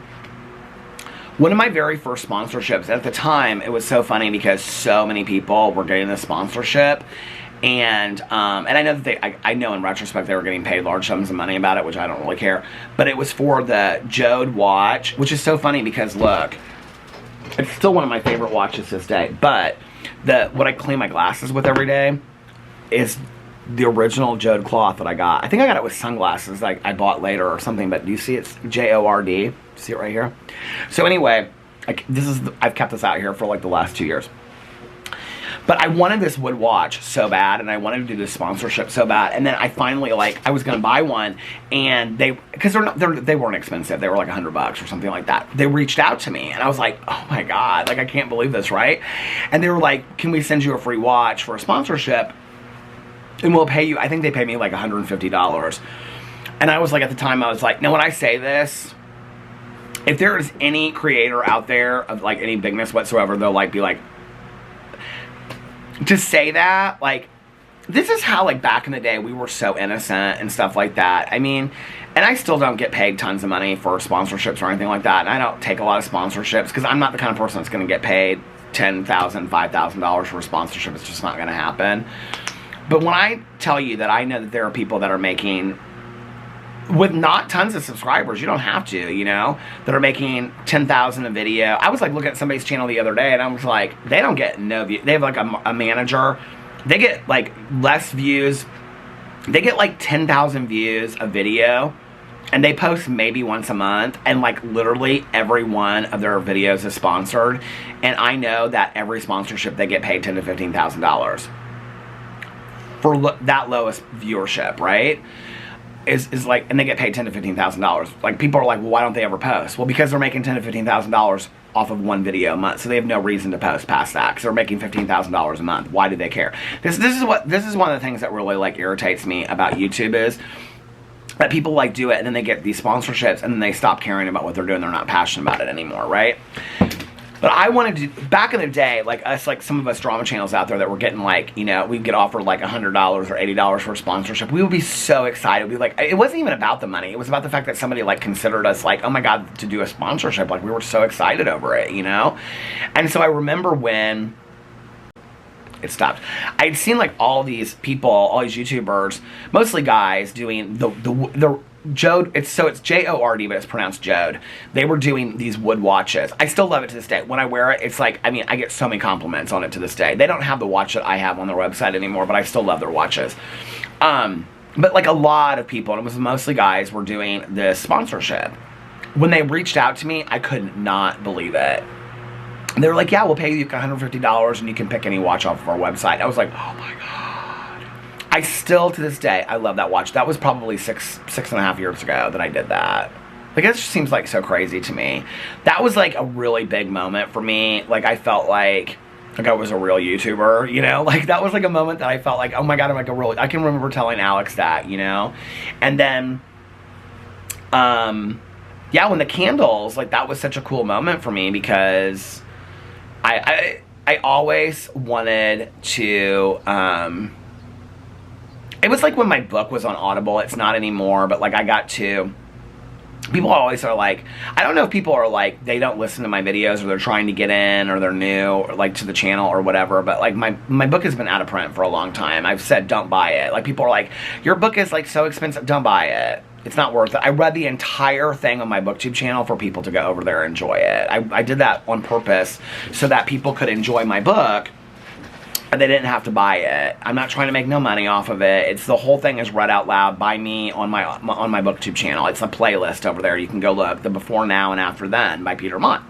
One of my very first sponsorships, at the time, it was so funny because so many people were getting this sponsorship. And I know that I know in retrospect they were getting paid large sums of money about it, which I don't really care. But it was for the Jode watch, which is so funny because look, it's still one of my favorite watches to this day. But what I clean my glasses with every day is the original Jode cloth that I got. I think I got it with sunglasses like I bought later or something. But do you see it's Jord? See it right here? So anyway, I've kept this out here for like the last 2 years. But I wanted this wood watch so bad, and I wanted to do this sponsorship so bad. And then I finally, like, I was going to buy one, and because they weren't expensive. They were like $100 or something like that. They reached out to me, and I was like, oh my God, like I can't believe this, right? And they were like, can we send you a free watch for a sponsorship? And we'll pay you, I think they paid me like $150. And I was like, at the time, I was like, now when I say this, if there is any creator out there of like any bigness whatsoever, they'll like be like, to say that, like, this is how, like, back in the day, we were so innocent and stuff like that. I mean, and I still don't get paid tons of money for sponsorships or anything like that, and I don't take a lot of sponsorships, because I'm not the kind of person that's going to get paid $10,000, $5,000 for a sponsorship. It's just not going to happen. But when I tell you that I know that there are people that are making, with not tons of subscribers, you don't have to, you know, that are making $10,000 a video. I was like looking at somebody's channel the other day, and I was like, they don't get no views. They have like a manager. They get like less views. They get like 10,000 views a video, and they post maybe once a month, and like literally every one of their videos is sponsored. And I know that every sponsorship they get paid $10,000 to $15,000 for that lowest viewership, right? Is like, and they get paid $10,000 to $15,000. Like, people are like, well, why don't they ever post? Well, because they're making $10,000 to $15,000 off of one video a month, so they have no reason to post past that, because they're making $15,000 a month. Why do they care? This is one of the things that really like irritates me about YouTube, is that people like do it and then they get these sponsorships and then they stop caring about what they're doing. They're not passionate about it anymore, right? But I wanted to, back in the day, like us, like some of us drama channels out there that were getting like, you know, we'd get offered like $100 or $80 for a sponsorship. We would be so excited. We'd be like, it wasn't even about the money. It was about the fact that somebody like considered us like, oh my God, to do a sponsorship. Like, we were so excited over it, you know? And so I remember when it stopped, I'd seen like all these people, all these YouTubers, mostly guys, doing the Jode, it's Jord, but it's pronounced Jode. They were doing these wood watches. I still love it to this day. When I wear it, it's like, I mean, I get so many compliments on it to this day. They don't have the watch that I have on their website anymore, but I still love their watches. But like a lot of people, and it was mostly guys, were doing this sponsorship. When they reached out to me, I could not believe it. They were like, yeah, we'll pay you $150 and you can pick any watch off of our website. I was like, oh my God. I still, to this day, I love that watch. That was probably six and a half years ago that I did that. Like, it just seems like so crazy to me. That was like a really big moment for me. Like, I felt like I was a real YouTuber, you know? Like, that was like a moment that I felt like, oh my God, I'm like a real, I can remember telling Alex that, you know? And then, yeah, when the candles, like, that was such a cool moment for me, because I always wanted to, it was like when my book was on Audible. It's not anymore, but like I got to, people always are like, I don't know if people are like, they don't listen to my videos, or they're trying to get in, or they're new, or like to the channel or whatever, but like my book has been out of print for a long time. I've said don't buy it. Like people are like, your book is like so expensive, don't buy it. It's not worth it. I read the entire thing on my BookTube channel for people to go over there and enjoy it. I did that on purpose so that people could enjoy my book and they didn't have to buy it. I'm not trying to make no money off of it. It's the whole thing is read out loud by me on my BookTube channel. It's a playlist over there. You can go look, the Before, Now, and After Then by Peter Monn.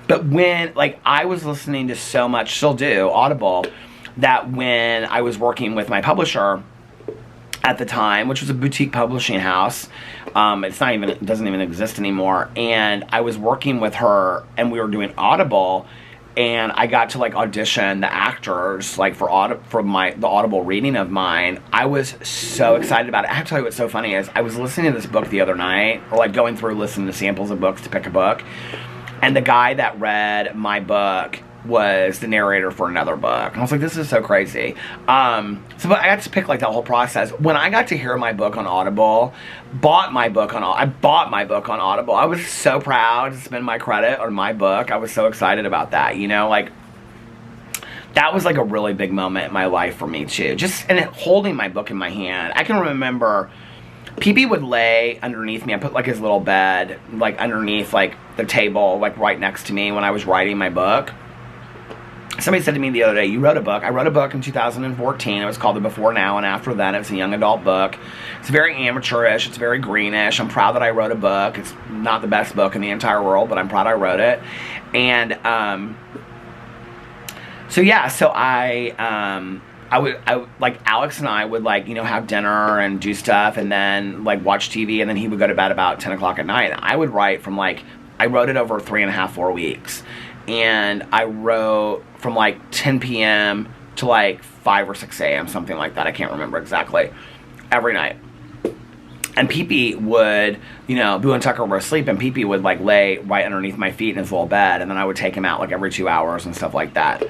But when, like, I was listening to so much, still do, Audible, that when I was working with my publisher at the time, which was a boutique publishing house, it doesn't even exist anymore, and I was working with her, and we were doing Audible, and I got to like audition the actors like for the Audible reading of mine. I was so excited about it. I have to tell you what's so funny is I was listening to this book the other night, or like going through listening to samples of books to pick a book, and the guy that read my book was the narrator for another book. And I was like, this is so crazy. But I got to pick like that whole process. When I got to hear my book on Audible, I bought my book on Audible. I was so proud to spend my credit on my book. I was so excited about that, you know, like that was like a really big moment in my life for me too. Just and holding my book in my hand. I can remember PP would lay underneath me. I put like his little bed like underneath like the table like right next to me when I was writing my book. Somebody said to me the other day, you wrote a book. I wrote a book in 2014. It was called The Before, Now, and After Then. It's a young adult book. It's very amateurish. It's very greenish. I'm proud that I wrote a book. It's not the best book in the entire world, but I'm proud I wrote it. And so yeah, so I like Alex and I would like, you know, have dinner and do stuff and then like watch TV, and then he would go to bed about 10 o'clock at night. And I would write from like, I wrote it over 3.5, 4 weeks. And I wrote from like 10 p.m. to like 5 or 6 a.m., something like that. I can't remember exactly. Every night. And Pee-Pee would, you know, Boo and Tucker were asleep, and Pee-Pee would like lay right underneath my feet in his little bed, and then I would take him out like every 2 hours and stuff like that.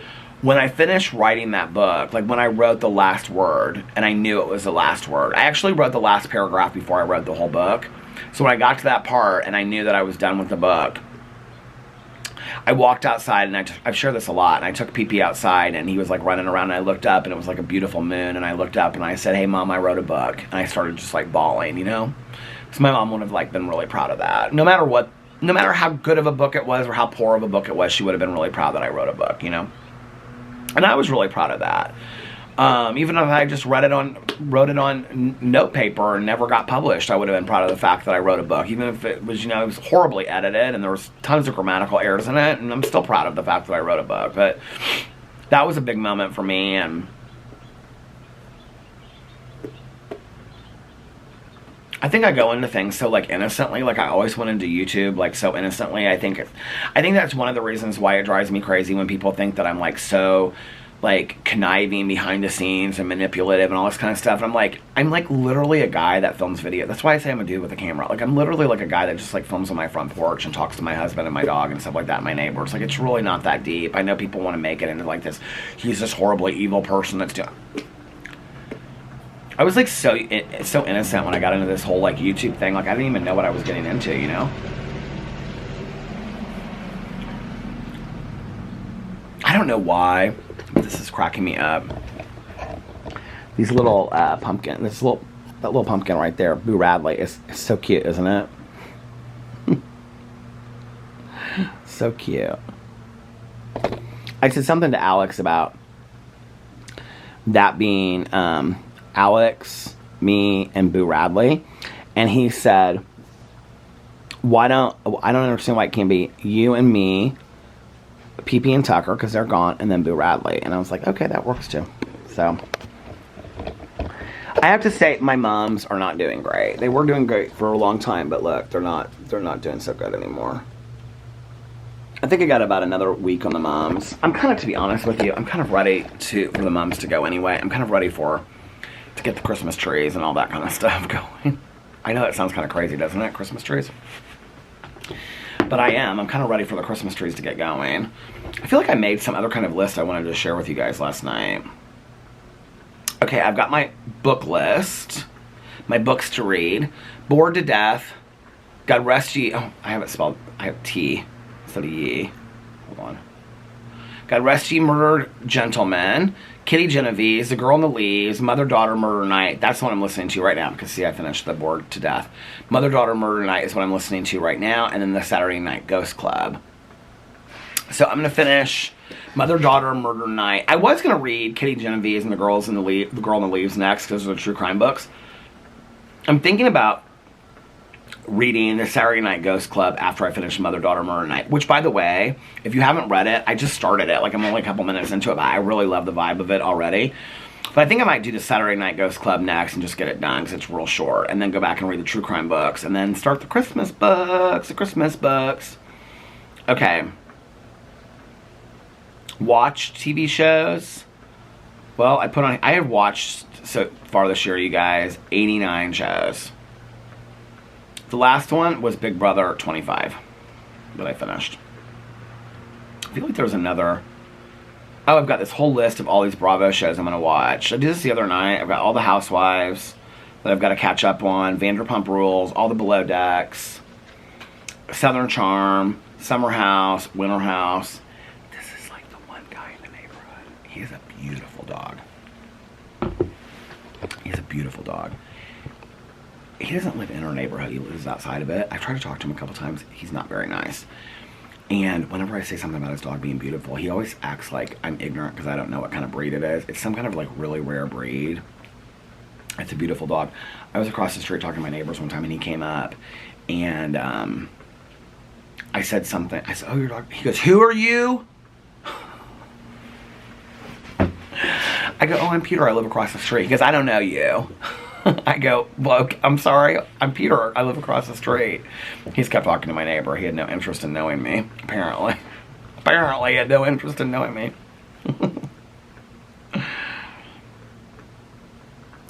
When I finished writing that book, like when I wrote the last word, and I knew it was the last word, I actually wrote the last paragraph before I wrote the whole book. So when I got to that part and I knew that I was done with the book, I walked outside, and I've shared this a lot, and I took PP outside, and he was like running around, and I looked up, and it was like a beautiful moon, and I looked up, and I said, hey Mom, I wrote a book, and I started just like bawling, you know, so my mom would have like been really proud of that. No matter how good of a book it was, or how poor of a book it was, she would have been really proud that I wrote a book, you know, and I was really proud of that. Even if I just wrote it on note paper and never got published, I would have been proud of the fact that I wrote a book. Even if it was, you know, it was horribly edited and there was tons of grammatical errors in it, and I'm still proud of the fact that I wrote a book. But that was a big moment for me, and I think I go into things so like innocently, like I always went into YouTube like so innocently. I think that's one of the reasons why it drives me crazy when people think that I'm like so like conniving behind the scenes and manipulative and all this kind of stuff. And I'm like literally a guy that films video. That's why I say I'm a dude with a camera. Like I'm literally like a guy that just like films on my front porch and talks to my husband and my dog and stuff like that, and my neighbors. Like it's really not that deep. I know people want to make it into like this, he's this horribly evil person that's doing. I was like so innocent when I got into this whole like YouTube thing. Like I didn't even know what I was getting into, you know? I don't know why. This is cracking me up. These little pumpkin, that little pumpkin right there, Boo Radley, is so cute, isn't it? So cute. I said something to Alex about that being Alex, me, and Boo Radley, and he said, I don't understand why it can't be you and me, PP and Tucker, because they're gone, and then Boo Radley. And I was like, okay, that works too. So I have to say my moms are not doing great. They were doing great for a long time, but look, they're not doing so good anymore. I think I got about another week on the moms. I'm kind of, to be honest with you, I'm kind of ready for the moms to go anyway. I'm kind of ready to get the Christmas trees and all that kind of stuff going. I know that sounds kind of crazy, doesn't it, Christmas trees? But I'm kind of ready for the Christmas trees to get going. I feel like I made some other kind of list I wanted to share with you guys last night. Okay, I've got my book list. My books to read. Bored to Death. God Rest Ye. Oh, I have it spelled. I have T instead of Ye. Hold on. God Rest Ye Murdered Gentlemen. Kitty Genovese. The Girl in the Leaves. Mother Daughter Murder Night. That's what I'm listening to right now because, see, I finished the Bored to Death. Mother Daughter Murder Night is what I'm listening to right now. And then the Saturday Night Ghost Club. So I'm going to finish Mother Daughter Murder Night. I was going to read Kitty Genovese and the Girl in the Leaves next because they're true crime books. I'm thinking about reading the Saturday Night Ghost Club after I finish Mother Daughter Murder Night, which, by the way, if you haven't read it, I just started it. Like, I'm only a couple minutes into it, but I really love the vibe of it already. But I think I might do the Saturday Night Ghost Club next and just get it done because it's real short, and then go back and read the true crime books, and then start the Christmas books. Okay. Watch TV shows. Well, I have watched so far this year, you guys, 89 shows. The last one was Big Brother 25 that I finished. I feel like there was another. Oh, I've got this whole list of all these Bravo shows I'm going to watch. I did this the other night. I've got all the Housewives that I've got to catch up on. Vanderpump Rules, all the Below Decks, Southern Charm, Summer House, Winter House. This is like the one guy in the neighborhood. He is a beautiful dog. He's a beautiful dog. He doesn't live in our neighborhood. He lives outside of it. I've tried to talk to him a couple times. He's not very nice. And whenever I say something about his dog being beautiful, he always acts like I'm ignorant because I don't know what kind of breed it is. It's some kind of like really rare breed. It's a beautiful dog. I was across the street talking to my neighbors one time and he came up and I said something. I said, "Oh, your dog." He goes, "Who are you?" I go, "Oh, I'm Peter. I live across the street." He goes, "I don't know you." I go, "Well, I'm sorry. I'm Peter. I live across the street." He's kept talking to my neighbor. He had no interest in knowing me, apparently. Apparently, he had no interest in knowing me.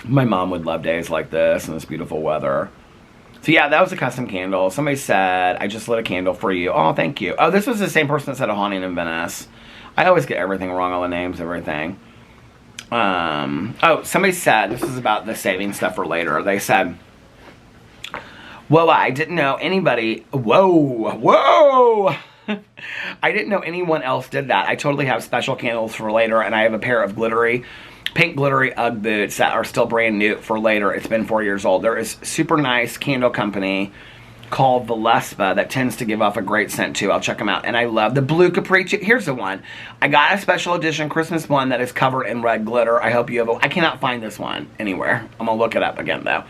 My mom would love days like this and this beautiful weather. So yeah, that was a custom candle. Somebody said, "I just lit a candle for you." Oh, thank you. Oh, this was the same person that said A Haunting in Venice. I always get everything wrong, all the names, everything. Oh, somebody said, this is about the saving stuff for later. They said, "Whoa, I didn't know anybody." Whoa. I didn't know anyone else did that. I totally have special candles for later, and I have a pair of pink glittery Ugg boots that are still brand new for later. It's been 4 years old. There is super nice candle company called Valespa that tends to give off a great scent too. I'll check them out. And I love the blue Capricci. Here's the one. I got a special edition Christmas one that is covered in red glitter. I hope you have I cannot find this one anywhere. I'm going to look it up again though.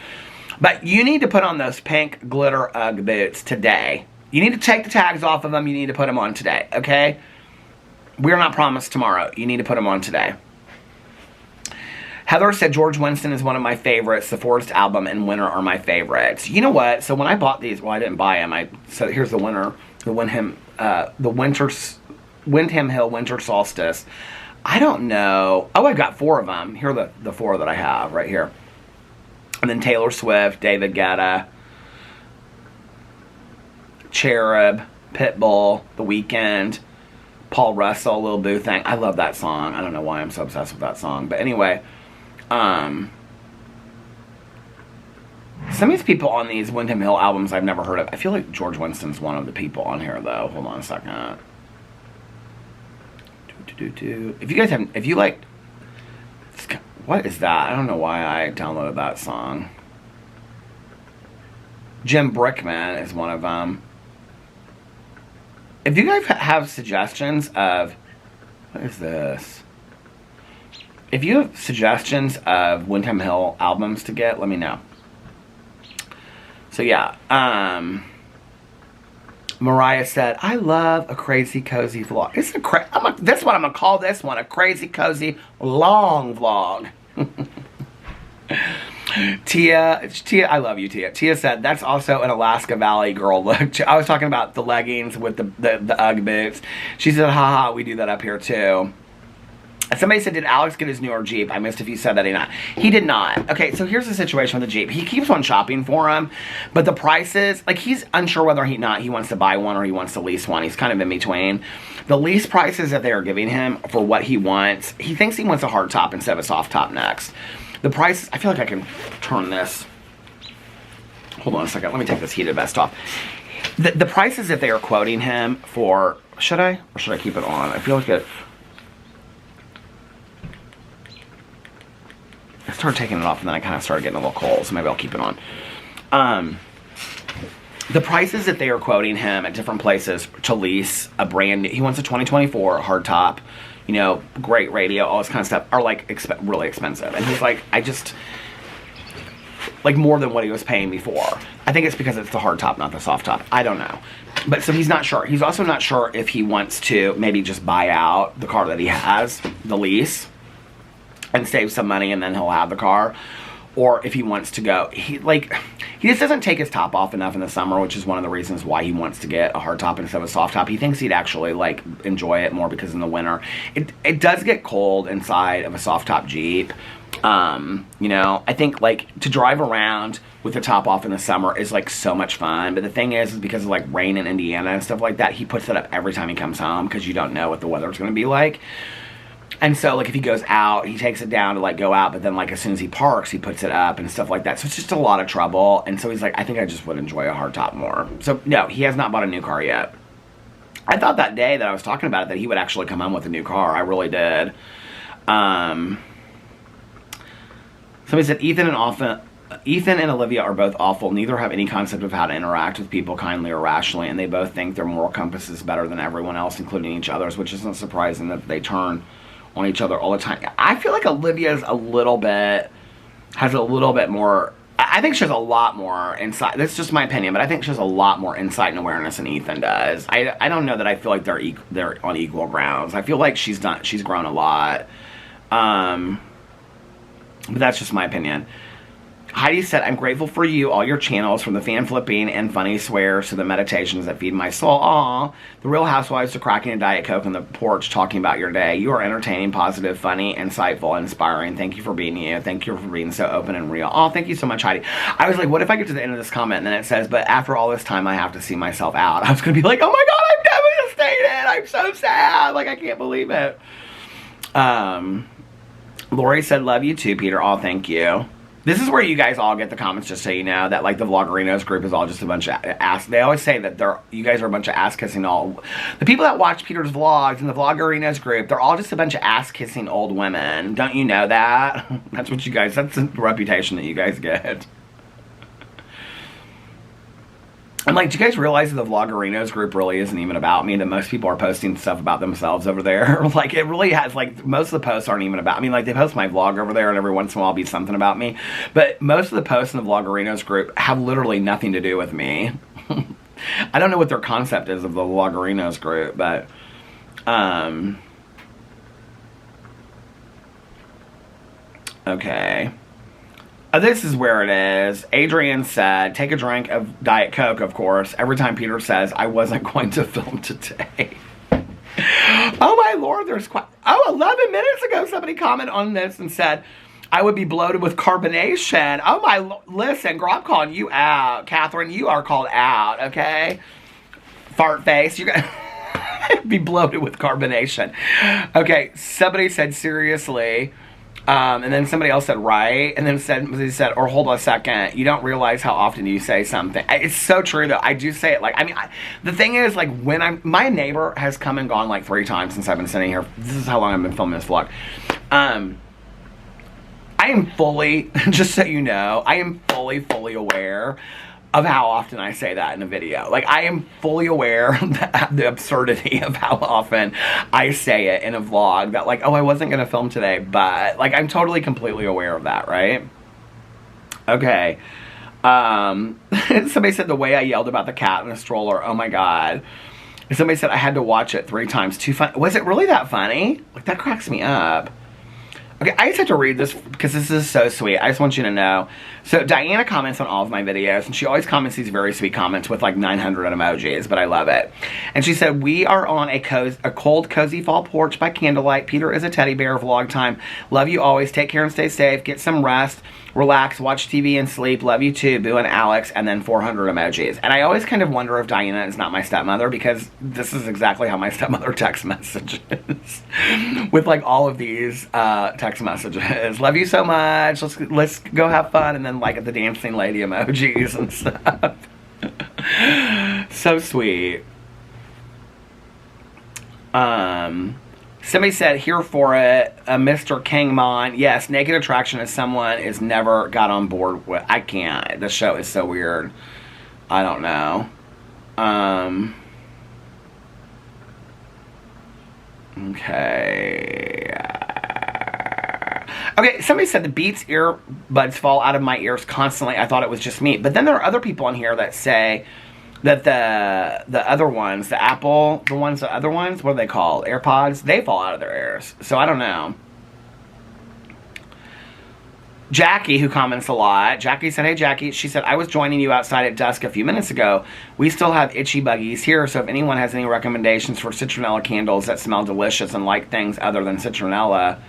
But you need to put on those pink glitter Ugg boots today. You need to take the tags off of them. You need to put them on today, okay? We're not promised tomorrow. You need to put them on today. Heather said George Winston is one of my favorites. The Forest album and Winter are my favorites. You know what? So when I bought these, well, I didn't buy them. So here's the Winter, the Windham Hill Winter Solstice. I don't know. Oh, I've got 4 of them. Here are the 4 that I have right here. And then Taylor Swift, David Guetta, Cherub, Pitbull, The Weeknd, Paul Russell, Lil Boo Thing. I love that song. I don't know why I'm so obsessed with that song. But anyway, some of these people on these Windham Hill albums I've never heard of. I feel like George Winston's one of the people on here, though. Hold on a second. If you guys have, if you like, what is that? I don't know why I downloaded that song. Jim Brickman is one of them. If you guys have suggestions of, what is this? If you have suggestions of Windham Hill albums to get, let me know. So yeah, Mariah said, "I love a crazy cozy vlog." It's that's what I'm gonna call this one, a crazy cozy long vlog. Tia, I love you, Tia. Tia said, "That's also an Alaska Valley girl look." I was talking about the leggings with the Ugg boots. She said, "Haha, we do that up here too." Somebody said, did Alex get his newer Jeep? I missed if you said that or not. He did not. Okay, so here's the situation with the Jeep. He keeps on shopping for him, but the prices, like he's unsure whether he wants to buy one or he wants to lease one. He's kind of in between. The lease prices that they are giving him for what he wants, he thinks he wants a hard top instead of a soft top next. The prices, I feel like I can turn this. Hold on a second. Let me take this heated vest off. The prices that they are quoting him for, should I? Or should I keep it on? I feel like it. I started taking it off and then I kind of started getting a little cold, so maybe I'll keep it on. The prices that they are quoting him at different places to lease a brand new, he wants a 2024 hard top, you know, great radio, all this kind of stuff, are like really expensive. And he's like, I just, like more than what he was paying before. I think it's because it's the hard top, not the soft top. I don't know. But so he's not sure. He's also not sure if he wants to maybe just buy out the car that he has, the lease, and save some money and then he'll have the car, or if he wants to go, he just doesn't take his top off enough in the summer, which is one of the reasons why he wants to get a hard top instead of a soft top. He thinks he'd actually like enjoy it more because in the winter it does get cold inside of a soft top Jeep. You know, I think like to drive around with the top off in the summer is like so much fun, but the thing is because of like rain in Indiana and stuff like that, he puts it up every time he comes home because you don't know what the weather's going to be like. And so, like, if he goes out, he takes it down to, like, go out, but then, like, as soon as he parks, he puts it up and stuff like that. So it's just a lot of trouble. And so he's like, I think I just would enjoy a hard top more. So, no, he has not bought a new car yet. I thought that day that I was talking about it that he would actually come home with a new car. I really did. Somebody said, Ethan and Olivia are both awful. Neither have any concept of how to interact with people kindly or rationally, and they both think their moral compass is better than everyone else, including each other's, which isn't surprising that they turn on each other all the time. I feel like Olivia's has a little bit more, I think she has a lot more insight. That's just my opinion, but I think she has a lot more insight and awareness than Ethan does. I don't know that I feel like they're on equal grounds. I feel like she's grown a lot. But that's just my opinion. Heidi said, I'm grateful for you, all your channels, from the fan flipping and funny swears to the meditations that feed my soul. Aw, the Real Housewives to cracking a Diet Coke on the porch talking about your day. You are entertaining, positive, funny, insightful, inspiring. Thank you for being you. Thank you for being so open and real. Oh, thank you so much, Heidi. I was like, what if I get to the end of this comment and then it says, but after all this time, I have to see myself out. I was going to be like, oh my God, I'm devastated. I'm so sad. Like, I can't believe it. Lori said, love you too, Peter. Oh, thank you. This is where you guys all get the comments, just so you know, that like the Vloggerinos group is all just a bunch of ass. They always say that you guys are a bunch of ass kissing all. The people that watch Peter's vlogs in the Vloggerinos group, they're all just a bunch of ass kissing old women. Don't you know that? That's what you guys. That's the reputation that you guys get. I'm like, do you guys realize that the Vloggerinos group really isn't even about me? That most people are posting stuff about themselves over there. Like, it really has, like, most of the posts aren't even about, I mean, like, they post my vlog over there and every once in a while be something about me. But most of the posts in the Vloggerinos group have literally nothing to do with me. I don't know what their concept is of the Vloggerinos group, but, okay. This is where it is. Adrian said, take a drink of Diet Coke, of course, every time Peter says, I wasn't going to film today. Oh my Lord, there's quite, 11 minutes ago somebody commented on this and said, I would be bloated with carbonation. Oh my, listen, girl, I'm calling you out. Catherine, you are called out, okay? Fart face, you're gonna be bloated with carbonation. Okay, somebody said, seriously. And then somebody else said, right. And then they said, or hold on a second. You don't realize how often you say something. It's so true, though. I do say it. Like, I mean, the thing is, like, my neighbor has come and gone, like, 3 times since I've been sitting here. This is how long I've been filming this vlog. I am fully, just so you know, I am fully aware of how often I say that in a video. Like, I am fully aware that the absurdity of how often I say it in a vlog. That, like, oh, I wasn't going to film today, but, like, I'm totally, completely aware of that, right? Okay. Somebody said the way I yelled about the cat in the stroller. Oh, my God. Somebody said I had to watch it 3 times. Too fun. Was it really that funny? Like, that cracks me up. Okay, I just have to read this because this is so sweet. I just want you to know. So Diana comments on all of my videos, and she always comments these very sweet comments with like 900 emojis, but I love it. And she said, we are on a cold, cozy fall porch by candlelight. Peter is a teddy bear, vlog time. Love you always. Take care and stay safe. Get some rest. Relax, watch TV and sleep. Love you too, Boo and Alex, and then 400 emojis. And I always kind of wonder if Diana is not my stepmother, because this is exactly how my stepmother text messages. With like all of these text messages. Love you so much. Let's go have fun. And then like the dancing lady emojis and stuff. So sweet. Somebody said, here for it, Mr. King Monn. Yes, Naked Attraction is someone is never got on board with. I can't. The show is so weird. I don't know. Okay. Okay, somebody said the Beats earbuds fall out of my ears constantly. I thought it was just me. But then there are other people on here that say that the other ones, the Apple, the other ones, what are they called? AirPods, they fall out of their ears. So I don't know. Jackie, who comments a lot, Jackie said, hey Jackie, she said, I was joining you outside at dusk a few minutes ago. We still have itchy buggies here, so if anyone has any recommendations for citronella candles that smell delicious and like things other than citronella,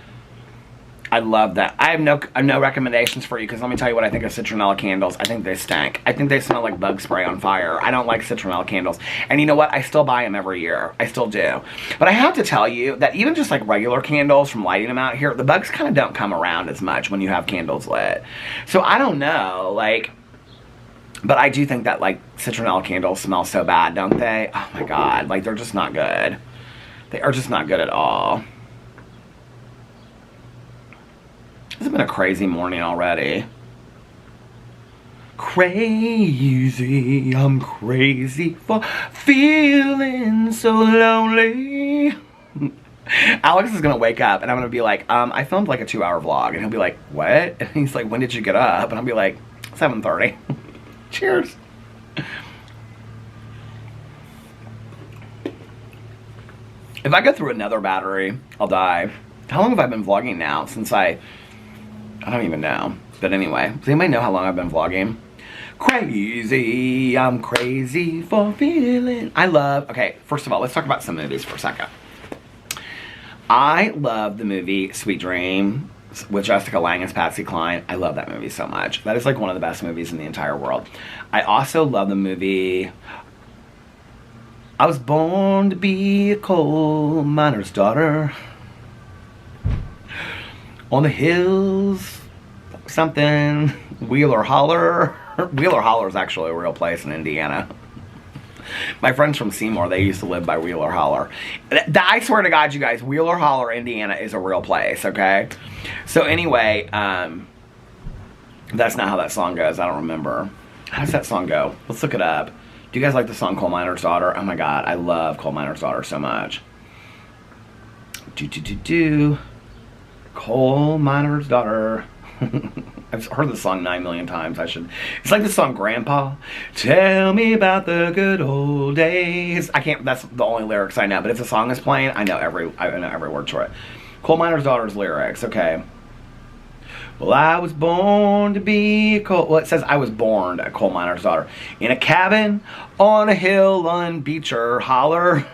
I love that. I have no recommendations for you, because let me tell you what I think of citronella candles. I think they stink. I think they smell like bug spray on fire. I don't like citronella candles. And you know what? I still buy them every year. I still do. But I have to tell you that even just like regular candles from lighting them out here, the bugs kind of don't come around as much when you have candles lit. So I don't know, like, but I do think that like citronella candles smell so bad, don't they? Oh my God, like they're just not good. They are just not good at all. It's been a crazy morning already. Crazy, I'm crazy for feeling so lonely. Alex is gonna wake up and I'm gonna be like, I filmed like a 2-hour vlog, and he'll be like, what? And he's like, when did you get up? And I'll be like, 7:30. Cheers. If I go through another battery, I'll die. How long have I been vlogging now? Since I don't even know. But anyway, does anybody know how long I've been vlogging? Crazy, I'm crazy for feeling. Okay, first of all, let's talk about some movies for a second. I love the movie Sweet Dream with Jessica Lange as Patsy Cline. I love that movie so much. That is like one of the best movies in the entire world. I also love the movie I Was Born to Be a Coal Miner's Daughter. On the hills, something, Wheeler Holler. Wheeler Holler is actually a real place in Indiana. My friends from Seymour, they used to live by Wheeler Holler. I swear to God, you guys, Wheeler Holler, Indiana is a real place, okay? So anyway, that's not how that song goes. I don't remember. How does that song go? Let's look it up. Do you guys like the song Coal Miner's Daughter? Oh my God, I love Coal Miner's Daughter so much. Coal Miner's Daughter. I've heard this song 9 million times. It's like the song Grandpa. Tell me about the good old days. That's the only lyrics I know. But if the song is playing, I know every word to it. Coal Miner's Daughter's lyrics. Okay. Well, I was born to be it says I was born a coal miner's daughter. In a cabin on a hill on Beecher Holler.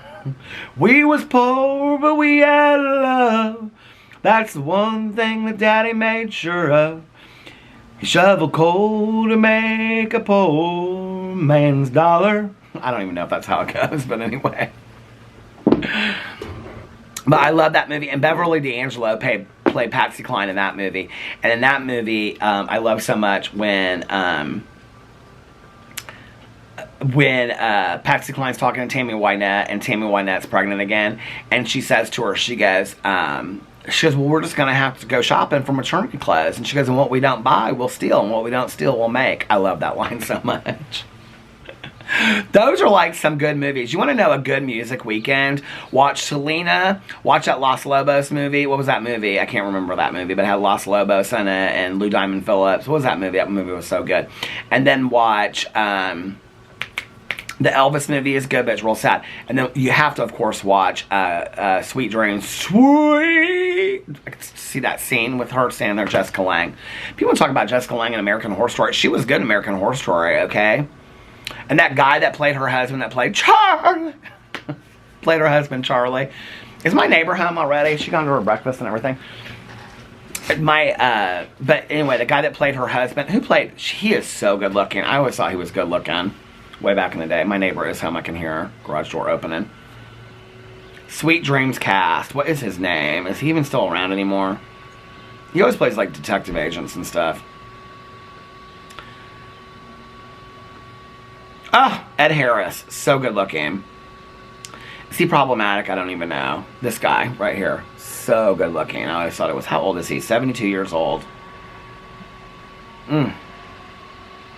We was poor, but we had love. That's the one thing that Daddy made sure of. He shoveled coal to make a poor man's dollar. I don't even know if that's how it goes, but anyway. But I love that movie. And Beverly D'Angelo played Patsy Cline in that movie. And in that movie, I love so much when Patsy Cline's talking to Tammy Wynette, and Tammy Wynette's pregnant again, and she says to her, she goes, well, we're just going to have to go shopping for maternity clothes. And she goes, and what we don't buy, we'll steal. And what we don't steal, we'll make. I love that line so much. Those are like some good movies. You want to know a good music weekend? Watch Selena. Watch that Los Lobos movie. What was that movie? I can't remember that movie, but it had Los Lobos in it and Lou Diamond Phillips. What was that movie? That movie was so good. And then watch The Elvis movie is good, but it's real sad. And then you have to, of course, watch Sweet Dreams. Sweet! I can see that scene with her standing there, Jessica Lange. People talk about Jessica Lange in American Horror Story. She was good in American Horror Story, okay? And that guy that played her husband, that played Charlie, played her husband, Charlie. Is my neighbor home already? She gone to her breakfast and everything? But anyway, the guy that played her husband, he is so good looking. I always thought he was good looking. Way back in the day. My neighbor is home. I can hear her garage door opening. Sweet Dreams cast. What is his name? Is he even still around anymore? He always plays like detective agents and stuff. Oh, Ed Harris. So good looking. Is he problematic? I don't even know. This guy right here. So good looking. I always thought it was, how old is he? 72 years old.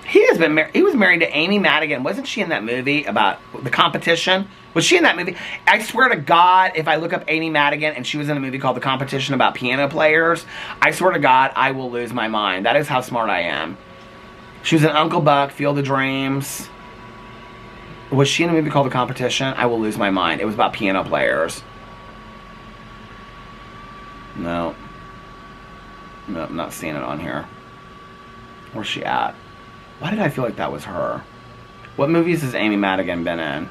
He was married to Amy Madigan. Wasn't she in that movie about the competition? Was she in that movie? I swear to God, if I look up Amy Madigan and she was in a movie called The Competition about piano players, I swear to God, I will lose my mind. That is how smart I am. She was in Uncle Buck, Field of Dreams. Was she in a movie called The Competition? I will lose my mind. It was about piano players. No. No, I'm not seeing it on here. Where's she at? Why did I feel like that was her? What movies has Amy Madigan been in?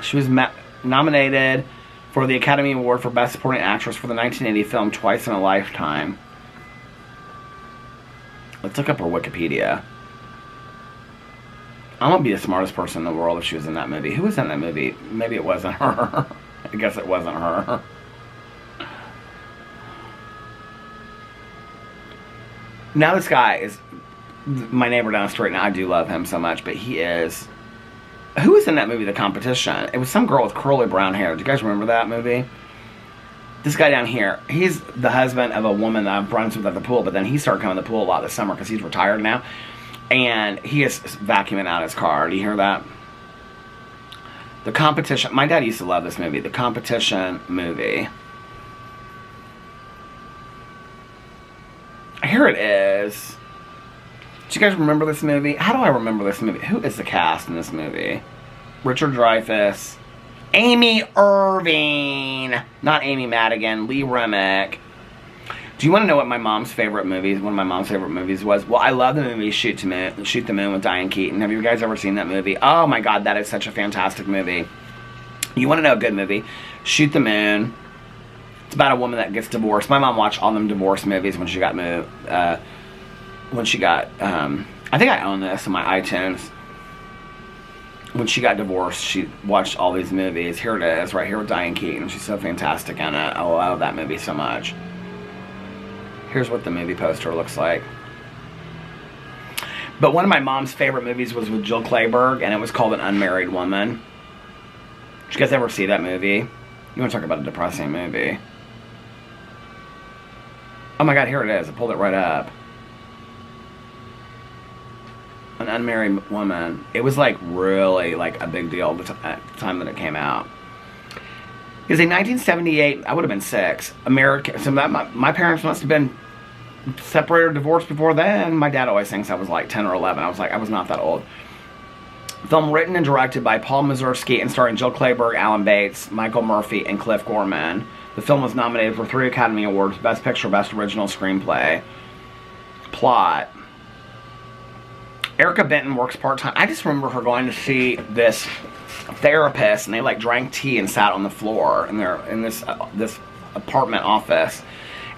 She was nominated for the Academy Award for Best Supporting Actress for the 1980 film Twice in a Lifetime. Let's look up her Wikipedia. I'm gonna be the smartest person in the world if she was in that movie. Who was in that movie? Maybe it wasn't her. I guess it wasn't her. Now this guy is my neighbor down the street, and I do love him so much, but he is... Who was in that movie, The Competition? It was some girl with curly brown hair. Do you guys remember that movie? This guy down here, he's the husband of a woman that I'm friends with at the pool, but then he started coming to the pool a lot this summer because he's retired now. And he is vacuuming out his car. Do you hear that? The Competition. My dad used to love this movie. The Competition movie. Here it is. Do you guys remember this movie? How do I remember this movie? Who is the cast in this movie? Richard Dreyfuss. Amy Irving. Not Amy Madigan. Lee Remick. Do you want to know what my mom's favorite movies, one of my mom's favorite movies was? Well, I love the movie Shoot the Moon with Diane Keaton. Have you guys ever seen that movie? Oh my God, that is such a fantastic movie. You want to know a good movie? Shoot the Moon. It's about a woman that gets divorced. My mom watched all them divorce movies when she got moved. I think I own this in my iTunes. When she got divorced, she watched all these movies. Here it is, right here with Diane Keaton. She's so fantastic in it. I love that movie so much. Here's what the movie poster looks like. But one of my mom's favorite movies was with Jill Clayburgh, and it was called An Unmarried Woman. Did you guys ever see that movie? You want to talk about a depressing movie? Oh my God, here it is. I pulled it right up. An Unmarried Woman. It was like really like a big deal at the time that it came out. Because in 1978, I would have been 6. American. So that my parents must have been separated or divorced before then. My dad always thinks I was like 10 or 11. I was not that old. Film written and directed by Paul Mazursky and starring Jill Clayburgh, Alan Bates, Michael Murphy, and Cliff Gorman. The film was nominated for 3 Academy Awards: Best Picture, Best Original Screenplay. Plot. Erica Benton works part-time. I just remember her going to see this therapist, and they like drank tea and sat on the floor in this apartment office.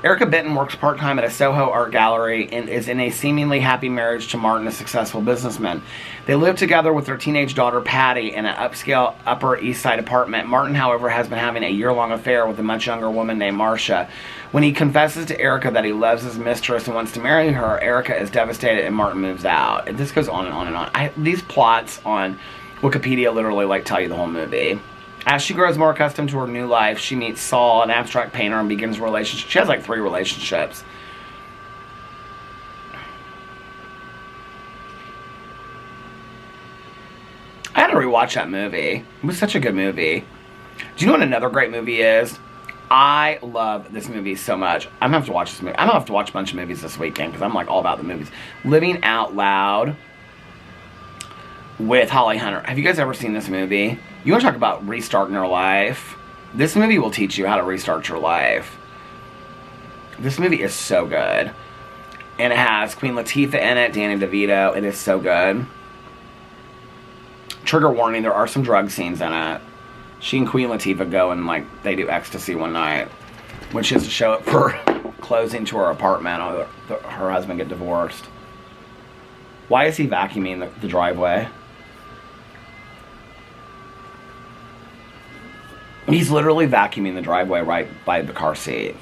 Erica Benton works part-time at a Soho art gallery and is in a seemingly happy marriage to Martin, a successful businessman. They live together with their teenage daughter Patty in an upscale Upper East Side apartment. Martin, however, has been having a year-long affair with a much younger woman named Marcia. When he confesses to Erica that he loves his mistress and wants to marry her, Erica is devastated and Martin moves out. And this goes on and on and on. These plots on Wikipedia literally like tell you the whole movie. As she grows more accustomed to her new life, she meets Saul, an abstract painter, and begins a relationship. She has like 3 relationships. I had to rewatch that movie. It was such a good movie. Do you know what another great movie is? I love this movie so much. I'm gonna have to watch this movie. I'm gonna have to watch a bunch of movies this weekend because I'm like all about the movies. Living Out Loud with Holly Hunter. Have you guys ever seen this movie? You want to talk about restarting your life? This movie will teach you how to restart your life. This movie is so good. And it has Queen Latifah in it, Danny DeVito. It is so good. Trigger warning, there are some drug scenes in it. She and Queen Latifah go and, like, they do ecstasy one night when she has to show up for closing to her apartment. Her husband get divorced. Why is he vacuuming the driveway? He's literally vacuuming the driveway right by the car seat.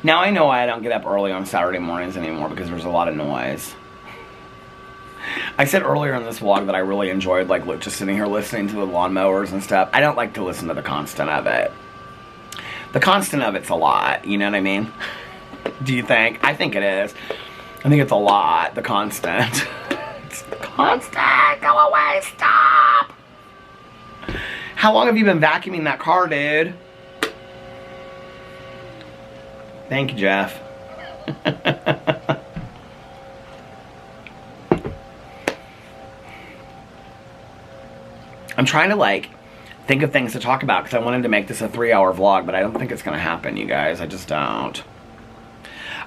Now I know why I don't get up early on Saturday mornings anymore, because there's a lot of noise. I said earlier in this vlog that I really enjoyed, like, just sitting here listening to the lawnmowers and stuff. I don't like to listen to the constant of it. The constant of it's a lot, you know what I mean? Do you think? I think it is. I think it's a lot, the constant. It's the constant! Go away, stop! How long have you been vacuuming that car, dude? Thank you, Jeff. I'm trying to, like, think of things to talk about because I wanted to make this a 3-hour vlog, but I don't think it's going to happen, you guys. I just don't.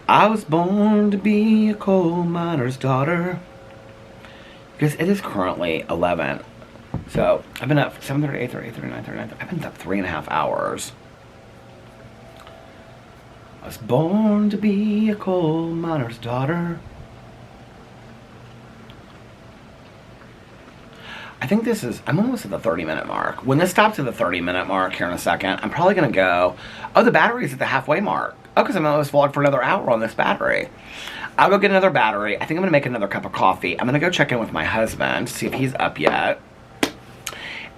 I was born to be a coal miner's daughter. Because it is currently 11. So, I've been up 7:30, 8:30, 8:30, 9:30, 9:30. I've been up 3.5 hours. I was born to be a coal miner's daughter. I think this is, I'm almost at the 30-minute mark. When this stops at the 30-minute mark here in a second, I'm probably going to go, oh, the battery's at the halfway mark. Oh, because I'm going to vlog for another hour on this battery. I'll go get another battery. I think I'm going to make another cup of coffee. I'm going to go check in with my husband to see if he's up yet.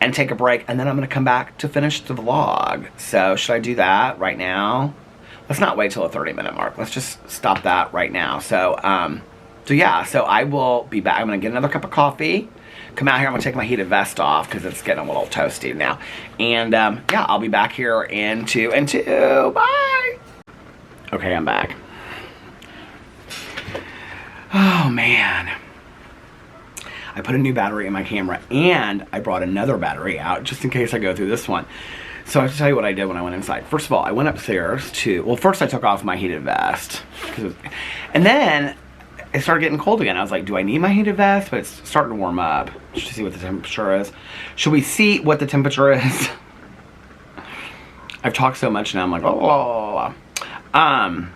And take a break. And then I'm going to come back to finish the vlog. So, should I do that right now? Let's not wait till the 30-minute mark. Let's just stop that right now. So yeah. So I will be back. I'm going to get another cup of coffee. Come out here. I'm going to take my heated vest off because it's getting a little toasty now. And yeah, I'll be back here in 2 and 2. Bye. Okay, I'm back. Oh, man. I put a new battery in my camera and I brought another battery out just in case I go through this one. So I have to tell you what I did when I went inside. First of all, I went upstairs to, well, first I took off my heated vest. And then it started getting cold again. I was like, do I need my heated vest? But it's starting to warm up. Just to see what the temperature is. Should we see what the temperature is? I've talked so much now, I'm like, oh, blah, blah, blah.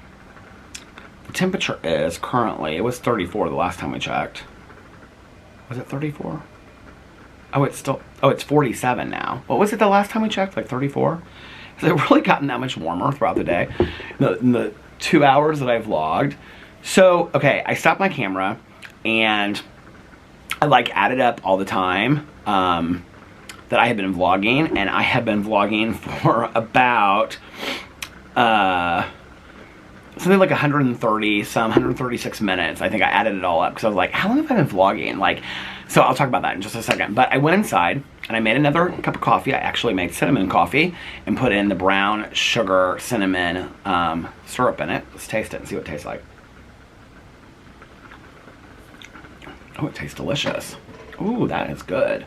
The temperature is currently, it was 34 the last time we checked. Was it 34? Oh, it's still, oh, it's 47 now. What was it the last time we checked? Like 34? Has it really gotten that much warmer throughout the day? In the 2 hours that I've vlogged. So, okay, I stopped my camera and I like added up all the time that I have been vlogging, and I have been vlogging for about something like 136 minutes. I think I added it all up because I was like, how long have I been vlogging? Like, so I'll talk about that in just a second. But I went inside and I made another cup of coffee. I actually made cinnamon coffee and put in the brown sugar cinnamon syrup in it. Let's taste it and see what it tastes like. Oh, it tastes delicious. Ooh, that is good.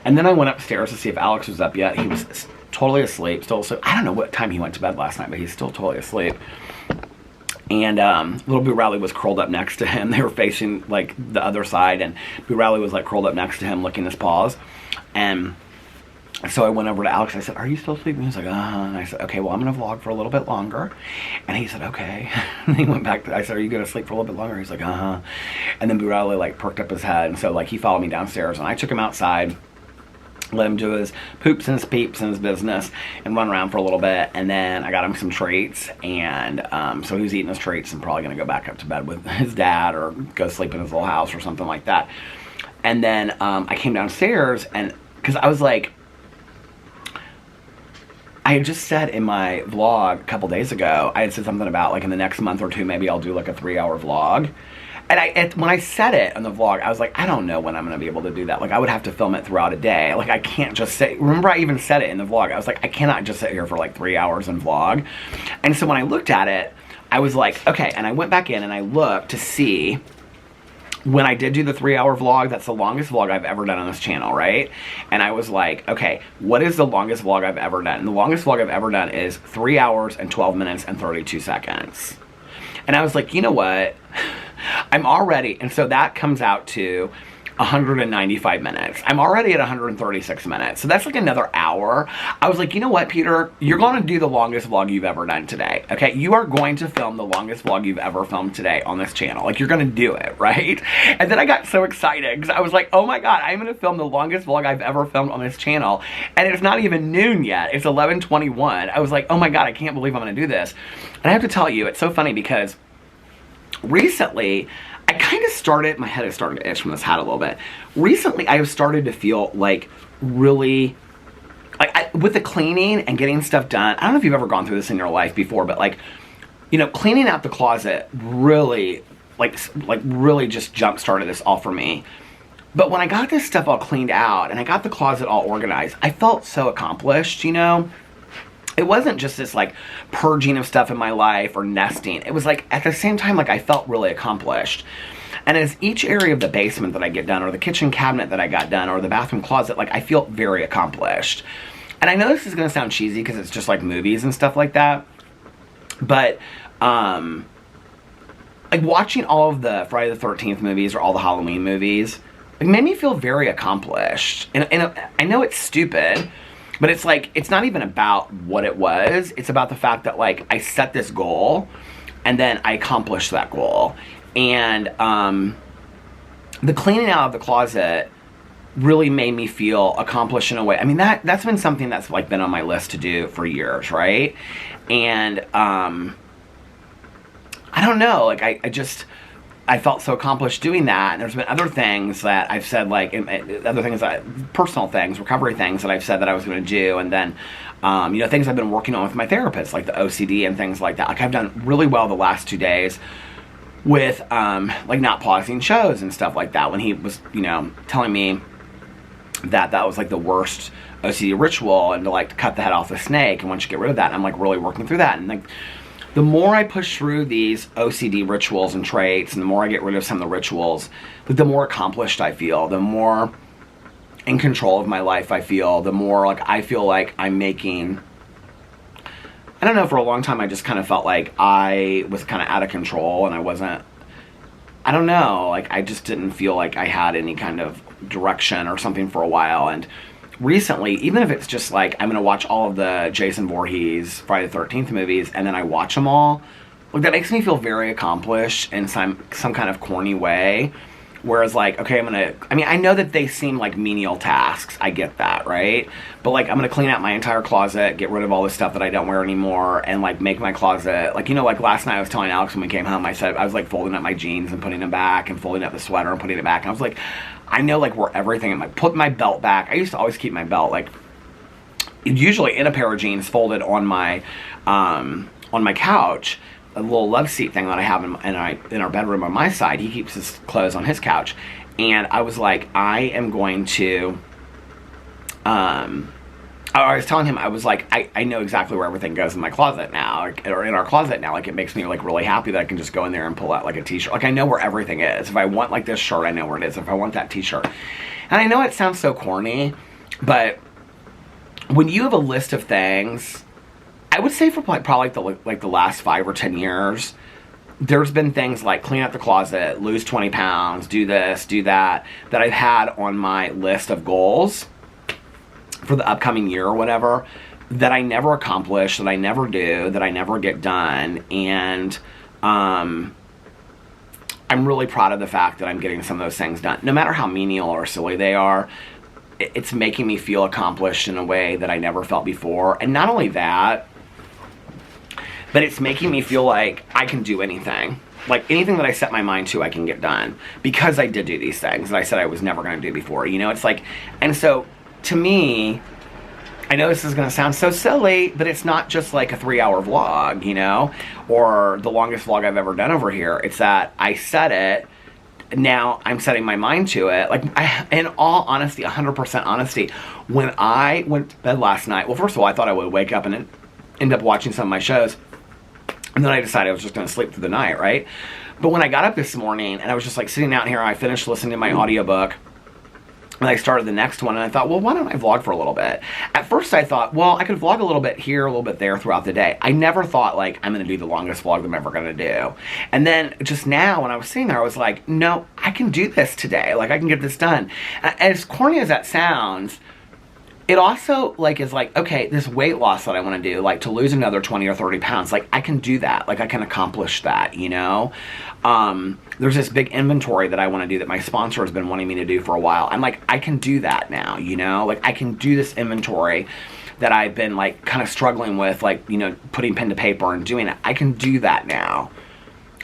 And then I went upstairs to see if Alex was up yet. He was totally asleep, still asleep. I don't know what time he went to bed last night, but he's still totally asleep. And little Boo Riley was curled up next to him. They were facing like the other side, and Boo Riley was like curled up next to him, licking his paws. And so I went over to Alex. I said, "Are you still sleeping?" He was like, And I said, "Okay, well, I'm gonna vlog for a little bit longer." And he said, "Okay." And he went back. I said, "Are you gonna sleep for a little bit longer?" He's like, And then Boo Riley like perked up his head, and so like he followed me downstairs, and I took him outside. Let him do his poops and his peeps and his business and run around for a little bit. And then I got him some treats. And so he was eating his treats and probably going to go back up to bed with his dad or go sleep in his little house or something like that. And then I came downstairs and because I was like, I had just said in my vlog a couple days ago, I had said something about like in the next month or two, maybe I'll do like a 3-hour vlog. And when I said it on the vlog, I was like, I don't know when I'm going to be able to do that. Like, I would have to film it throughout a day. Like, I can't just say, remember I even said it in the vlog. I was like, I cannot just sit here for like 3 hours and vlog. And so when I looked at it, I was like, okay. And I went back in and I looked to see when I did do the 3-hour vlog. That's the longest vlog I've ever done on this channel, right? And I was like, okay, what is the longest vlog I've ever done? And the longest vlog I've ever done is 3 hours and 12 minutes and 32 seconds. And I was like, you know what? I'm already, and so that comes out to 195 minutes. I'm already at 136 minutes. So that's like another hour. I was like, you know what, Peter? You're going to do the longest vlog you've ever done today. Okay? You are going to film the longest vlog you've ever filmed today on this channel. Like, you're going to do it, right? And then I got so excited because I was like, oh my God, I'm going to film the longest vlog I've ever filmed on this channel. And it's not even noon yet. It's 11:21. I was like, oh my God, I can't believe I'm going to do this. And I have to tell you, it's so funny because recently, I kind of started, my head is starting to itch from this hat a little bit. Recently, I have started to feel like really, like with the cleaning and getting stuff done. I don't know if you've ever gone through this in your life before, but like, you know, cleaning out the closet really, like really just jump-started this all for me. But when I got this stuff all cleaned out and I got the closet all organized, I felt so accomplished, you know? It wasn't just this like purging of stuff in my life or nesting. It was like at the same time, like I felt really accomplished. And as each area of the basement that I get done, or the kitchen cabinet that I got done, or the bathroom closet, like I feel very accomplished. And I know this is going to sound cheesy because it's just like movies and stuff like that. But like watching all of the Friday the 13th movies or all the Halloween movies, it made me feel very accomplished. And I know it's stupid, but it's like, it's not even about what it was. It's about the fact that like I set this goal and then I accomplished that goal. And the cleaning out of the closet really made me feel accomplished in a way. I mean, that's been something that's like been on my list to do for years, right? And I don't know, like I felt so accomplished doing that. And there's been other things that I've said, like other things, personal things, recovery things that I've said that I was going to do. And then, you know, things I've been working on with my therapist, like the OCD and things like that. Like I've done really well the last 2 days with, like not pausing shows and stuff like that. When he was, you know, telling me that was like the worst OCD ritual and to like cut the head off the snake. And once you get rid of that, I'm like really working through that. And like, the more I push through these OCD rituals and traits, and the more I get rid of some of the rituals, the more accomplished I feel, the more in control of my life I feel, the more like I feel like I'm making, I don't know, for a long time I just kind of felt like I was kind of out of control and I wasn't, I don't know, like I just didn't feel like I had any kind of direction or something for a while. And recently, even if it's just like I'm gonna watch all of the Jason Voorhees Friday the 13th movies and then I watch them all, like that makes me feel very accomplished in some kind of corny way. Whereas like, okay, I mean, I know that they seem like menial tasks, I get that, right? But like I'm gonna clean out my entire closet, get rid of all the stuff that I don't wear anymore, and like make my closet, like, you know, like last night I was telling Alex when we came home, I said I was like folding up my jeans and putting them back, and folding up the sweater and putting it back, and I was like, I know like where everything, put my belt back. I used to always keep my belt like usually in a pair of jeans folded on my couch, a little love seat thing that I have in our bedroom on my side. He keeps his clothes on his couch. And I was like, I am going to, I was telling him, I was like, I know exactly where everything goes in my closet now, like, or in our closet now. Like, it makes me like really happy that I can just go in there and pull out like a t-shirt. Like, I know where everything is. If I want like this shirt, I know where it is. If I want that t-shirt. And I know it sounds so corny, but when you have a list of things, I would say for probably like the last 5 or 10 years, there's been things like clean out the closet, lose 20 pounds, do this, do that I've had on my list of goals for the upcoming year or whatever, that I never accomplish, that I never do, that I never get done. And I'm really proud of the fact that I'm getting some of those things done. No matter how menial or silly they are, it's making me feel accomplished in a way that I never felt before. And not only that, but it's making me feel like I can do anything. Like anything that I set my mind to, I can get done. Because I did do these things that I said I was never going to do before. You know, it's like, and so to me, I know this is going to sound so silly, but it's not just like a 3-hour vlog, you know, or the longest vlog I've ever done over here. It's that I set it, now I'm setting my mind to it. Like, in all honesty, 100% honesty, when I went to bed last night, well, first of all, I thought I would wake up and end up watching some of my shows, and then I decided I was just going to sleep through the night, right? But when I got up this morning, and I was just like sitting out here, I finished listening to my audiobook, and I started the next one, and I thought, well, why don't I vlog for a little bit? At first I thought, well, I could vlog a little bit here, a little bit there throughout the day. I never thought, like, I'm going to do the longest vlog that I'm ever going to do. And then just now, when I was sitting there, I was like, no, I can do this today. Like, I can get this done. As corny as that sounds, it also, like, is like, okay, this weight loss that I want to do, like, to lose another 20 or 30 pounds, like, I can do that. Like, I can accomplish that, you know? There's this big inventory that I want to do that my sponsor has been wanting me to do for a while. I'm like, I can do that now, you know? Like, I can do this inventory that I've been, like, kind of struggling with, like, you know, putting pen to paper and doing it. I can do that now.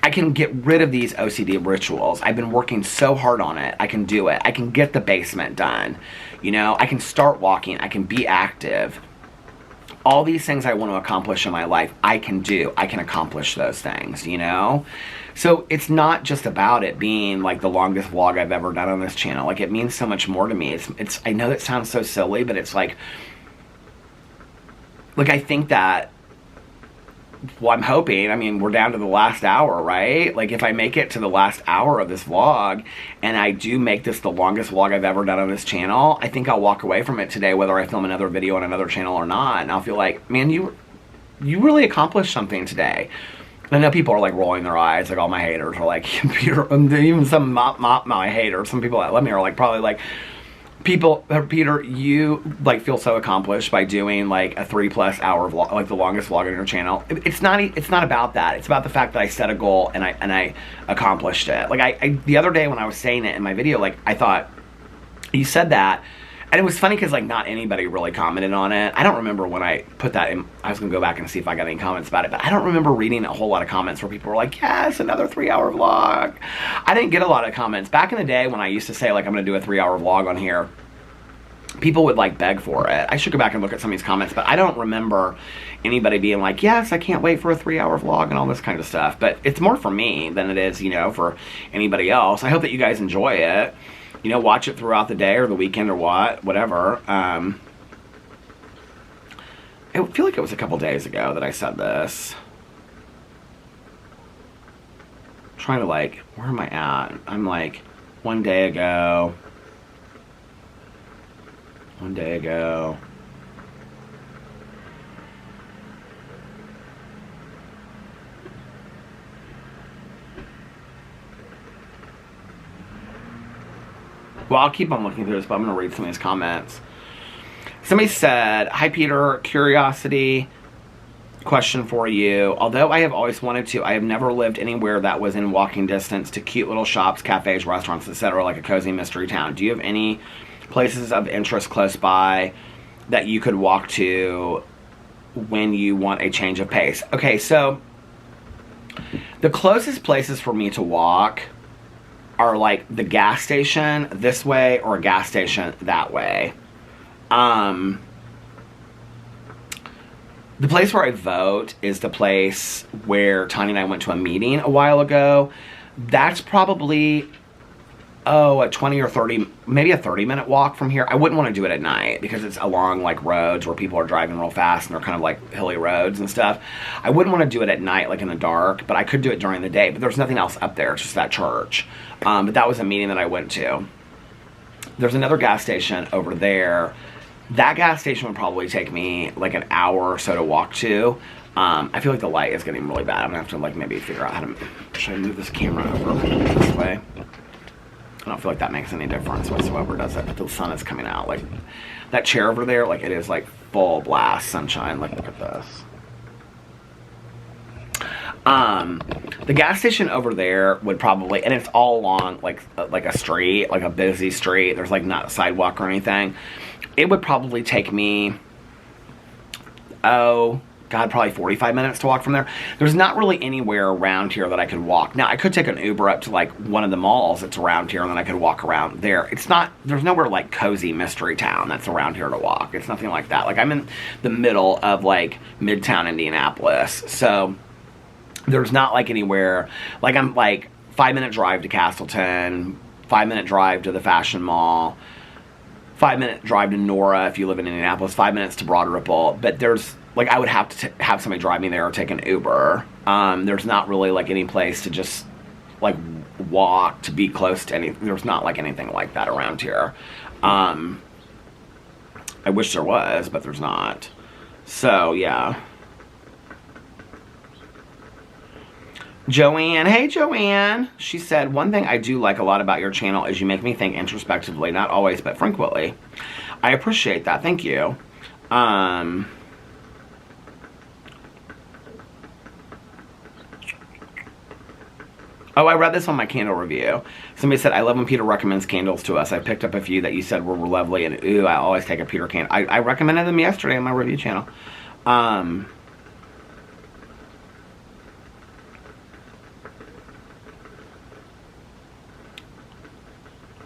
I can get rid of these OCD rituals. I've been working so hard on it. I can do it. I can get the basement done. You know, I can start walking. I can be active. All these things I want to accomplish in my life, I can do. I can accomplish those things, you know? So it's not just about it being like the longest vlog I've ever done on this channel. Like, it means so much more to me. It's I know that sounds so silly, but it's like I think that, well, I'm hoping, I mean, we're down to the last hour, right? Like, if I make it to the last hour of this vlog, and I do make this the longest vlog I've ever done on this channel, I think I'll walk away from it today, whether I film another video on another channel or not, and I'll feel like, man, you really accomplished something today. I know people are, like, rolling their eyes, like, all my haters are like, Peter, even some my haters, some people that love me are, like, probably like, Peter, you, like, feel so accomplished by doing, like, a 3+ hour vlog, like, the longest vlog on your channel. It's not about that. It's about the fact that I set a goal and I accomplished it. Like, I the other day when I was saying it in my video, like, I thought, you said that, and it was funny because, like, not anybody really commented on it. I don't remember when I put that in. I was going to go back and see if I got any comments about it, but I don't remember reading a whole lot of comments where people were like, yes, another 3-hour vlog. I didn't get a lot of comments. Back in the day when I used to say, like, I'm going to do a 3-hour vlog on here, people would, like, beg for it. I should go back and look at some of these comments, but I don't remember anybody being like, yes, I can't wait for a 3-hour vlog and all this kind of stuff. But it's more for me than it is, you know, for anybody else. I hope that you guys enjoy it. You know, watch it throughout the day or the weekend or whatever. I feel like it was a couple days ago that I said this. I'm trying to, like, where am I at? I'm like, one day ago. Well, I'll keep on looking through this, but I'm going to read some of these comments. Somebody said, hi, Peter, curiosity, question for you. Although I have always wanted to, I have never lived anywhere that was in walking distance to cute little shops, cafes, restaurants, etc., like a cozy mystery town. Do you have any places of interest close by that you could walk to when you want a change of pace? Okay, so the closest places for me to walk are, like, the gas station this way or a gas station that way. The place where I vote is the place where Tanya and I went to a meeting a while ago. That's probably, a 20 or 30, maybe a 30-minute walk from here. I wouldn't want to do it at night because it's along, like, roads where people are driving real fast and they're kind of like hilly roads and stuff. I wouldn't want to do it at night, like in the dark, but I could do it during the day. But there's nothing else up there. It's just that church. But that was a meeting that I went to. There's another gas station over there. That gas station would probably take me like an hour or so to walk to. I feel like the light is getting really bad. I'm gonna have to, like, maybe figure out how to, should I move this camera over this way? I don't feel like that makes any difference whatsoever, does it? But the sun is coming out. Like, that chair over there, like, it is, like, full blast sunshine. Like, look at this. The gas station over there would probably, and it's all along, like a street, like a busy street. There's, like, not a sidewalk or anything. It would probably take me, God, probably 45 minutes to walk from there. There's not really anywhere around here that I could walk. Now, I could take an Uber up to like one of the malls that's around here, and then I could walk around there. It's not, there's nowhere like cozy mystery town that's around here to walk. It's nothing like that. Like, I'm in the middle of like Midtown Indianapolis. So there's not like anywhere, like I'm like 5-minute drive to Castleton, 5-minute drive to the Fashion Mall, 5-minute drive to Nora if you live in Indianapolis, 5 minutes to Broad Ripple. But there's, like, I would have to have somebody drive me there or take an Uber. There's not really, like, any place to just, like, walk to be close to any. There's not, like, anything like that around here. I wish there was, but there's not. So, yeah. Joanne, hey Joanne. She said, one thing I do like a lot about your channel is you make me think introspectively, not always, but frequently. I appreciate that. Thank you. Oh, I read this on my candle review. Somebody said, I love when Peter recommends candles to us. I picked up a few that you said were lovely, and ooh, I always take a Peter candle. I recommended them yesterday on my review channel.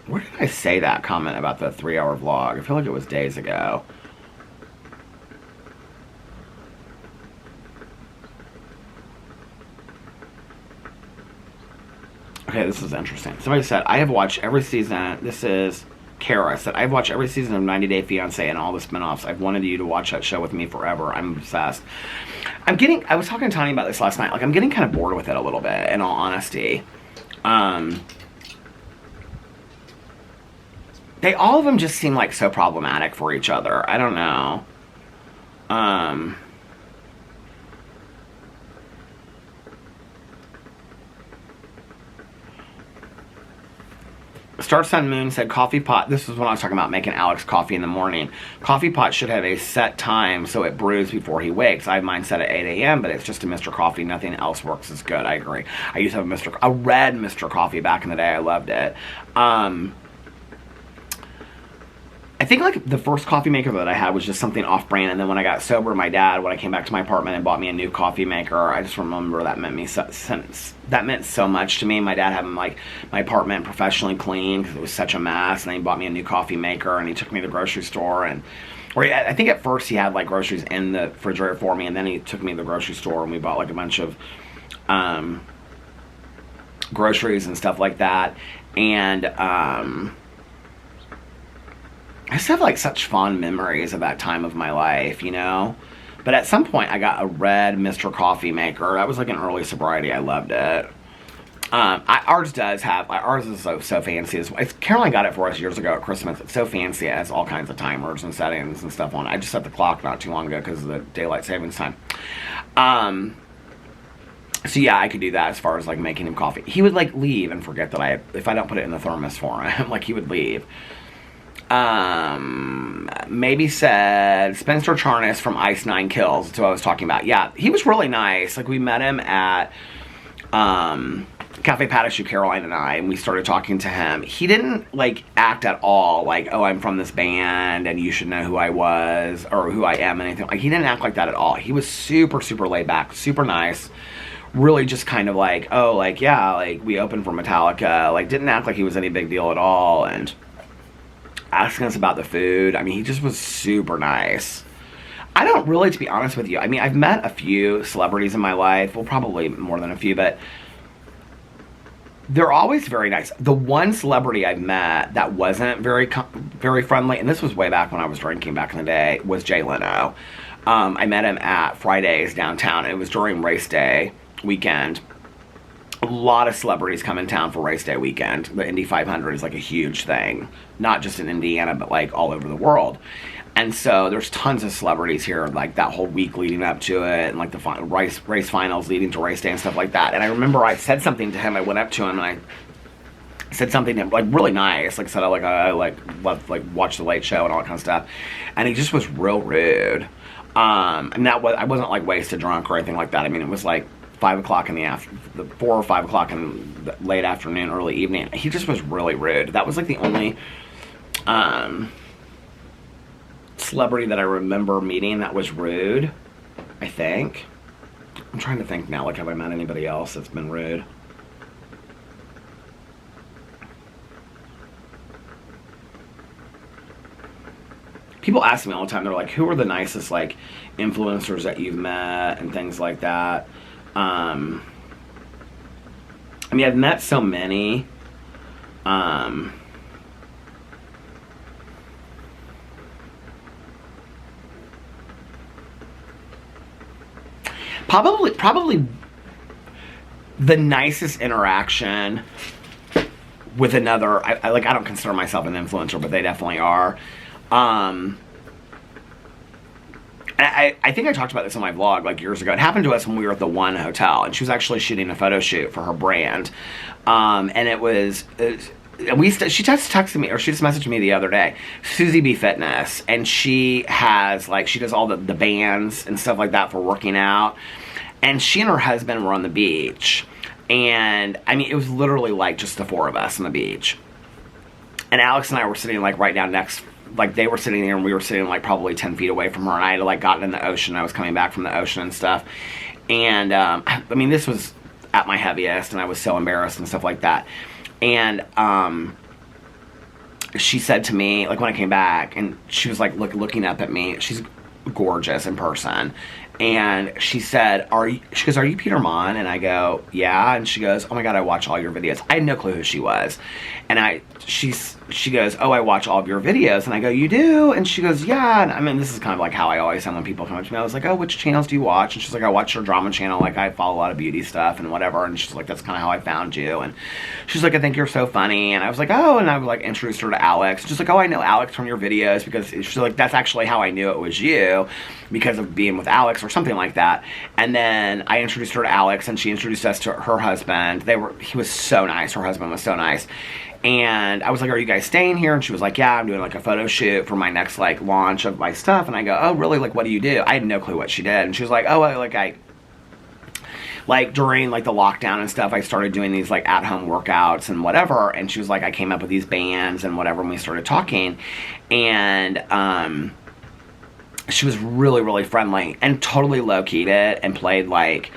Where did I say that comment about the 3-hour vlog? I feel like it was days ago. Okay, this is interesting. Somebody said, I have watched every season. This is Kara said, I've watched every season of 90 Day Fiancé and all the spinoffs. I've wanted you to watch that show with me forever. I'm obsessed. I was talking to Tanya about this last night. Like, I'm getting kind of bored with it a little bit, in all honesty. All of them just seem like so problematic for each other. I don't know. Star Sun Moon said, coffee pot, this is when I was talking about making Alex coffee in the morning. Coffee pot should have a set time so it brews before he wakes. I have mine set at 8 a.m., but it's just a Mr. Coffee. Nothing else works as good. I agree. I used to have a red Mr. Coffee back in the day. I loved it. I think, like, the first coffee maker that I had was just something off-brand, and then when I got sober, my dad, when I came back to my apartment and bought me a new coffee maker, I just remember that meant so much to me. My dad having, like, my apartment professionally cleaned because it was such a mess, and then he bought me a new coffee maker, and he took me to the grocery store, I think at first he had, like, groceries in the refrigerator for me, and then he took me to the grocery store, and we bought, like, a bunch of groceries and stuff like that, and I just have, like, such fond memories of that time of my life, you know? But at some point, I got a red Mr. Coffee maker. That was, like, an early sobriety. I loved it. Ours is so fancy. Caroline got it for us years ago at Christmas. It's so fancy. It has all kinds of timers and settings and stuff on it. I just set the clock not too long ago because of the daylight savings time. So yeah, I could do that as far as, like, making him coffee. He would, like, leave and forget that if I don't put it in the thermos for him, like, he would leave. Maybe said Spencer Charnas from Ice 9 Kills. That's what I was talking about. Yeah, he was really nice. Like, we met him at Cafe Patashu, Caroline and I, and we started talking to him. He didn't, like, act at all like, oh, I'm from this band and you should know who I was or who I am, anything. Like, he didn't act like that at all. He was super, super laid back, super nice. Really just kind of like, oh, like, yeah, like, we opened for Metallica. Like, didn't act like he was any big deal at all, and asking us about the food. I mean, he just was super nice. I don't really, to be honest with you, I mean, I've met a few celebrities in my life. Well, probably more than a few, but they're always very nice. The one celebrity I've met that wasn't very friendly, and this was way back when I was drinking back in the day, was Jay Leno. I met him at Fridays downtown. It was during race day weekend. A lot of celebrities come in town for race day weekend. The Indy 500 is, like, a huge thing. Not just in Indiana, but, like, all over the world. And so there's tons of celebrities here, like, that whole week leading up to it, and, like, the race finals leading to race day and stuff like that. And I remember I said something to him. I went up to him and I said something to him, like, really nice. Like, said, I love, like, watch the Late Show and all that kind of stuff. And he just was real rude. And I wasn't, like, wasted drunk or anything like that. I mean, it was, like, 5 o'clock in the 4 or 5 o'clock in the late afternoon, early evening. He just was really rude. That was, like, the only celebrity that I remember meeting that was rude. I think. I'm trying to think now, like, have I met anybody else that's been rude? People ask me all the time, they're like, who are the nicest, like, influencers that you've met and things like that. I mean, I've met so many. Probably the nicest interaction with another, I don't consider myself an influencer, but they definitely are. I think I talked about this on my vlog like years ago. It happened to us when we were at the One Hotel, and she was actually shooting a photo shoot for her brand. And she just texted me, or she just messaged me the other day, Susie B Fitness, and she has, like, she does all the bands and stuff like that for working out. And she and her husband were on the beach. And, I mean, it was literally, like, just the four of us on the beach. And Alex and I were sitting, like, right down next, like, they were sitting there and we were sitting, like, probably 10 feet away from her. And I had, like, gotten in the ocean. I was coming back from the ocean and stuff. And, I mean, this was at my heaviest, and I was so embarrassed and stuff like that. And, she said to me, like, when I came back, and she was, like, looking up at me. She's gorgeous in person. And she said, she goes, are you Peter Monn? And I go, yeah. And she goes, oh my God, I watch all your videos. I had no clue who she was. And she goes, oh, I watch all of your videos. And I go, you do? And she goes, yeah. And I mean, this is kind of like how I always am when people come up to me. I was like, oh, which channels do you watch? And she's like, I watch your drama channel. Like, I follow a lot of beauty stuff and whatever. And she's like, that's kind of how I found you. And she's like, I think you're so funny. And I was like, oh, and I would, like, introduce her to Alex. She's like, oh, I know Alex from your videos, because she's like, that's actually how I knew it was you, because of being with Alex or something like that. And then I introduced her to Alex, and she introduced us to her husband. He was so nice. Her husband was so nice. And I was like, are you guys staying here? And she was like, yeah, I'm doing, like, a photo shoot for my next, like, launch of my stuff. And I go, oh, really? Like, what do you do? I had no clue what she did. And she was like, oh, like, during, like, the lockdown and stuff, I started doing these, like, at-home workouts and whatever. And she was like, I came up with these bands and whatever, and we started talking. And, she was really, really friendly and totally low-keyed it, and played like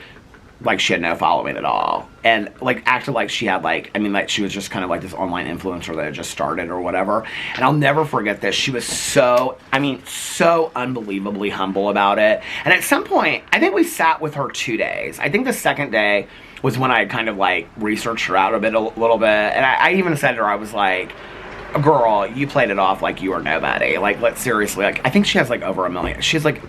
she had no following at all. And, like, acted like she had, like, I mean, like, she was just kind of like this online influencer that had just started or whatever. And I'll never forget this. She was so unbelievably humble about it. And at some point, I think we sat with her 2 days. I think the second day was when I kind of, like, researched her out a little bit. And I even said to her, I was like, girl, you played it off like you were nobody. Like, let's seriously, like, I think she has, like, over 1 million. She's, like,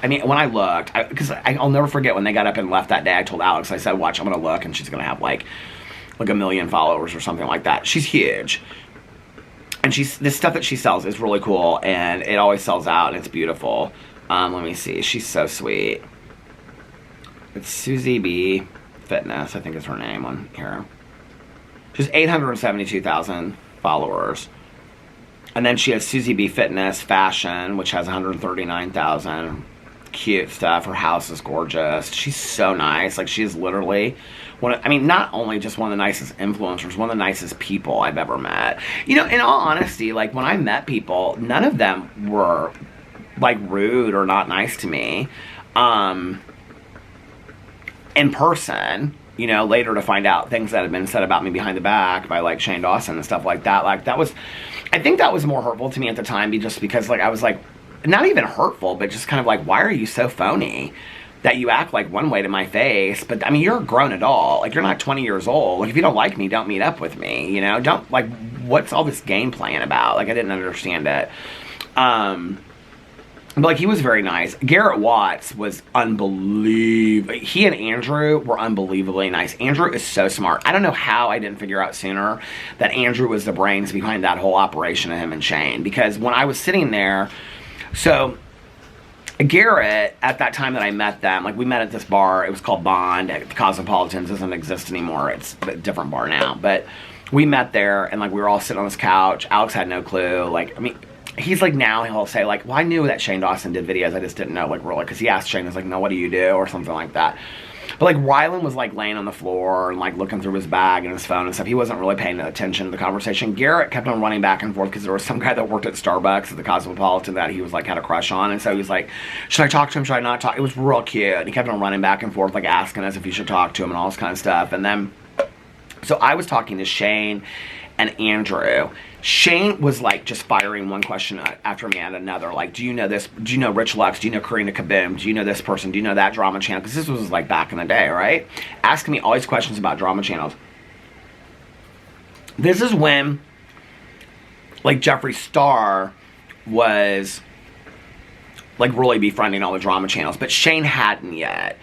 I mean, when I looked, because I'll never forget when they got up and left that day, I told Alex, I said, watch, I'm going to look, and she's going to have, like 1 million followers or something like that. She's huge. And this stuff that she sells is really cool, and it always sells out, and it's beautiful. Let me see. She's so sweet. It's Susie B Fitness, I think is her name on here. She's 872,000 followers. And then she has Susie B Fitness Fashion, which has 139,000. Cute stuff. Her house is gorgeous. She's so nice. Like, she is literally not only just one of the nicest influencers, one of the nicest people I've ever met. You know, in all honesty, like, when I met people, none of them were, like, rude or not nice to me. In person, you know, later to find out things that had been said about me behind the back by, like, Shane Dawson and stuff like that. Like, I think that was more hurtful to me at the time, just because, like, I was, like, not even hurtful, but just kind of like, why are you so phony that you act like one way to my face? But, I mean, you're a grown adult. Like, you're not 20 years old. Like, if you don't like me, don't meet up with me, you know? Don't, like, what's all this game playing about? Like, I didn't understand it. But, like, he was very nice. Garrett Watts was unbelievable. He and Andrew were unbelievably nice. Andrew is so smart. I don't know how I didn't figure out sooner that Andrew was the brains behind that whole operation of him and Shane. Because when I was sitting there, so Garrett, at that time that I met them, like, we met at this bar. It was called Bond. The Cosmopolitans doesn't exist anymore. It's a different bar now. But we met there, and, like, we were all sitting on this couch. Alex had no clue. Like, I mean, he's like, now he'll say, like, well, I knew that Shane Dawson did videos. I just didn't know, like, really. Because he asked Shane, he's like, no, what do you do? Or something like that. But like Rylan was like laying on the floor and like looking through his bag and his phone and stuff. He wasn't really paying attention to the conversation. Garrett kept on running back and forth because there was some guy that worked at Starbucks at the Cosmopolitan that he was like had a crush on, and so he was like, should I talk to him, should I not talk? It was real cute, and he kept on running back and forth like asking us if he should talk to him and all this kind of stuff. And then so I was talking to Shane and Andrew. Shane was like just firing one question after me and another. Like, do you know this? Do you know Rich Lux? Do you know Karina Kaboom? Do you know this person? Do you know that drama channel? Because this was like back in the day, right? Asking me all these questions about drama channels. This is when like Jeffree Star was like really befriending all the drama channels, but Shane hadn't yet.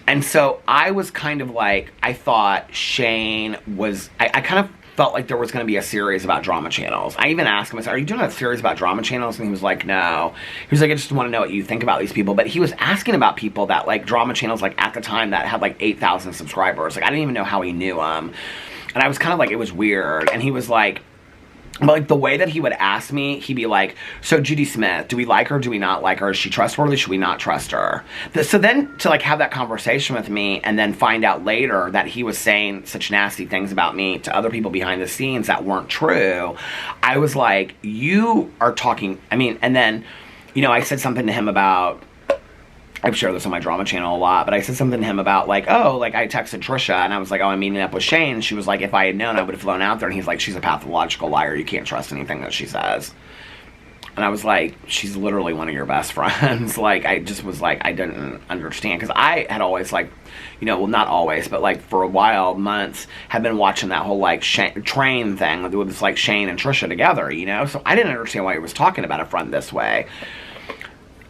And so I was kind of like, I thought Shane was, I kind of felt like there was going to be a series about drama channels. I even asked him, I said, are you doing a series about drama channels? And he was like, no. He was like, I just want to know what you think about these people. But he was asking about people that like drama channels like at the time that had like 8,000 subscribers. Like I didn't even know how he knew them. And I was kind of like, it was weird. And he was like, but like the way that he would ask me, he'd be like, so Judy Smith, do we like her? Do we not like her? Is she trustworthy? Should we not trust her? So then to like have that conversation with me and then find out later that he was saying such nasty things about me to other people behind the scenes that weren't true, I was like, you are talking, I mean, and then, you know, I said something to him about, I've shared this on my drama channel a lot, but I said something to him about like, oh, like I texted Trisha and I was like, oh, I'm meeting up with Shane. She was like, if I had known, I would have flown out there. And he's like, she's a pathological liar. You can't trust anything that she says. And I was like, she's literally one of your best friends. Like, I just was like, I didn't understand. Because I had always like, you know, well, not always, but like for a while, months, had been watching that whole like train thing with like Shane and Trisha together, you know? So I didn't understand why he was talking about a friend this way.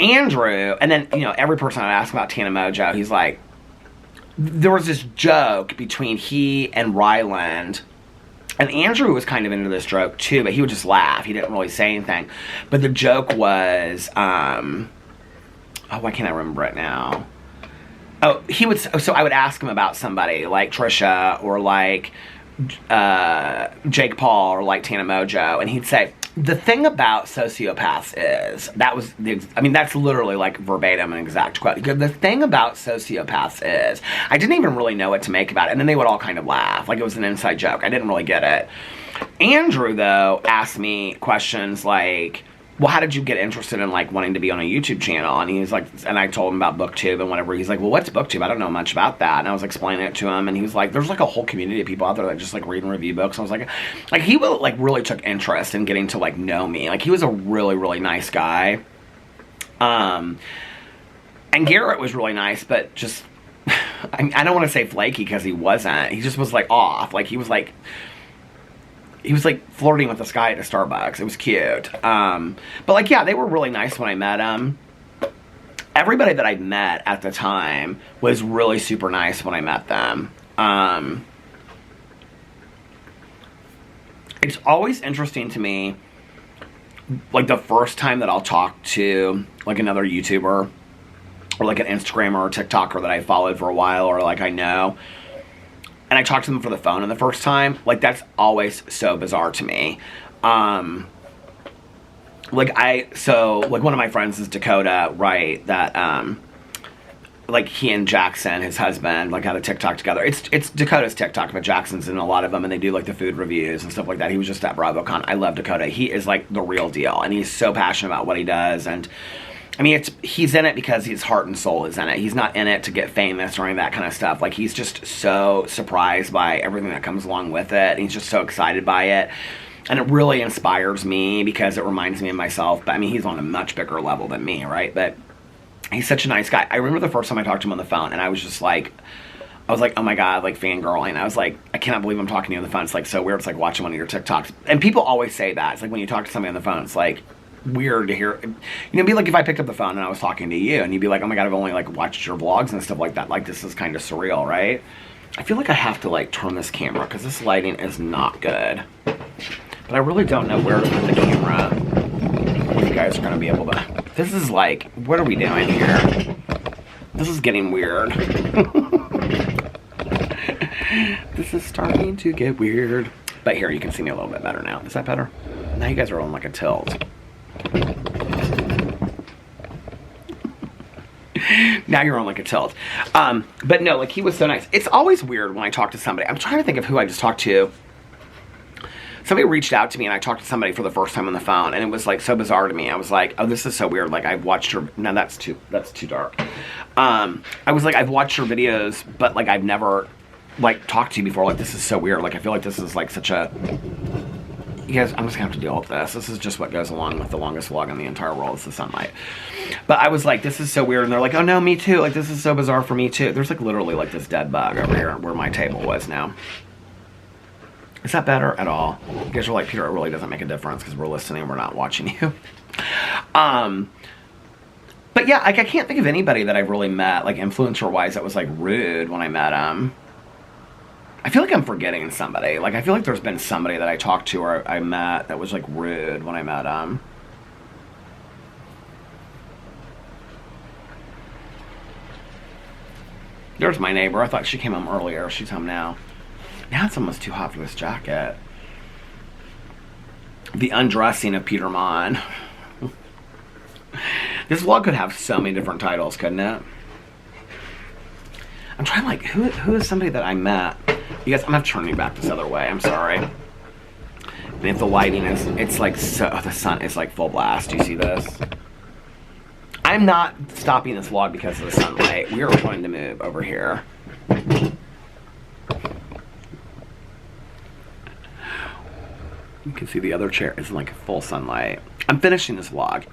Andrew, and then, you know, every person I'd ask about Tana Mojo, he's like, there was this joke between he and Ryland, and Andrew was kind of into this joke too, but he would just laugh. He didn't really say anything. But the joke was, oh, why can't I remember it now? Oh, he would, so I would ask him about somebody, like Trisha, or like Jake Paul, or like Tana Mojo, and he'd say, the thing about sociopaths is, that was, I mean, that's literally like verbatim an exact quote. The thing about sociopaths is, I didn't even really know what to make about it. And then they would all kind of laugh, like it was an inside joke. I didn't really get it. Andrew, though, asked me questions like, well, how did you get interested in like wanting to be on a YouTube channel? And he's like, and I told him about BookTube and whatever. He's like, well, what's BookTube? I don't know much about that. And I was explaining it to him, and he was like, there's like a whole community of people out there that just like read and review books. And I was like he will like really took interest in getting to like know me. Like he was a really, really nice guy. And Garrett was really nice, but just, I don't want to say flaky because he wasn't. He just was like off. Like he was like flirting with this guy at a Starbucks. It was cute. But like, yeah, they were really nice when I met them. Everybody that I met at the time was really super nice when I met them. It's always interesting to me, like the first time that I'll talk to like another YouTuber or like an Instagrammer or TikToker that I followed for a while or like I know, and I talked to them for the phone the first time, like that's always so bizarre to me. Like one of my friends is Dakota, right, that like he and Jackson, his husband, like had a TikTok together. It's Dakota's TikTok, but Jackson's in a lot of them, and they do like the food reviews and stuff like that. He was just at BravoCon. I love Dakota. He is like the real deal, and he's so passionate about what he does. And I mean, he's in it because his heart and soul is in it. He's not in it to get famous or any of that kind of stuff. Like, he's just so surprised by everything that comes along with it. And he's just so excited by it. And it really inspires me because it reminds me of myself. But I mean, he's on a much bigger level than me, right? But he's such a nice guy. I remember the first time I talked to him on the phone, and I was just like, oh my God, like fangirling. I was like, I cannot believe I'm talking to you on the phone. It's like so weird. It's like watching one of your TikToks. And people always say that. It's like when you talk to somebody on the phone, it's like weird to hear. You know, it'd be like if I picked up the phone and I was talking to you, and you'd be like, oh my God, I've only like watched your vlogs and stuff like that. Like, this is kind of surreal, right? I feel like I have to like turn this camera because this lighting is not good. But I really don't know where to put the camera. You guys are going to be able to. This is like, what are we doing here? This is getting weird. This is starting to get weird. But here, you can see me a little bit better now. Is that better? Now you guys are on like a tilt. Now you're on like a tilt. But no, like he was so nice. It's always weird when I talk to somebody. I'm trying to think of who I just talked to. Somebody reached out to me and I talked to somebody for the first time on the phone, and it was like so bizarre to me. I was like, oh, this is so weird. Like I've watched her. No, that's too dark. I was like, I've watched her videos, but like I've never like talked to you before. Like this is so weird. Like I feel like this is like such a. You guys, I'm just gonna have to deal with this. This is just what goes along with the longest vlog in the entire world. It's the sunlight. But I was like, this is so weird. And they're like, oh no, me too. Like this is so bizarre for me too. There's like literally like this dead bug over here where my table was now. Is that better at all? You guys are like, Peter, it really doesn't make a difference because we're listening, we're not watching you. But yeah, like I can't think of anybody that I've really met, like influencer-wise, that was like rude when I met them. I feel like I'm forgetting somebody. Like I feel like there's been somebody that I talked to or I met that was like rude when I met them. There's my neighbor. I thought she came home earlier. She's home now. Now it's almost too hot for this jacket. The undressing of Peter Monn. This vlog could have so many different titles, couldn't it? I'm trying like, who is somebody that I met? You guys, I'm gonna have to turn you back this other way. I'm sorry. And if the lighting is, it's like so, the sun is like full blast. Do you see this? I'm not stopping this vlog because of the sunlight. We are going to move over here. You can see the other chair is in like full sunlight. I'm finishing this vlog.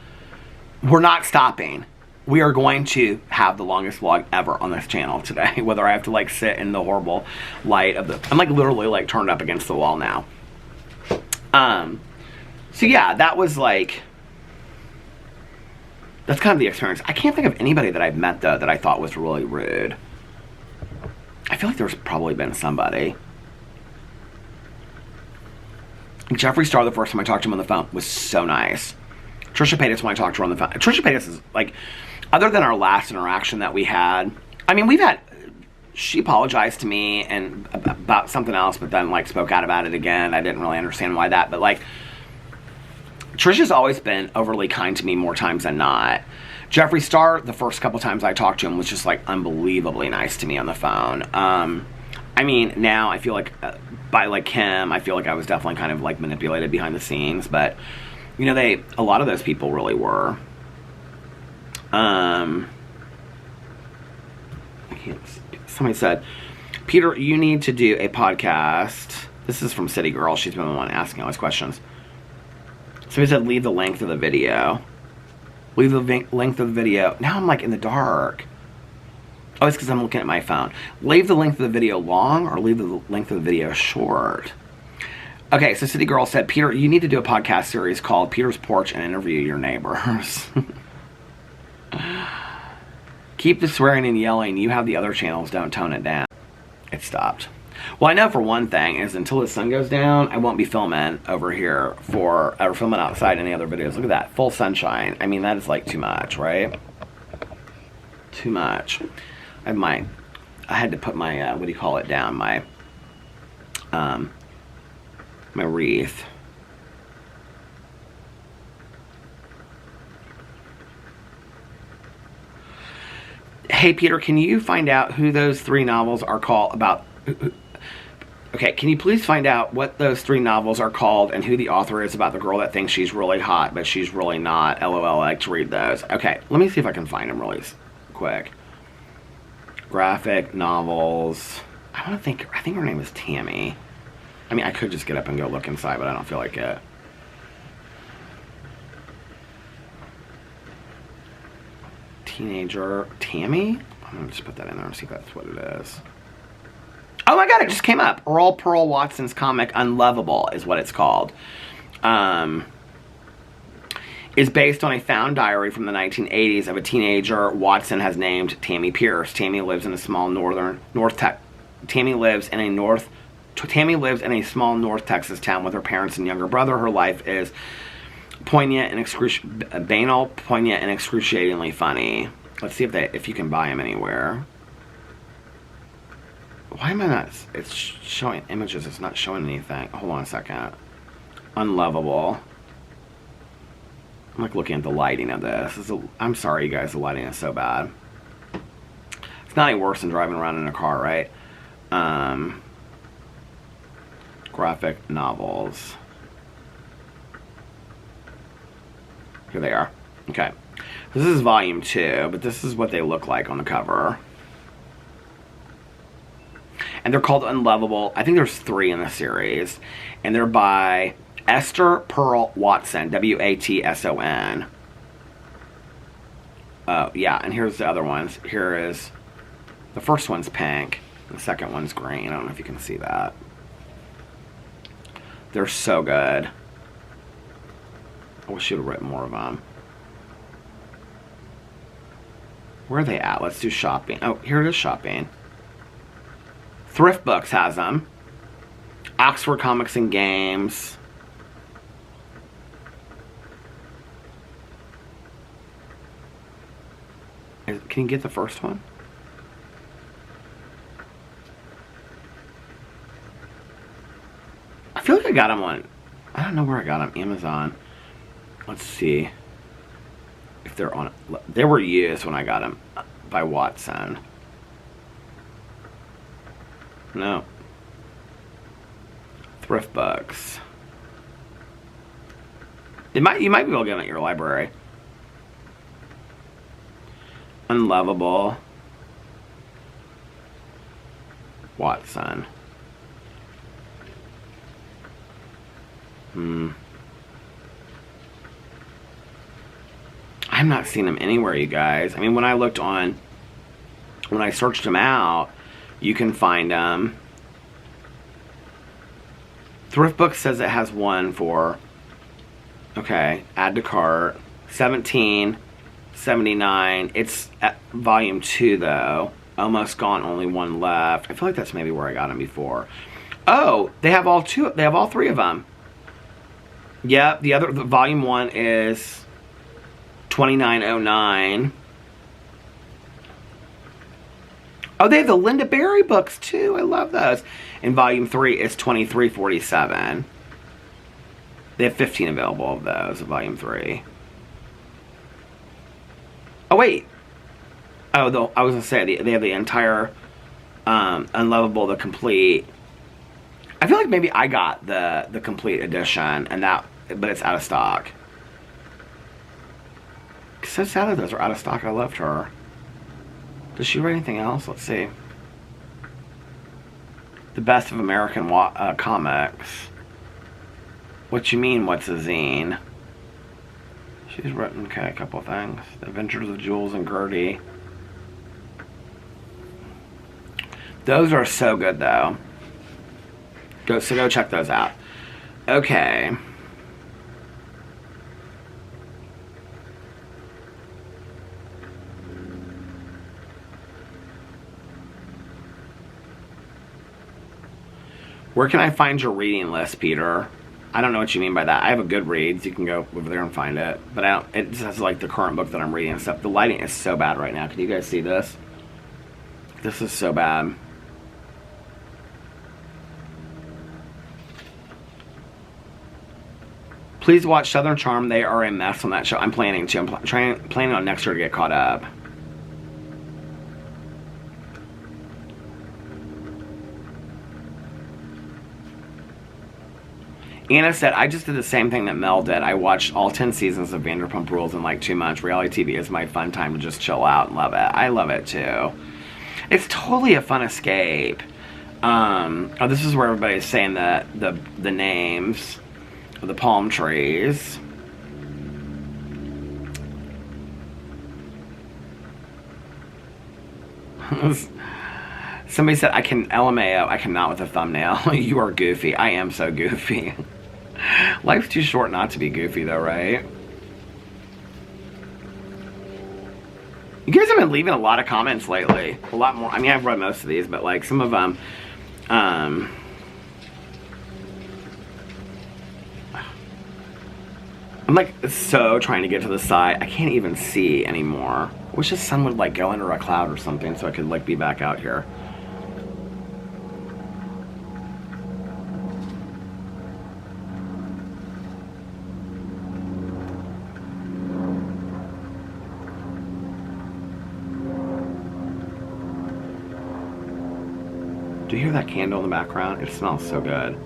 We're not stopping. We are going to have the longest vlog ever on this channel today. Whether I have to like sit in the horrible light of the... I'm like literally like turned up against the wall now. So yeah, that was like... That's kind of the experience. I can't think of anybody that I've met though that I thought was really rude. I feel like there's probably been somebody. Jeffree Star, the first time I talked to him on the phone, was so nice. Trisha Paytas, when I talked to her on the phone. Trisha Paytas is like, other than our last interaction that we had, I mean, she apologized to me and about something else, but then like spoke out about it again. I didn't really understand why that, but like, Trisha's always been overly kind to me more times than not. Jeffree Star, the first couple times I talked to him, was just like unbelievably nice to me on the phone. I mean, now I feel like, by like him, I feel like I was definitely kind of like manipulated behind the scenes, but you know, a lot of those people really were. Somebody said, Peter, you need to do a podcast. This is from City Girl. She's been the one asking all these questions. Somebody said, leave the length of the video. Leave the length of the video. Now I'm like in the dark. Oh, it's because I'm looking at my phone. Leave the length of the video long or leave the length of the video short. Okay, so City Girl said, Peter, you need to do a podcast series called Peter's Porch and interview your neighbors. Keep the swearing and yelling. You have the other channels. Don't tone it down. It stopped. Well, I know for one thing is until the sun goes down, I won't be filming over here or filming outside any other videos. Look at that. Full sunshine. I mean, that is like too much, right? Too much. I had to put my, what do you call it, down, my wreath. Hey, Peter, can you find out who those 3 novels are called about? Okay, can you please find out what those 3 novels are called and who the author is about the girl that thinks she's really hot, but she's really not? LOL, I like to read those. Okay, let me see if I can find them really quick. Graphic novels. I think her name is Tammy. I mean, I could just get up and go look inside, but I don't feel like it. Teenager Tammy? I'm gonna just put that in there and see if that's what it is. Oh my god, it just came up. Earl Pearl Watson's comic Unlovable is what it's called. Is based on a found diary from the 1980s of a teenager Watson has named Tammy Pierce. Tammy lives in a small Tammy lives in a small North Texas town with her parents and younger brother. Her life is poignant and banal, poignant and excruciatingly funny. Let's see if you can buy them anywhere. Why am I not? It's showing images. It's not showing anything. Hold on a second. Unlovable. I'm like looking at the lighting of this. I'm sorry, you guys. The lighting is so bad. It's not any worse than driving around in a car, right? Graphic novels. Here they are. Okay. This is volume 2, but this is what they look like on the cover. And they're called Unlovable. I think there's 3 in the series. And they're by Esther Pearl Watson. W-A-T-S-O-N. Oh, yeah. And here's the other ones. Here is... The first one's pink. The second one's green. I don't know if you can see that. They're so good. I wish you'd have written more of them. Where are they at? Let's do shopping. Oh, here it is, shopping. Thrift Books has them. Oxford Comics and Games. Can you get the first one? I feel like I got them on... I don't know where I got them. Amazon. Let's see if they're on... They were used when I got them by Watson. No. Thrift Books. You might be able to get them at your library. Unlovable. Watson. I'm not seeing them anywhere, you guys. I mean, when I looked on... When I searched them out, you can find them. Thrift Book says it has one for... Okay, add to cart. $17.79. It's at volume 2, though. Almost gone, only one left. I feel like that's maybe where I got them before. Oh, they have all 2. They have all 3 of them. Yep, the volume 1 is $29.09. Oh, they have the Linda Berry books too. I love those. And volume 3 is $23.47. They have 15 available of those of volume 3. Oh wait. Oh, I was gonna say they have the entire Unlovable, the complete. I feel like maybe I got the complete edition, and but it's out of stock. So sad that those are out of stock. I loved her. Does she write anything else? Let's see. The Best of American Comics. What you mean? What's a zine? She's written a couple of things. The Adventures of Jules and Gertie. Those are so good, though. Go check those out. Okay. Where can I find your reading list, Peter? I don't know what you mean by that. I have a Goodreads. You can go over there and find it. But it just has like the current book that I'm reading and stuff. The lighting is so bad right now. Can you guys see this? This is so bad. Please watch Southern Charm. They are a mess on that show. I'm planning to. I'm planning on next year to get caught up. Anna said, I just did the same thing that Mel did. I watched all 10 seasons of Vanderpump Rules in like 2 months. Reality TV is my fun time to just chill out and love it. I love it too. It's totally a fun escape. Oh, this is where everybody's saying the names of the palm trees. Somebody said, I can LMAO. I cannot with a thumbnail. You are goofy. I am so goofy. Life's too short not to be goofy, though, right? You guys have been leaving a lot of comments lately. A lot more. I mean, I've read most of these, but like some of them, I'm like so trying to get to the side. I can't even see anymore. I wish the sun would like go under a cloud or something so I could like be back out here. Do you hear that candle in the background? It smells so good.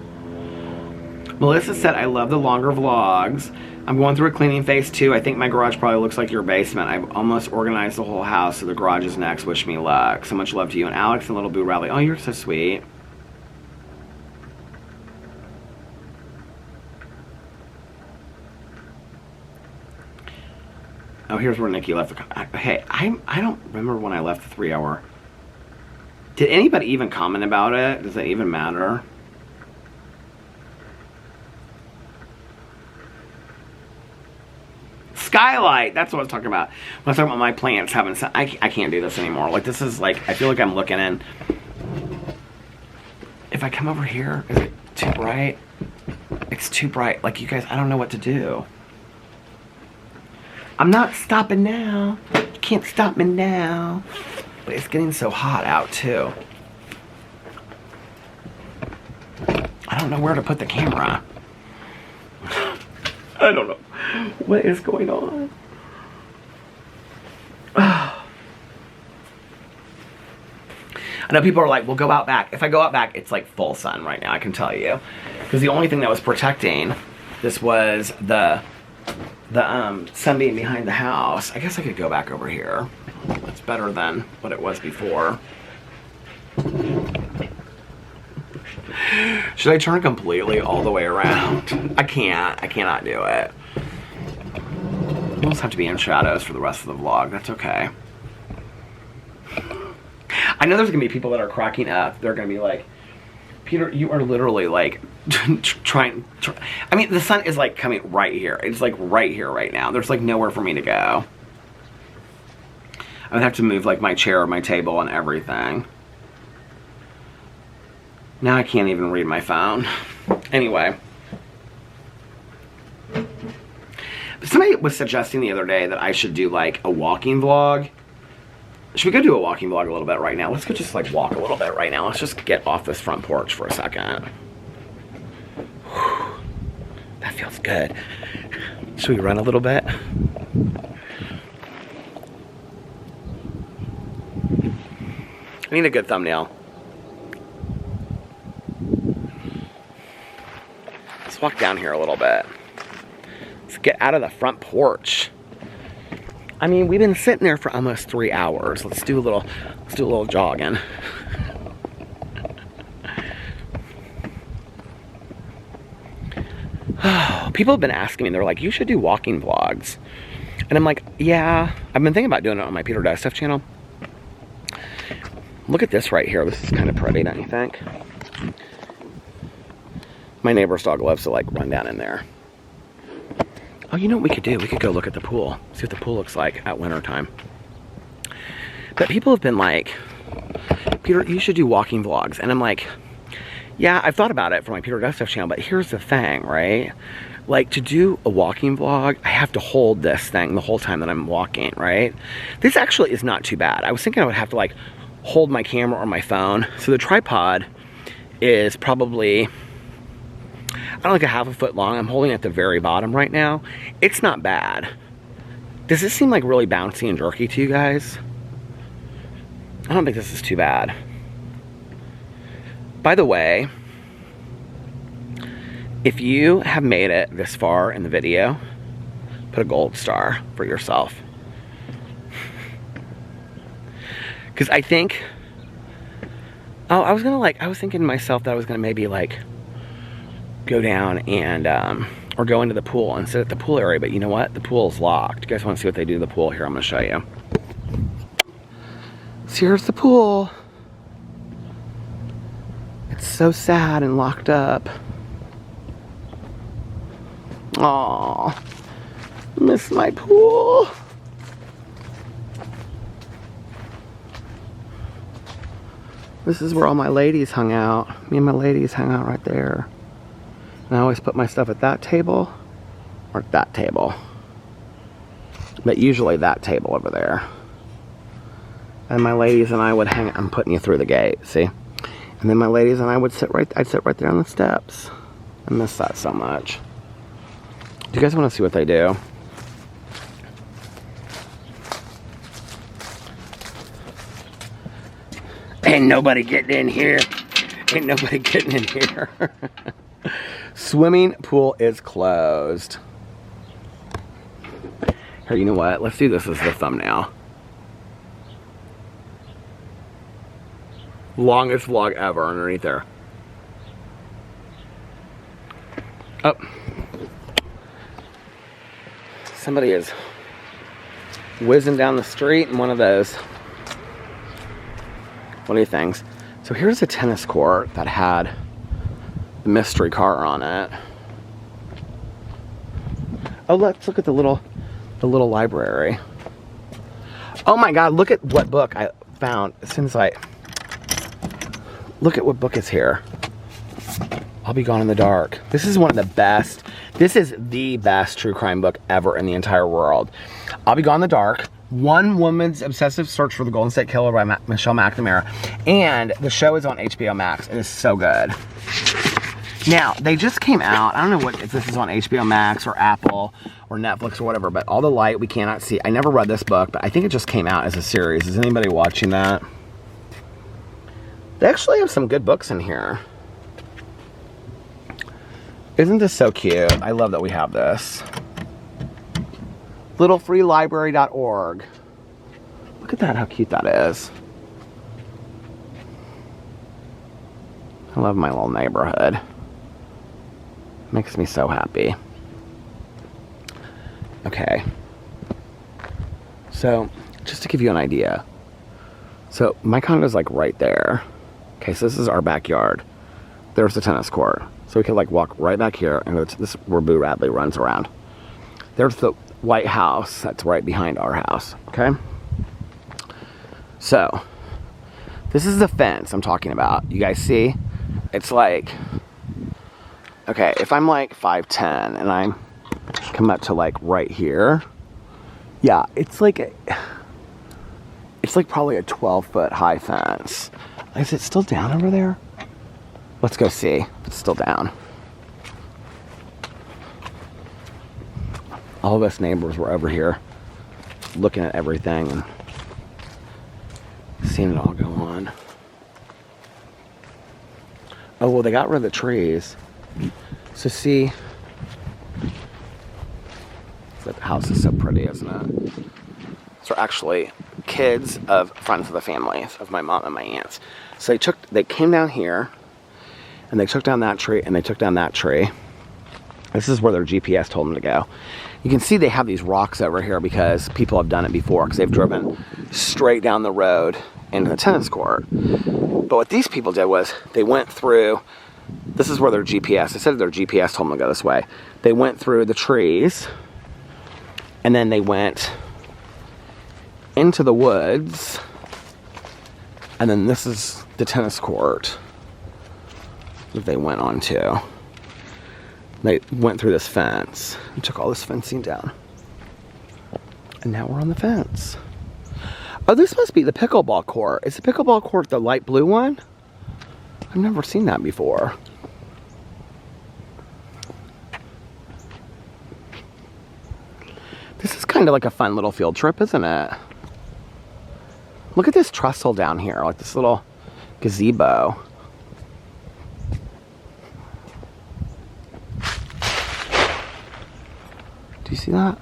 Melissa said, I love the longer vlogs. I'm going through a cleaning phase too. I think my garage probably looks like your basement. I've almost organized the whole house, so the garage is next. Wish me luck. So much love to you and Alex and Little Boo Rally. Oh, you're so sweet. Oh, here's where Nikki left the... Hey, I don't remember when I left the 3-hour. Did anybody even comment about it? Does it even matter? Skylight, that's what I was talking about. When I was talking about my plants having sun, I can't do this anymore. Like, this is like, I feel like I'm looking in. If I come over here, is it too bright? It's too bright. Like, you guys, I don't know what to do. I'm not stopping now. You can't stop me now. But it's getting so hot out, too. I don't know where to put the camera. I don't know. What is going on? I know people are like, well, go out back. If I go out back, it's like full sun right now, I can tell you. Because the only thing that was protecting this was the sunbeam behind the house. I guess I could go back over here. It's better than what it was before. Should I turn completely all the way around? I can't. I cannot do it. We'll just have to be in shadows for the rest of the vlog. That's okay. I know there's going to be people that are cracking up. They're going to be like, Peter, you are literally like trying. I mean, the sun is like coming right here. It's like right here right now. There's like nowhere for me to go. I would have to move like my chair, my table, and everything. Now I can't even read my phone. Anyway. Somebody was suggesting the other day that I should do like a walking vlog. Should we go do a walking vlog a little bit right now? Let's go just like walk a little bit right now. Let's just get off this front porch for a second. Whew. That feels good. Should we run a little bit? I need a good thumbnail. Let's walk down here a little bit. Let's get out of the front porch. I mean, we've been sitting there for almost 3 hours. Let's do a little jogging. People have been asking me, they're like, you should do walking vlogs. And I'm like, yeah, I've been thinking about doing it on my Peter Does Stuff channel. Look at this right here. This is kind of pretty, don't you think? My neighbor's dog loves to like run down in there. Oh, you know what we could do? We could go look at the pool. See what the pool looks like at winter time. But people have been like, Peter, you should do walking vlogs. And I'm like, yeah, I've thought about it for my Peter Does Stuff channel, but here's the thing, right? Like, to do a walking vlog, I have to hold this thing the whole time that I'm walking, right? This actually is not too bad. I was thinking I would have to like hold my camera or my phone. So the tripod is probably, I don't know, like a ½ foot long. I'm holding it at the very bottom right now. It's not bad. Does this seem like really bouncy and jerky to you guys? I don't think this is too bad. By the way, if you have made it this far in the video, put a gold star for yourself. Because I think, oh, I was thinking to myself that I was gonna maybe like go down and, or go into the pool and sit at the pool area, but you know what? The pool's locked. You guys wanna see what they do to the pool? Here, I'm gonna show you. So here's the pool. It's so sad and locked up. Aww, miss my pool. This is where all my ladies hung out. Me and my ladies hung out right there. And I always put my stuff at that table or at that table. But usually that table over there. And my ladies and I would hang, I'm putting you through the gate, see? And then my ladies and I would I'd sit right there on the steps. I miss that so much. Do you guys want to see what they do? Ain't nobody getting in here. Ain't nobody getting in here. Swimming pool is closed. Here, you know what? Let's do this as the thumbnail. Longest vlog ever underneath there. Oh. Somebody is whizzing down the street in one of those. What do you think? So here's a tennis court that had the mystery car on it. Oh, let's look at the little library. Oh my God, look at what book I found as soon as look at what book is here. I'll Be Gone in the Dark. This is one of the best. This is the best true crime book ever in the entire world. I'll Be Gone in the Dark. One woman's obsessive search for the Golden State Killer by Michelle McNamara. And the show is on HBO Max. It is so good. Now, they just came out. I don't know if this is on HBO Max or Apple or Netflix or whatever, but All the Light We Cannot See. I never read this book, but I think it just came out as a series. Is anybody watching that? They actually have some good books in here. Isn't this so cute? I love that we have this. Littlefreelibrary.org. Look at that, how cute that is. I love my little neighborhood. Makes me so happy. Okay. So, just to give you an idea. So, my condo's like right there. Okay, so this is our backyard. There's the tennis court. So we could like walk right back here and go to this where Boo Radley runs around. There's the White House that's right behind our house, okay? So, this is the fence I'm talking about. You guys see? It's like, okay, if I'm like 5'10" and I come up to like right here, yeah, it's like probably a 12-foot high fence. Is it still down over there? Let's go see if it's still down. All of us neighbors were over here looking at everything and seeing it all go on. Oh, well, they got rid of the trees. So see, the house is so pretty, isn't it? These are actually kids of friends of the families of my mom and my aunts. So they came down here and they took down that tree and they took down that tree. This is where their GPS told them to go. You can see they have these rocks over here because people have done it before because they've driven straight down the road into the tennis court. But what these people did was they went through, this is where their GPS, they said their GPS told them to go this way. They went through the trees and then they went into the woods, and then this is the tennis court that they went on to. They went through this fence and took all this fencing down. And now we're on the fence. Oh, this must be the pickleball court. Is the pickleball court the light blue one? I've never seen that before. This is kind of like a fun little field trip, isn't it? Look at this trestle down here, like this little gazebo. Do you see that?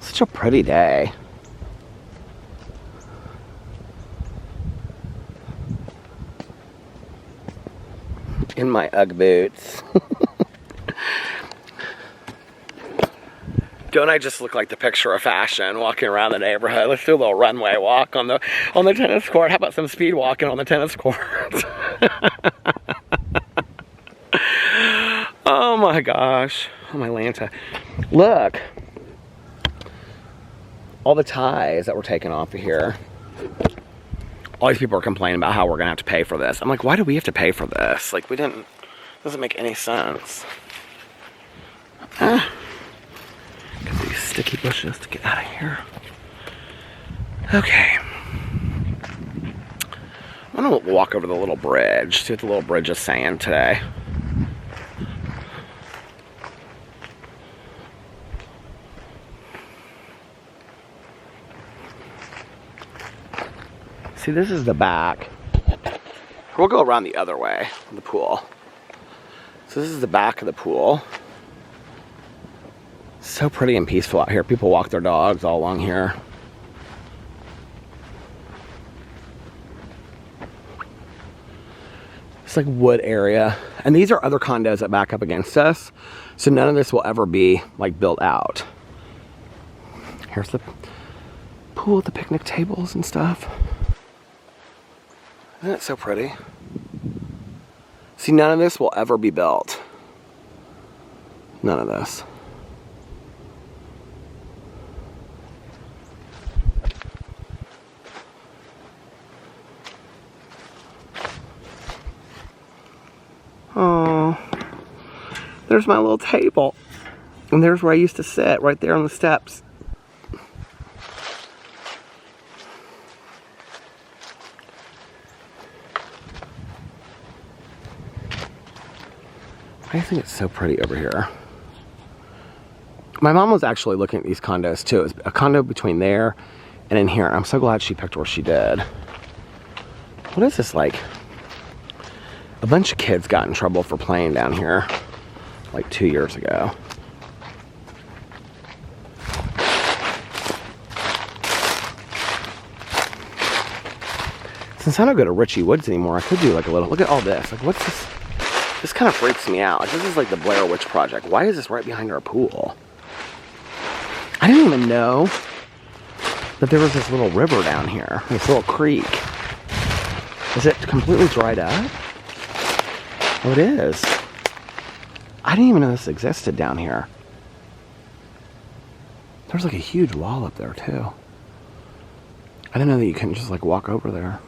Such a pretty day. In my Ugg boots. Don't I just look like the picture of fashion walking around the neighborhood? Let's do a little runway walk on the tennis court. How about some speed walking on the tennis court? Oh my gosh. Oh my Lanta. Look. All the ties that were taken off of here. All these people are complaining about how we're gonna have to pay for this. I'm like, why do we have to pay for this? Like, doesn't make any sense. These sticky bushes to get out of here. Okay. I'm gonna walk over the little bridge, see what the little bridge is saying today. See, this is the back. We'll go around the other way, the pool. So this is the back of the pool. So pretty and peaceful out here. People walk their dogs all along here. It's like wood area. And these are other condos that back up against us. So none of this will ever be like built out. Here's the pool with the picnic tables and stuff. Isn't it so pretty? See, none of this will ever be built. None of this. Oh, there's my little table. And there's where I used to sit, right there on the steps. I think it's so pretty over here. My mom was actually looking at these condos too. It's a condo between there and in here. I'm so glad she picked where she did. What is this like? A bunch of kids got in trouble for playing down here like 2 years ago. Since I don't go to Richie Woods anymore, I could do like a little, look at all this. Like, what's this? This kind of freaks me out. Like, this is like the Blair Witch Project. Why is this right behind our pool? I didn't even know that there was this little river down here, this little creek. Is it completely dried up? Oh, it is. I didn't even know this existed down here. There's like a huge wall up there too. I didn't know that you couldn't just like walk over there.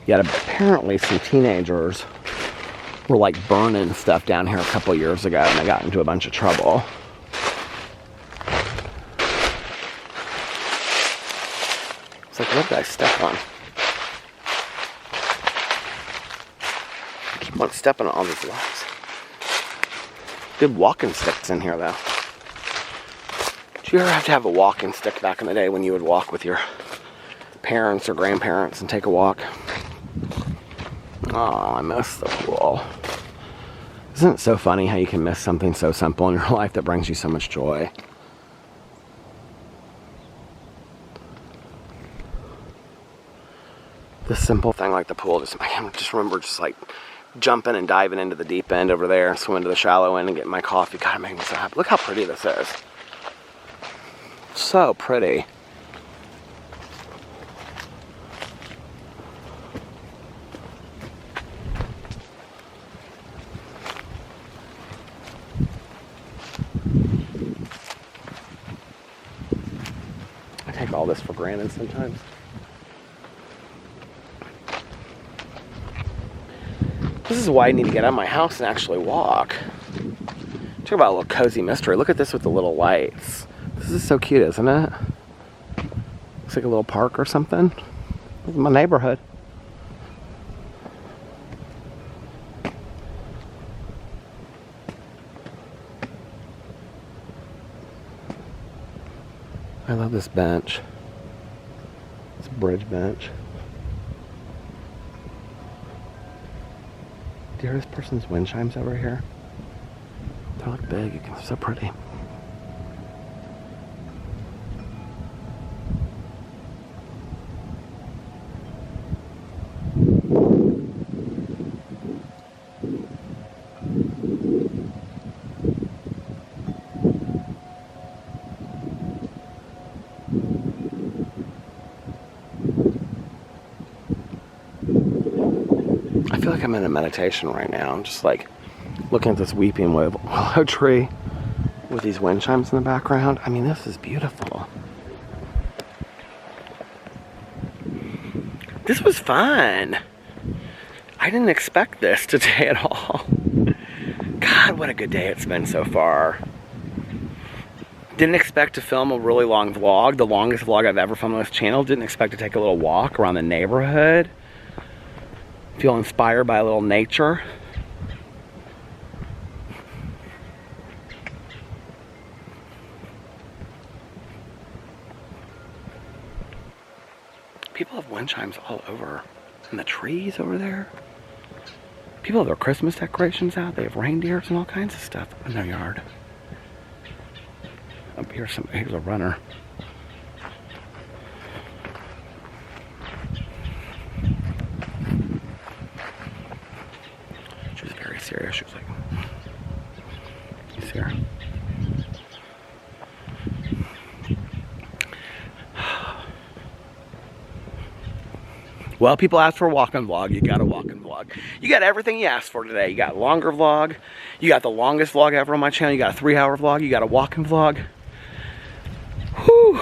Yet apparently some teenagers were like burning stuff down here a couple years ago and they got into a bunch of trouble. It's like, what did I step on? I keep on stepping on all these logs. Good walking sticks in here though. Did you ever have to have a walking stick back in the day when you would walk with your parents or grandparents and take a walk? Oh, I miss the pool. Isn't it so funny how you can miss something so simple in your life that brings you so much joy? This simple thing like the pool, I can just remember just like jumping and diving into the deep end over there, swimming to the shallow end and getting my coffee. God, it made me so happy. Look how pretty this is. So pretty. I take all this for granted sometimes. This is why I need to get out of my house and actually walk. Talk about a little cozy mystery. Look at this with the little lights. This is so cute, isn't it? Looks like a little park or something. This is my neighborhood. I love this bench. This bridge bench. Do you hear this person's wind chimes over here? They're like big, they're so pretty. I feel like I'm in a meditation right now. I'm just like looking at this weeping willow tree with these wind chimes in the background. I mean, this is beautiful. This was fun. I didn't expect this today at all. God, what a good day it's been so far. Didn't expect to film a really long vlog, the longest vlog I've ever filmed on this channel. Didn't expect to take a little walk around the neighborhood. Feel inspired by a little nature. wind chimes all over. And the trees over there. People have their Christmas decorations out. They have reindeers and all kinds of stuff in their yard. Up here, here's a runner. She was very serious. She was like, you see her? Well, people ask for a walk-in vlog. You got a walk-in vlog. You got everything you asked for today. You got a longer vlog. You got the longest vlog ever on my channel. You got a 3-hour vlog. You got a walk-in vlog. Whew.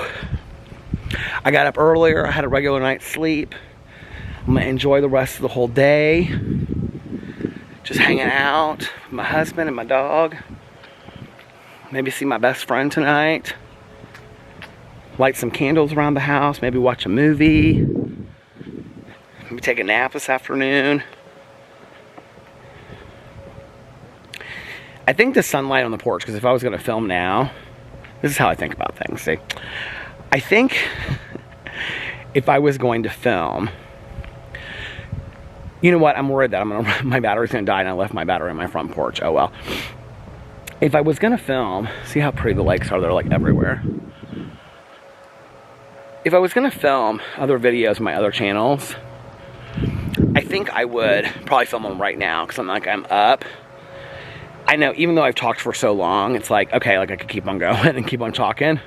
I got up earlier. I had a regular night's sleep. I'm going to enjoy the rest of the whole day. Just hanging out with my husband and my dog. Maybe see my best friend tonight. Light some candles around the house. Maybe watch a movie. Maybe take a nap this afternoon. I think the sunlight on the porch, because if I was going to film now, this is how I think about things, see? I think if I was going to film, you know what, I'm worried that my battery's going to die and I left my battery on my front porch. Oh well. If I was going to film, see how pretty the lakes are, they're like everywhere. If I was going to film other videos on my other channels, I think I would probably film them right now because I'm up. I know, even though I've talked for so long, it's like, okay, like I could keep on going and keep on talking.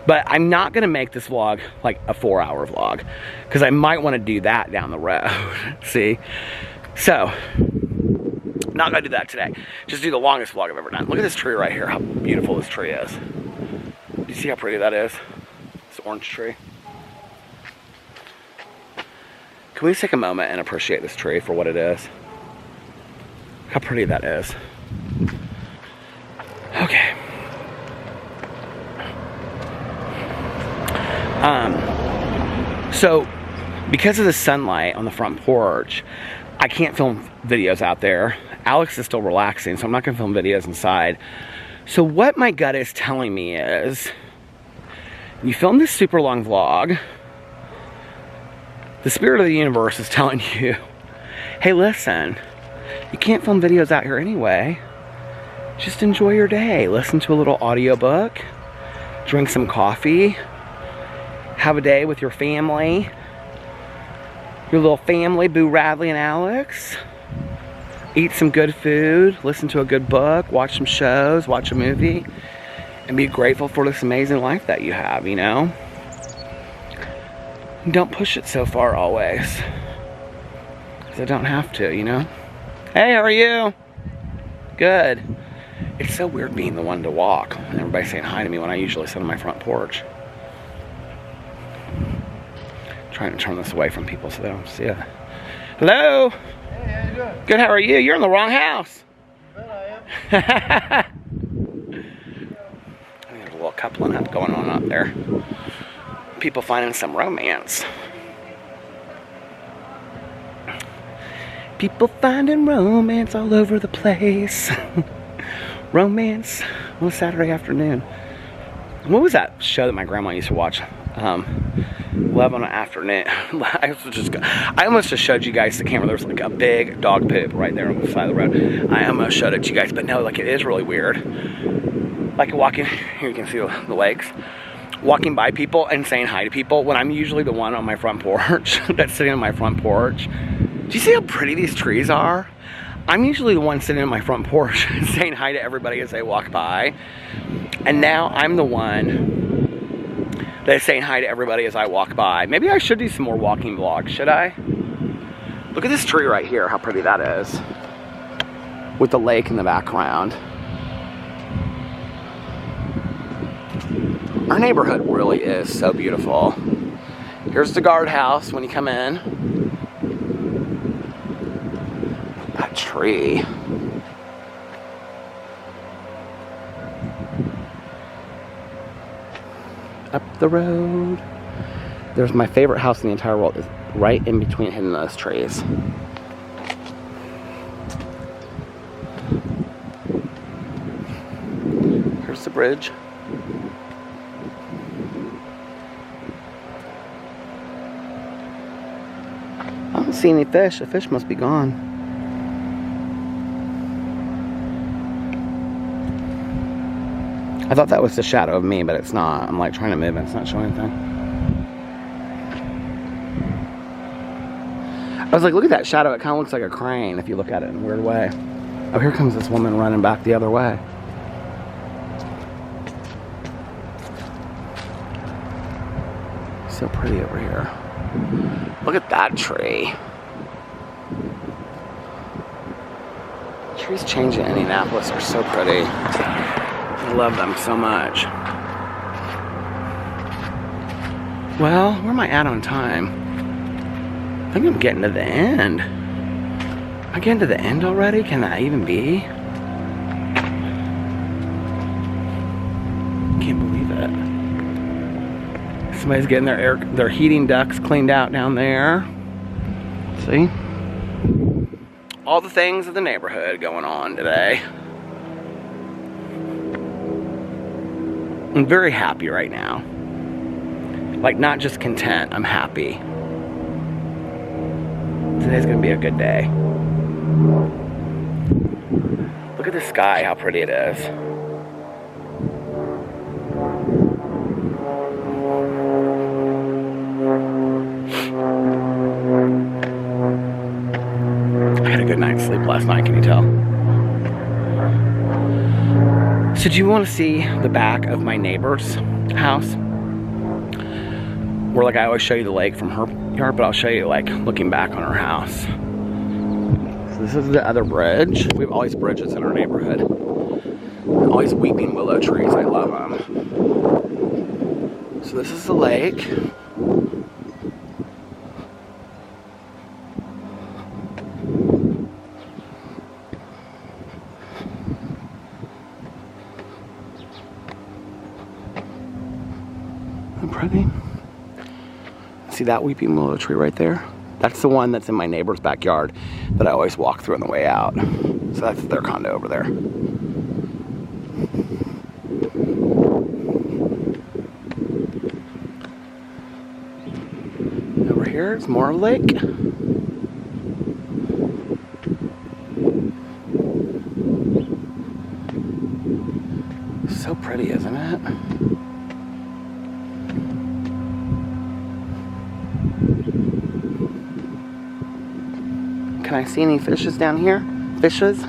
But I'm not going to make this vlog like a 4-hour vlog because I might want to do that down the road. See? So, not going to do that today. Just do the longest vlog I've ever done. Look at this tree right here, how beautiful this tree is. Do you see how pretty that is? This orange tree. Can we take a moment and appreciate this tree for what it is? How pretty that is. Okay. So, because of the sunlight on the front porch, I can't film videos out there. Alex is still relaxing, so I'm not going to film videos inside. So what my gut is telling me is, you film this super long vlog, the spirit of the universe is telling you, hey listen, you can't film videos out here anyway. Just enjoy your day. Listen to a little audiobook, drink some coffee, have a day with your family, your little family, Boo, Radley, and Alex. Eat some good food, listen to a good book, watch some shows, watch a movie, and be grateful for this amazing life that you have, you know? Don't push it so far always. Because I don't have to, you know? Hey, how are you? Good. It's so weird being the one to walk and everybody saying hi to me when I usually sit on my front porch. Trying to turn this away from people so they don't see it. Hello? Hey, how you doing? Good, how are you? You're in the wrong house. I bet I am. I think there's a little coupling up going on up there. People finding some romance. People finding romance all over the place. Romance on a Saturday afternoon. What was that show that my grandma used to watch? Love on an Afternoon. I almost just showed you guys the camera. There was like a big dog poop right there on the side of the road. I almost showed it to you guys, but no, like it is really weird. Like walking, here you can see the lakes. Walking by people and saying hi to people when I'm usually the one on my front porch that's sitting on my front porch. Do you see how pretty these trees are? I'm usually the one sitting on my front porch saying hi to everybody as they walk by. And now I'm the one that's saying hi to everybody as I walk by. Maybe I should do some more walking vlogs, should I? Look at this tree right here, how pretty that is. With the lake in the background. Our neighborhood really is so beautiful. Here's the guardhouse when you come in. That tree. Up the road. There's my favorite house in the entire world. Is right in between hidden those trees. Here's the bridge. I don't see any fish. The fish must be gone. I thought that was the shadow of me, but it's not. I'm like trying to move it. It's not showing anything. I was like, look at that shadow. It kind of looks like a crane if you look at it in a weird way. Oh, here comes this woman running back the other way. So pretty over here. Look at that tree. Trees changing in Indianapolis are so pretty. I love them so much. Well, where am I at on time? I think I'm getting to the end. Am I getting to the end already? Can that even be? Can't believe it. Somebody's getting their heating ducts cleaned out down there. See? All the things of the neighborhood going on today. I'm very happy right now. Like, not just content, I'm happy. Today's gonna be a good day. Look at the sky, how pretty it is. I had a good night's sleep last night, can you tell? So do you want to see the back of my neighbor's house? Where, like, I always show you the lake from her yard, but I'll show you, like, looking back on her house. So this is the other bridge. We have all these bridges in our neighborhood. All these weeping willow trees, I love them. So this is the lake. Pretty. See that weeping willow tree right there? That's the one that's in my neighbor's backyard that I always walk through on the way out. So that's their condo over there. Over here is more lake. So pretty, isn't it? Can I see any fishes down here? Fishes?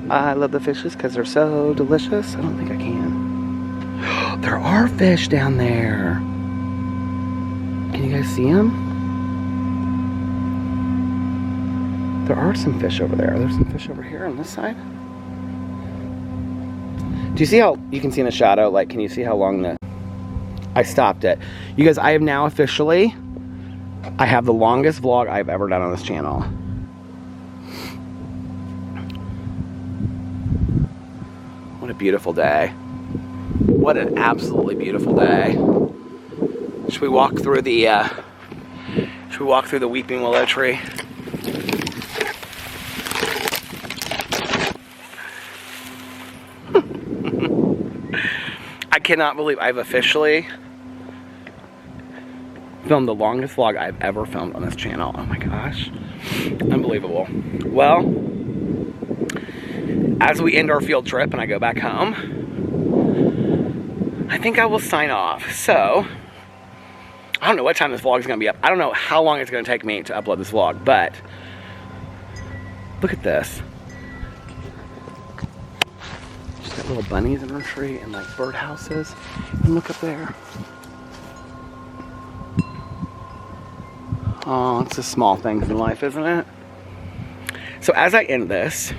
I love the fishes because they're so delicious. I don't think I can. There are fish down there. Can you guys see them? There are some fish over there. There's some fish over here on this side. Do you see how, you can see in the shadow, like, can you see how long I stopped it? You guys, I have now officially, I have the longest vlog I've ever done on this channel. What a beautiful day. What an absolutely beautiful day. Should we walk through the weeping willow tree? I cannot believe I've officially filmed the longest vlog I've ever filmed on this channel. Oh my gosh. Unbelievable. Well, as we end our field trip and I go back home, I think I will sign off. So, I don't know what time this vlog is going to be up. I don't know how long it's going to take me to upload this vlog, but look at this. She's got little bunnies in her tree and like bird houses. And look up there. Oh, it's the small things in life, isn't it? So as I end this,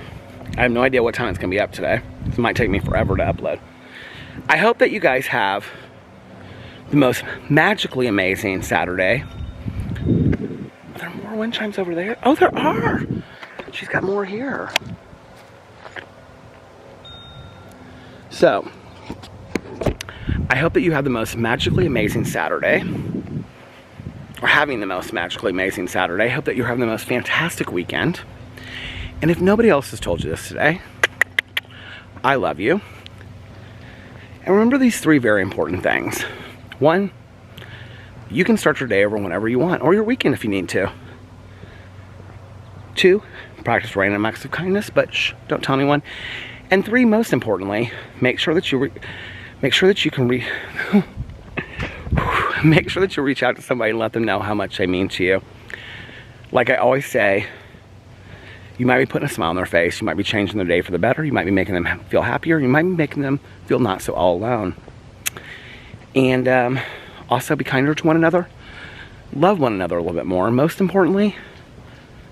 I have no idea what time it's going to be up today. It might take me forever to upload. I hope that you guys have the most magically amazing Saturday. Are there more wind chimes over there? Oh, there are! She's got more here. So, I hope that you have the most magically amazing Saturday. Or having the most magically amazing Saturday. I hope that you're having the most fantastic weekend. And if nobody else has told you this today, I love you. And remember these 3 very important things. 1, you can start your day over whenever you want, or your weekend if you need to. 2, practice random acts of kindness, but shh, don't tell anyone. And 3, most importantly, make sure that you make sure that you reach out to somebody and let them know how much they mean to you. Like I always say, you might be putting a smile on their face, you might be changing their day for the better, you might be making them feel happier, you might be making them feel not so all alone. And also be kinder to one another, love one another a little bit more. Most importantly,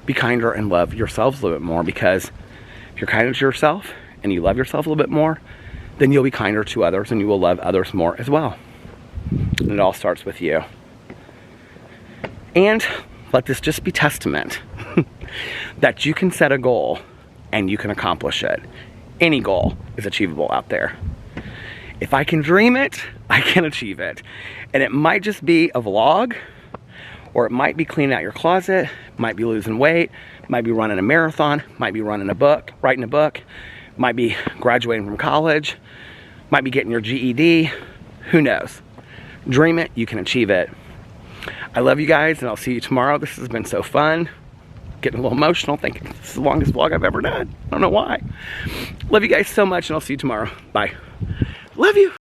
be kinder and love yourselves a little bit more, because if you're kinder to yourself and you love yourself a little bit more, then you'll be kinder to others and you will love others more as well. And it all starts with you. And let this just be testament that you can set a goal and you can accomplish it. Any goal is achievable out there. If I can dream it, I can achieve it. And it might just be a vlog, or it might be cleaning out your closet, might be losing weight, might be running a marathon, might be running a book, writing a book, might be graduating from college, might be getting your GED, who knows? Dream it, you can achieve it. I love you guys, and I'll see you tomorrow. This has been so fun. Getting a little emotional, thinking this is the longest vlog I've ever done. I don't know why. Love you guys so much, and I'll see you tomorrow. Bye. Love you.